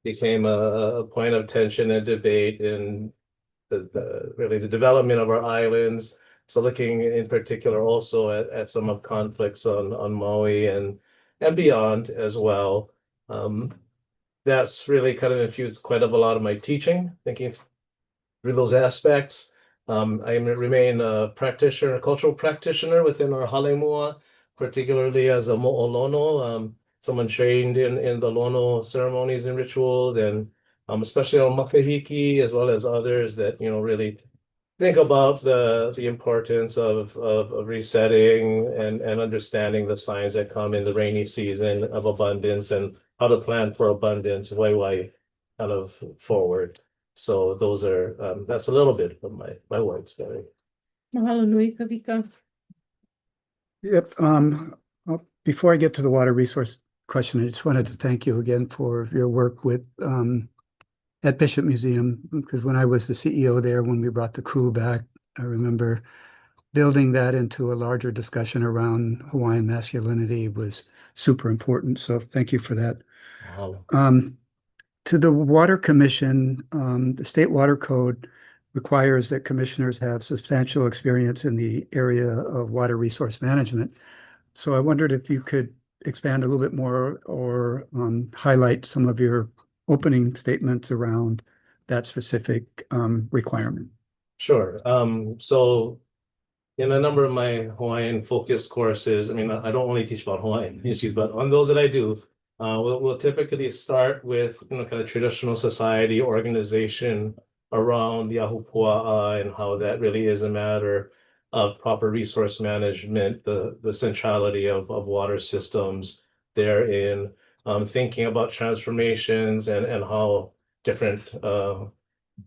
became a point of tension and debate in really the development of our islands. So looking in particular also at some of conflicts on Maui and beyond as well. That's really kind of infused quite a lot of my teaching, thinking through those aspects. I remain a practitioner, a cultural practitioner within our halemua, particularly as a mo'olono, someone trained in the lono ceremonies and rituals, and especially on makahiki, as well as others that, really think about the importance of resetting and understanding the signs that come in the rainy season of abundance and how to plan for abundance way kind of forward. So those are that's a little bit of my work story. Mahalo nui, Kavika. Yep. Before I get to the water resource question, I just wanted to thank you again for your work with at Bishop Museum, because when I was the CEO there, when we brought the crew back, I remember building that into a larger discussion around Hawaiian masculinity was super important. So thank you for that. Wow. To the Water Commission, the State Water Code requires that commissioners have substantial experience in the area of water resource management. So I wondered if you could expand a little bit more or highlight some of your opening statements around that specific requirement. Sure. So in a number of my Hawaiian focus courses, I mean, I don't only teach about Hawaiian issues, but on those that I do, we'll typically start with, kind of traditional society organization around the ahupua'a and how that really is a matter of proper resource management, the centrality of water systems therein, thinking about transformations and how different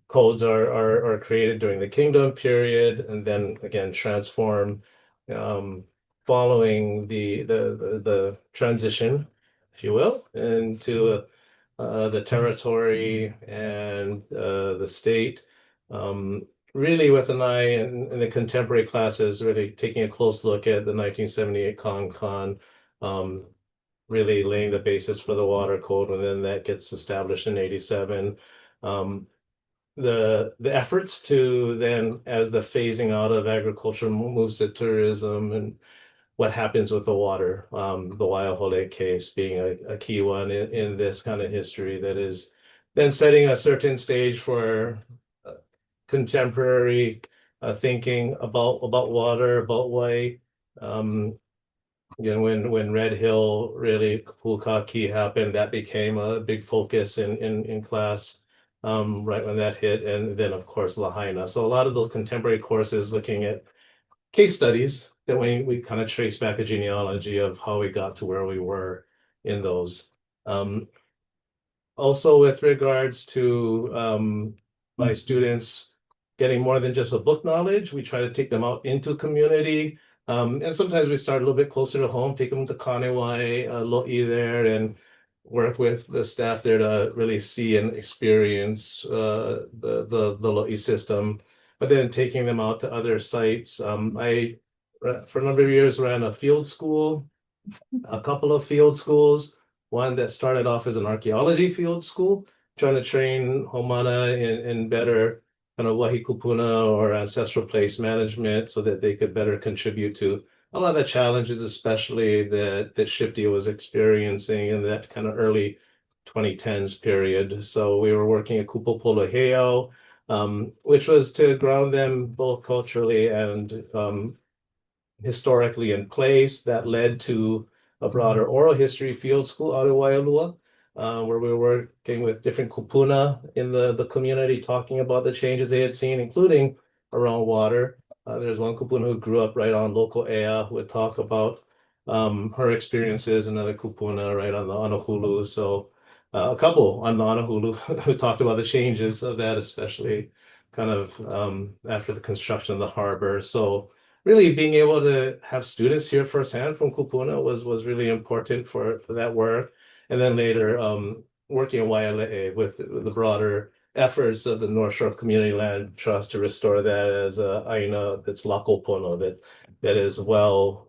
codes are created during the kingdom period and then again transform following the transition, if you will, into the territory and the state. Really with an eye in the contemporary classes, really taking a close look at the 1978 Con, really laying the basis for the water code, and then that gets established in 87. The efforts to then, as the phasing out of agriculture moves to tourism and what happens with the water, the Waiahole case being a key one in this kind of history that is then setting a certain stage for contemporary thinking about water, about Wai. Again, when Red Hill really Pukaki happened, that became a big focus in class. Right when that hit, and then of course Lahaina. So a lot of those contemporary courses looking at case studies that we kind of trace back a genealogy of how we got to where we were in those. Also with regards to my students getting more than just a book knowledge, we try to take them out into community. And sometimes we start a little bit closer to home, take them to Kanewai, Lo'i there, and work with the staff there to really see and experience the Lo'i system. But then taking them out to other sites. I, for a number of years, ran a field school, a couple of field schools, one that started off as an archaeology field school, trying to train Homana in better kind of wahi kupuna or ancestral place management so that they could better contribute to a lot of the challenges, especially that Shipti was experiencing in that kind of early 2010s period. So we were working at Kupopolo Heiau, which was to ground them both culturally and historically in place. That led to a broader oral history field school out of Waialua, where we were working with different kupuna in the community, talking about the changes they had seen, including around water. There's one kupuna who grew up right on local ea who would talk about her experiences, another kupuna right on the Honolulu. So a couple on the Honolulu who talked about the changes of that, especially kind of after the construction of the harbor. So really being able to have students here firsthand from kupuna was really important for that work. And then later working in Waiale'e with the broader efforts of the North Shore Community Land Trust to restore that as a aina that's lako pono, that is well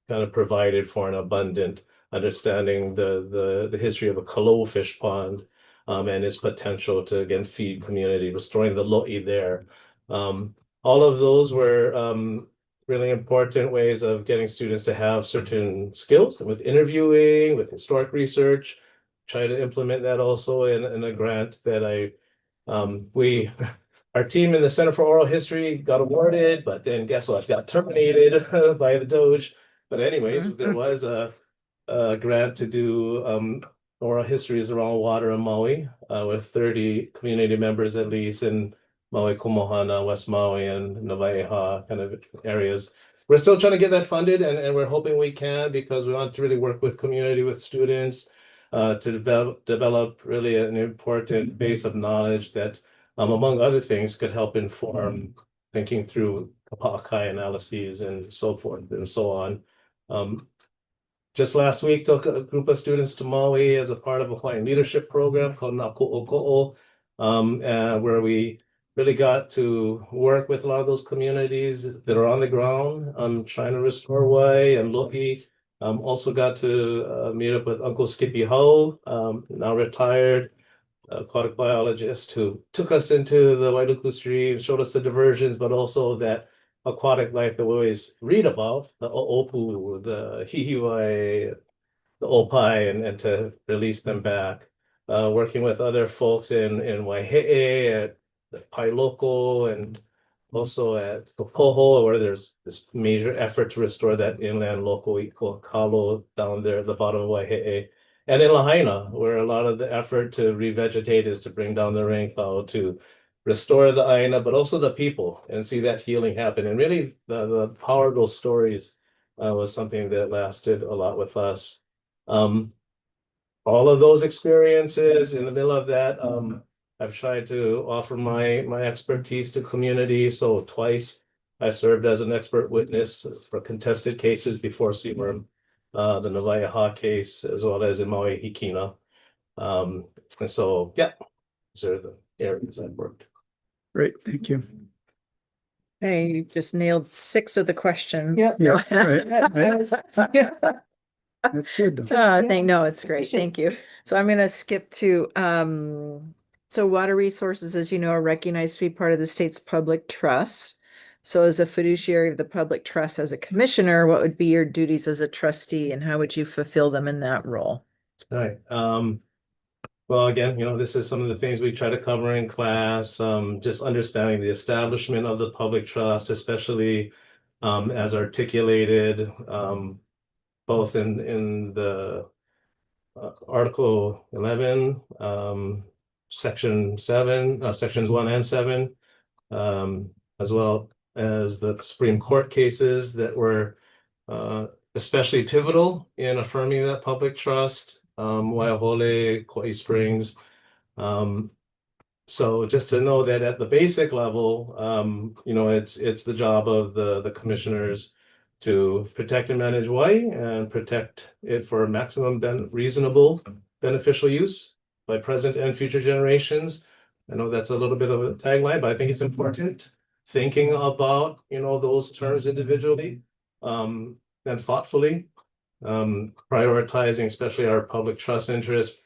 kind of provided for an abundant understanding the history of a Kalo fish pond and its potential to again feed community, restoring the lo'i there. All of those were really important ways of getting students to have certain skills with interviewing, with historic research. Try to implement that also in a grant that our team in the Center for Oral History got awarded, but then guess what? Got terminated by the Doge. But anyways, there was a grant to do oral histories around water in Maui with 30 community members at least in Maui, Komohana, West Maui, and Navaiha kind of areas. We're still trying to get that funded, and we're hoping we can because we want to really work with community, with students to develop really an important base of knowledge that, among other things, could help inform thinking through Kapa'akai analyses and so forth and so on. Just last week, took a group of students to Maui as a part of a Hawaiian leadership program called Naku'oko'o, where we really got to work with a lot of those communities that are on the ground, trying to restore Wai and Lo'i. Also got to meet up with Uncle Skippy Ho, now retired aquatic biologist, who took us into the Wailuku Stream, showed us the diversions, but also that aquatic life that we always read about, the o'opu, the hihiwai, the opai, and to release them back. Working with other folks in Waihe'e, at the Pailoko, and also at Kopoho, where there's this major effort to restore that inland local equal kalo down there at the bottom of Waihe'e. And in Lahaina, where a lot of the effort to revegetate is to bring down the rain cloud, to restore the aina, but also the people, and see that healing happen. And really, the power of those stories was something that lasted a lot with us. All of those experiences in the middle of that, I've tried to offer my expertise to community. So twice I served as an expert witness for contested cases before CWRM, the Navaiha case, as well as in Maui Hikina. And so, yeah, these are the areas I've worked. Great, thank you. Hey, you just nailed 6 of the questions. Yeah, right, Yeah. That's good though. No, it's great. Thank you. So I'm gonna skip to, so water resources, as you know, are recognized to be part of the state's public trust. So as a fiduciary of the public trust, as a commissioner, what would be your duties as a trustee and how would you fulfill them in that role? All right. Well, again, this is some of the things we try to cover in class, just understanding the establishment of the public trust, especially as articulated both in the Article 11, Section 7, Sections 1 and 7, as well as the Supreme Court cases that were especially pivotal in affirming that public trust, Waiahole, Kauai Springs. So just to know that at the basic level, it's the job of the commissioners to protect and manage Hawaii and protect it for maximum reasonable beneficial use by present and future generations. I know that's a little bit of a tagline, but I think it's important thinking about those terms individually and thoughtfully, prioritizing especially our public trust interests,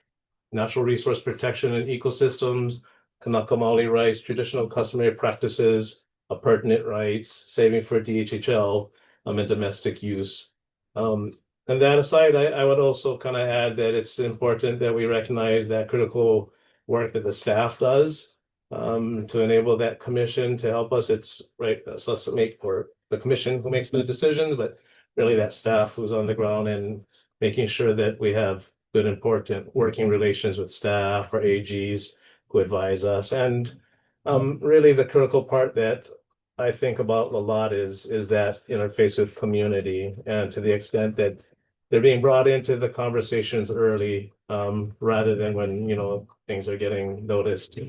natural resource protection and ecosystems, Kanaka Maoli rights, traditional customary practices, appurtenant rights, saving for DHHL, and domestic use. And that aside, I would also kind of add that it's important that we recognize that critical work that the staff does to enable that commission to help us. It's right, so us to make, or the commission who makes the decisions, but really that staff who's on the ground and making sure that we have good, important working relations with staff or AGs who advise us. And really the critical part that I think about a lot is that interface with community, and to the extent that they're being brought into the conversations early, rather than when things are getting noticed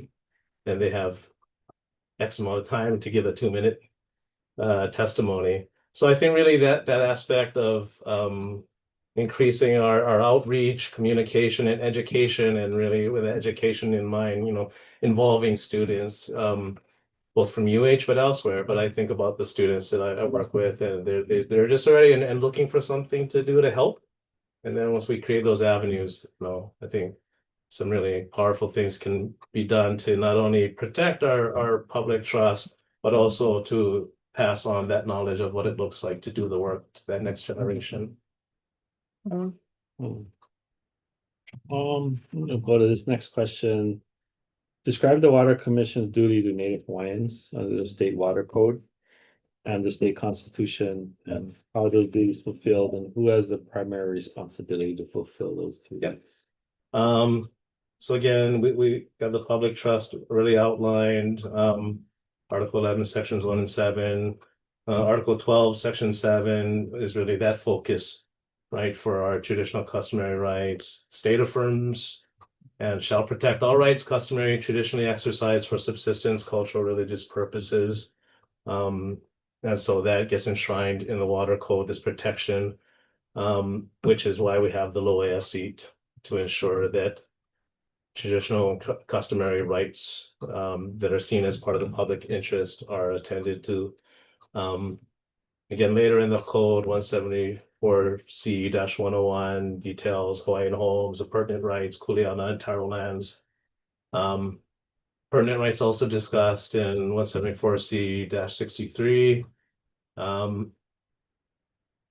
and they have X amount of time to give a 2-minute testimony. So I think really that aspect of increasing our outreach, communication, and education, and really with education in mind, involving students, both from UH but elsewhere. But I think about the students that I work with, and they're just ready and looking for something to do to help. And then once we create those avenues, I think some really powerful things can be done to not only protect our public trust, but also to pass on that knowledge of what it looks like to do the work to that next generation. I'm gonna go to this next question. Describe the Water Commission's duty to Native Hawaiians under the state water code and the state constitution, and how those duties fulfilled, and who has the primary responsibility to fulfill those duties. So again, we got the public trust really outlined, Article 11, sections 1 and 7. Article 12, section 7 is really that focus, right, for our traditional customary rights. State affirms and shall protect all rights customary traditionally exercised for subsistence, cultural, religious purposes. And so that gets enshrined in the water code, this protection, which is why we have the low AS seat to ensure that traditional customary rights that are seen as part of the public interest are attended to. Again, later in the code, 174C-101 details Hawaiian homes, the pertinent rights, kuleana and taro lands. Pertinent rights also discussed in 174C-63.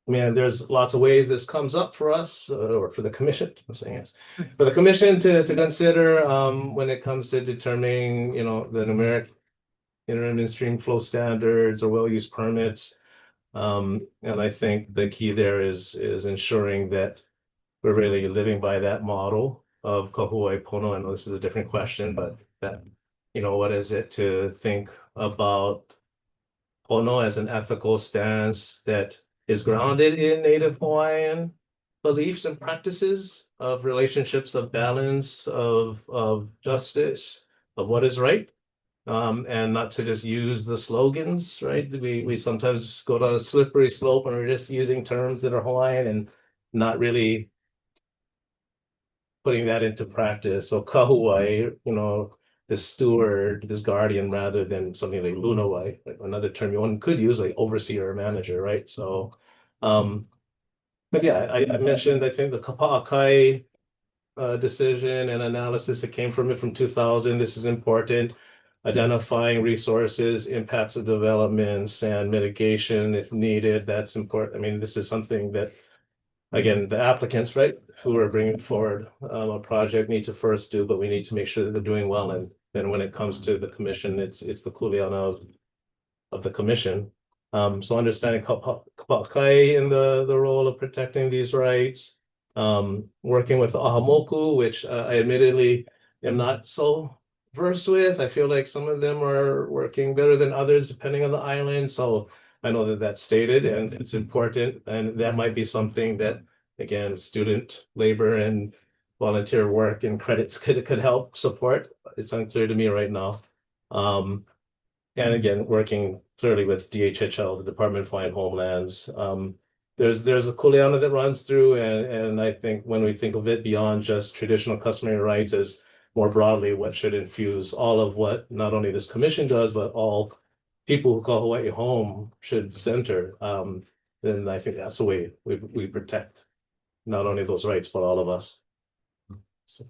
Man, there's lots of ways this comes up for us, or for the commission, for the commission to consider when it comes to determining, the numeric interim and stream flow standards or well use permits. And I think the key there is ensuring that we're really living by that model of kahuai pono. I know this is a different question, but that, what is it to think about pono as an ethical stance that is grounded in Native Hawaiian beliefs and practices of relationships of balance, of justice, of what is right, and not to just use the slogans, right? We sometimes go down a slippery slope and we're just using terms that are Hawaiian and not really putting that into practice. So kahuai, the steward, this guardian, rather than something like lunawai, like another term one could use, like overseer or manager, right? So, but yeah, I mentioned, I think the Kapa'akai decision and analysis that came from it from 2000. This is important. Identifying resources, impacts of development, sand mitigation if needed. That's important. I mean, this is something that, again, the applicants, right, who are bringing forward a project need to first do, but we need to make sure that they're doing well. And then when it comes to the commission, it's the kuleana of the commission. So understanding Kapa'akai in the role of protecting these rights, working with Ahamoku, which I admittedly am not so versed with. I feel like some of them are working better than others depending on the island. So I know that that's stated and it's important, and that might be something that, again, student labor and volunteer work and credits could help support. It's unclear to me right now. And again, working clearly with DHHL, the Department of Hawaiian Homelands. There's a kuleana that runs through, and I think when we think of it beyond just traditional customary rights as more broadly what should infuse all of what not only this commission does, but all people who call Hawaii home should center, then I think that's the way we protect not only those rights, but all of us. So.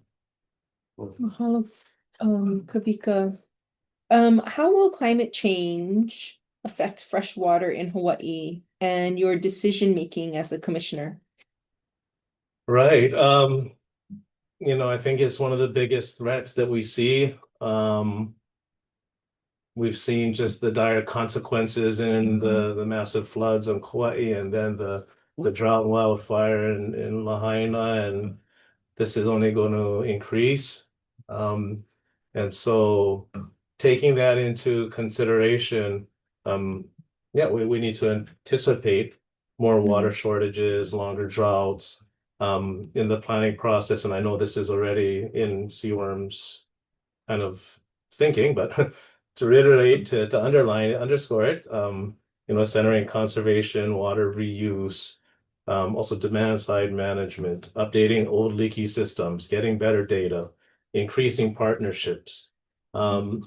Mahalo, Kavika. How will climate change affect freshwater in Hawaii and your decision making as a commissioner? Right. I think it's one of the biggest threats that we see. We've seen just the dire consequences in the massive floods on Kauai, and then the drought and wildfire in Lahaina, and this is only going to increase. And so taking that into consideration, we need to anticipate more water shortages, longer droughts in the planning process. And I know this is already in CWRM's kind of thinking, but to reiterate, to underline, underscore it, centering conservation, water reuse, also demand side management, updating old leaky systems, getting better data, increasing partnerships. And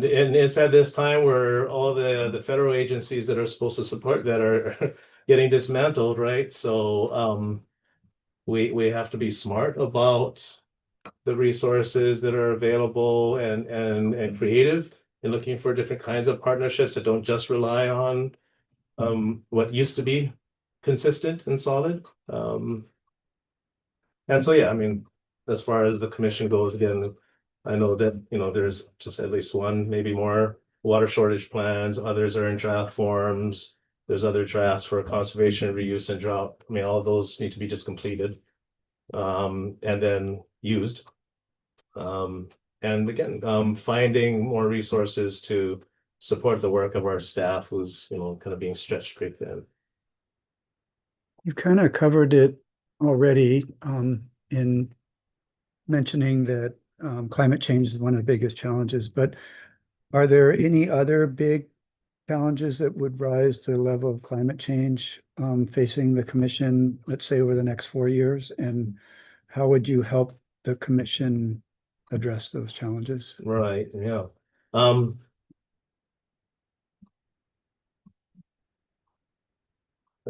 it's at this time where all the federal agencies that are supposed to support that are getting dismantled, right? So we have to be smart about the resources that are available and creative in looking for different kinds of partnerships that don't just rely on what used to be consistent and solid. And so, yeah, I mean, as far as the commission goes, again, I know that, there's just at least one, maybe more water shortage plans. Others are in draft forms. There's other drafts for conservation, reuse, and drought. I mean, all of those need to be just completed and then used. And again, finding more resources to support the work of our staff who's, kind of being stretched pretty thin. You kind of covered it already in mentioning that climate change is one of the biggest challenges, but are there any other big challenges that would rise to the level of climate change facing the commission, let's say over the next 4 years? And how would you help the commission address those challenges? Right, yeah. I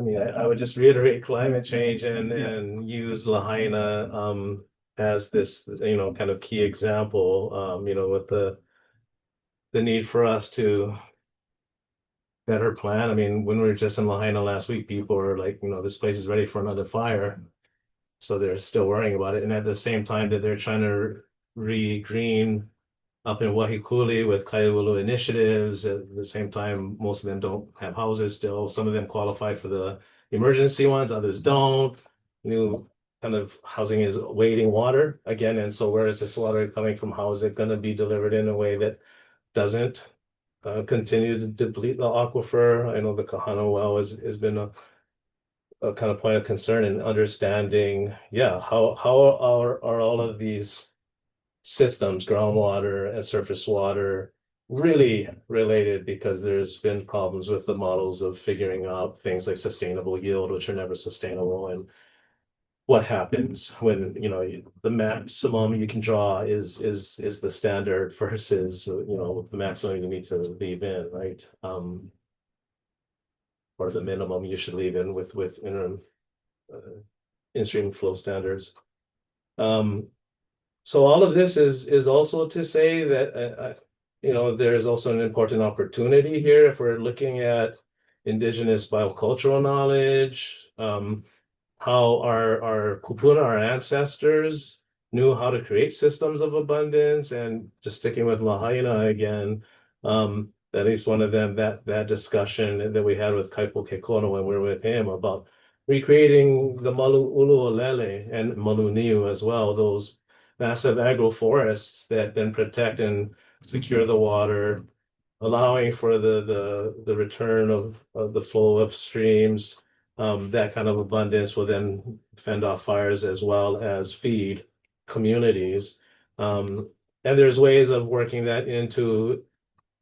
mean, I would just reiterate climate change and use Lahaina as this, kind of key example, with the need for us to better plan. I mean, when we were just in Lahaina last week, people were like, this place is ready for another fire. So they're still worrying about it. And at the same time that they're trying to re-green up in Wahikuli with Kaiulu initiatives. At the same time, most of them don't have houses still. Some of them qualify for the emergency ones, others don't. New kind of housing is waiting water again. And so where is this water coming from? How is it going to be delivered in a way that doesn't continue to deplete the aquifer? I know the Kahana well has been a kind of point of concern in understanding, how are all of these systems, groundwater and surface water, really related, because there's been problems with the models of figuring out things like sustainable yield, which are never sustainable, and what happens when the maximum you can draw is the standard versus the maximum you need to leave in, right? Or the minimum you should leave in with interim in-stream flow standards. So all of this is also to say that there's also an important opportunity here if we're looking at indigenous biocultural knowledge, how our kupuna, our ancestors, knew how to create systems of abundance, and just sticking with Lahaina again, at least one of them, that discussion that we had with Kaipo Kekono when we were with him about recreating the Malu Uluolele and Malu Niu as well, those massive agroforests that then protect and secure the water, allowing for the return of the flow of streams. That kind of abundance will then fend off fires as well as feed communities. And there's ways of working that into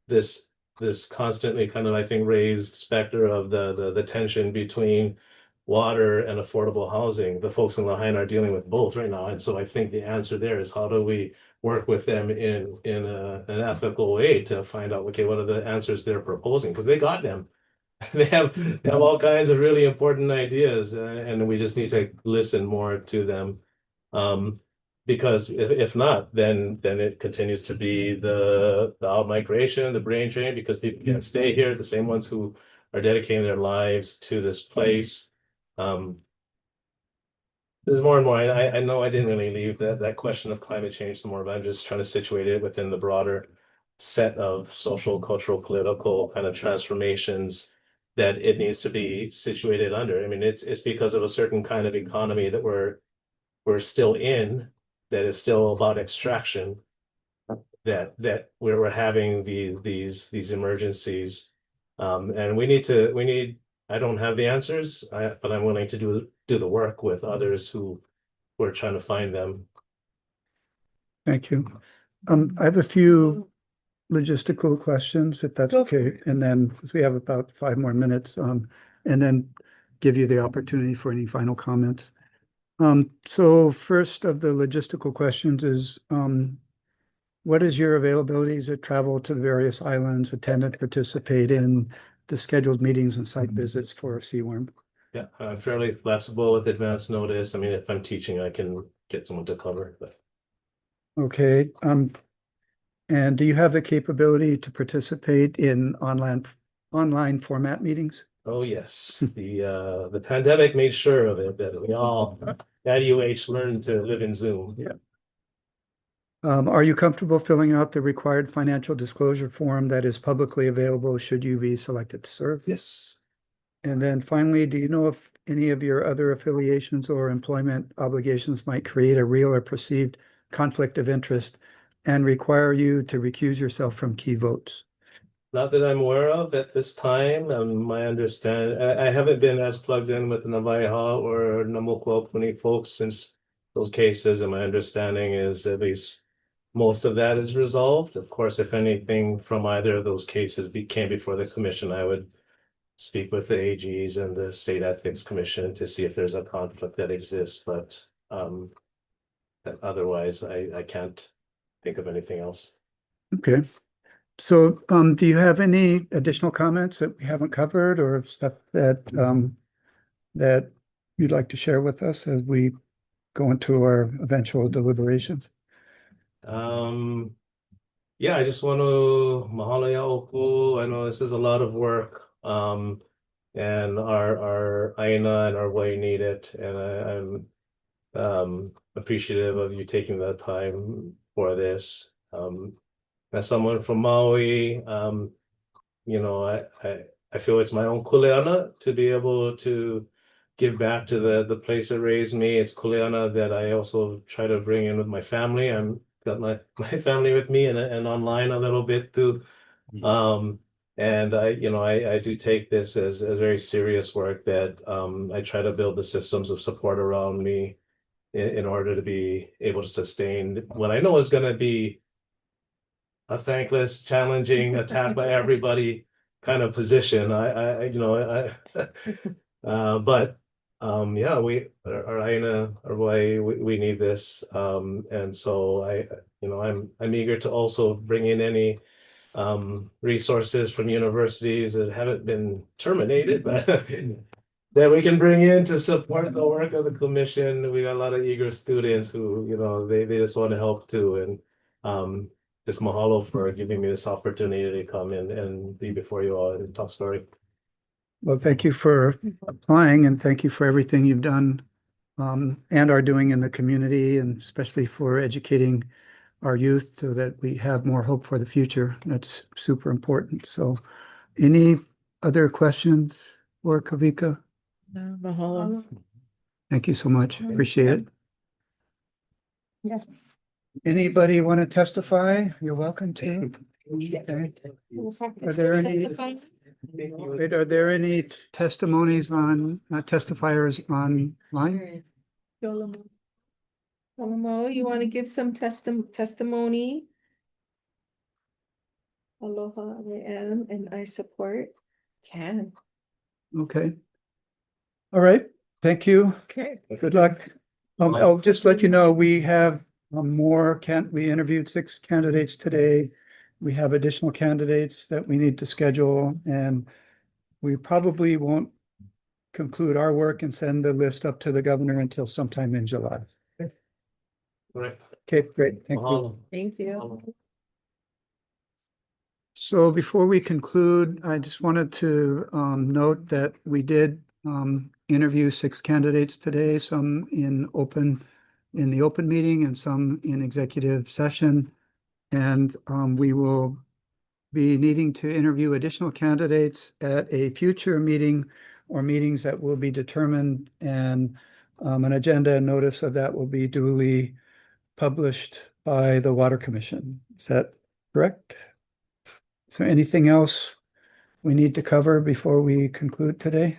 this constantly kind of, I think, raised specter of the tension between water and affordable housing. The folks in Lahaina are dealing with both right now. And so I think the answer there is, how do we work with them in an ethical way to find out, okay, what are the answers they're proposing? Because they got them. They have all kinds of really important ideas, and we just need to listen more to them. Because if not, then it continues to be the out migration, the brain drain, because people can't stay here, the same ones who are dedicating their lives to this place. There's more and more. I know I didn't really leave that question of climate change some more, but I'm just trying to situate it within the broader set of social, cultural, political kind of transformations that it needs to be situated under. I mean, it's because of a certain kind of economy that we're still in, that is still about extraction, that we're having these emergencies. And we need, I don't have the answers, but I'm willing to do the work with others who are trying to find them. Thank you. I have a few logistical questions, if that's okay. And then, because we have about 5 more minutes, and then give you the opportunity for any final comments. So first of the logistical questions is, what is your availability to travel to the various islands, attend and participate in the scheduled meetings and site visits for CWRM? Yeah, I'm fairly flexible with advance notice. I mean, if I'm teaching, I can get someone to cover, but Okay, and do you have the capability to participate in online format meetings? Oh, yes, the pandemic made sure of it, that we all at UH learned to live in Zoom. Yeah. Are you comfortable filling out the required financial disclosure form that is publicly available should you be selected to serve? Yes. And then finally, do you know if any of your other affiliations or employment obligations might create a real or perceived conflict of interest and require you to recuse yourself from key votes? Not that I'm aware of at this time. My understand, I haven't been as plugged in with the Navajo or Namukwalpuni folks since those cases, and my understanding is at least most of that is resolved. Of course, if anything from either of those cases came before the commission, I would speak with the AGs and the State Ethics Commission to see if there's a conflict that exists, but otherwise, I can't think of anything else. Okay. So, do you have any additional comments that we haven't covered or stuff that that you'd like to share with us as we go into our eventual deliberations? Yeah, I just want to mahalo yaoku. I know this is a lot of work. And our Aina and our way need it. And I'm appreciative of you taking the time for this. As someone from Maui, you know, I feel it's my own kuleana to be able to give back to the place that raised me. It's kuleana that I also try to bring in with my family. I'm got my family with me and online a little bit too. And I do take this as very serious work that I try to build the systems of support around me in order to be able to sustain what I know is going to be a thankless, challenging attack by everybody kind of position. But yeah, we are Aina, our way, we need this. And so I'm eager to also bring in any resources from universities that haven't been terminated, but that we can bring in to support the work of the commission. We got a lot of eager students who, they just want to help too. And just mahalo for giving me this opportunity to come in and be before you all and talk story. Well, thank you for applying and thank you for everything you've done and are doing in the community, and especially for educating our youth so that we have more hope for the future. That's super important. So any other questions for Kavika? No, mahalo. Thank you so much. Appreciate it. Yes. Anybody want to testify? You're welcome to. Okay. Are there any testimonies on testifiers online? Yolomo, you want to give some testimony? Aloha, I am, and I support. Can. Okay. All right. Thank you. Okay. Good luck. I'll just let you know, we have we interviewed 6 candidates today. We have additional candidates that we need to schedule, and we probably won't conclude our work and send the list up to the governor until sometime in July. Right. Okay, great. Thank you. Thank you. So before we conclude, I just wanted to note that we did interview 6 candidates today, some in the open meeting and some in executive session. And we will be needing to interview additional candidates at a future meeting or meetings that will be determined, and an agenda and notice of that will be duly published by the Water Commission. Is that correct? Is there anything else we need to cover before we conclude today?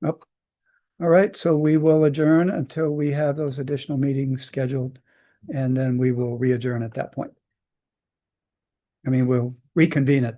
Nope. All right, so we will adjourn until we have those additional meetings scheduled, and then we will re-adjourn at that point. I mean, we'll reconvene at that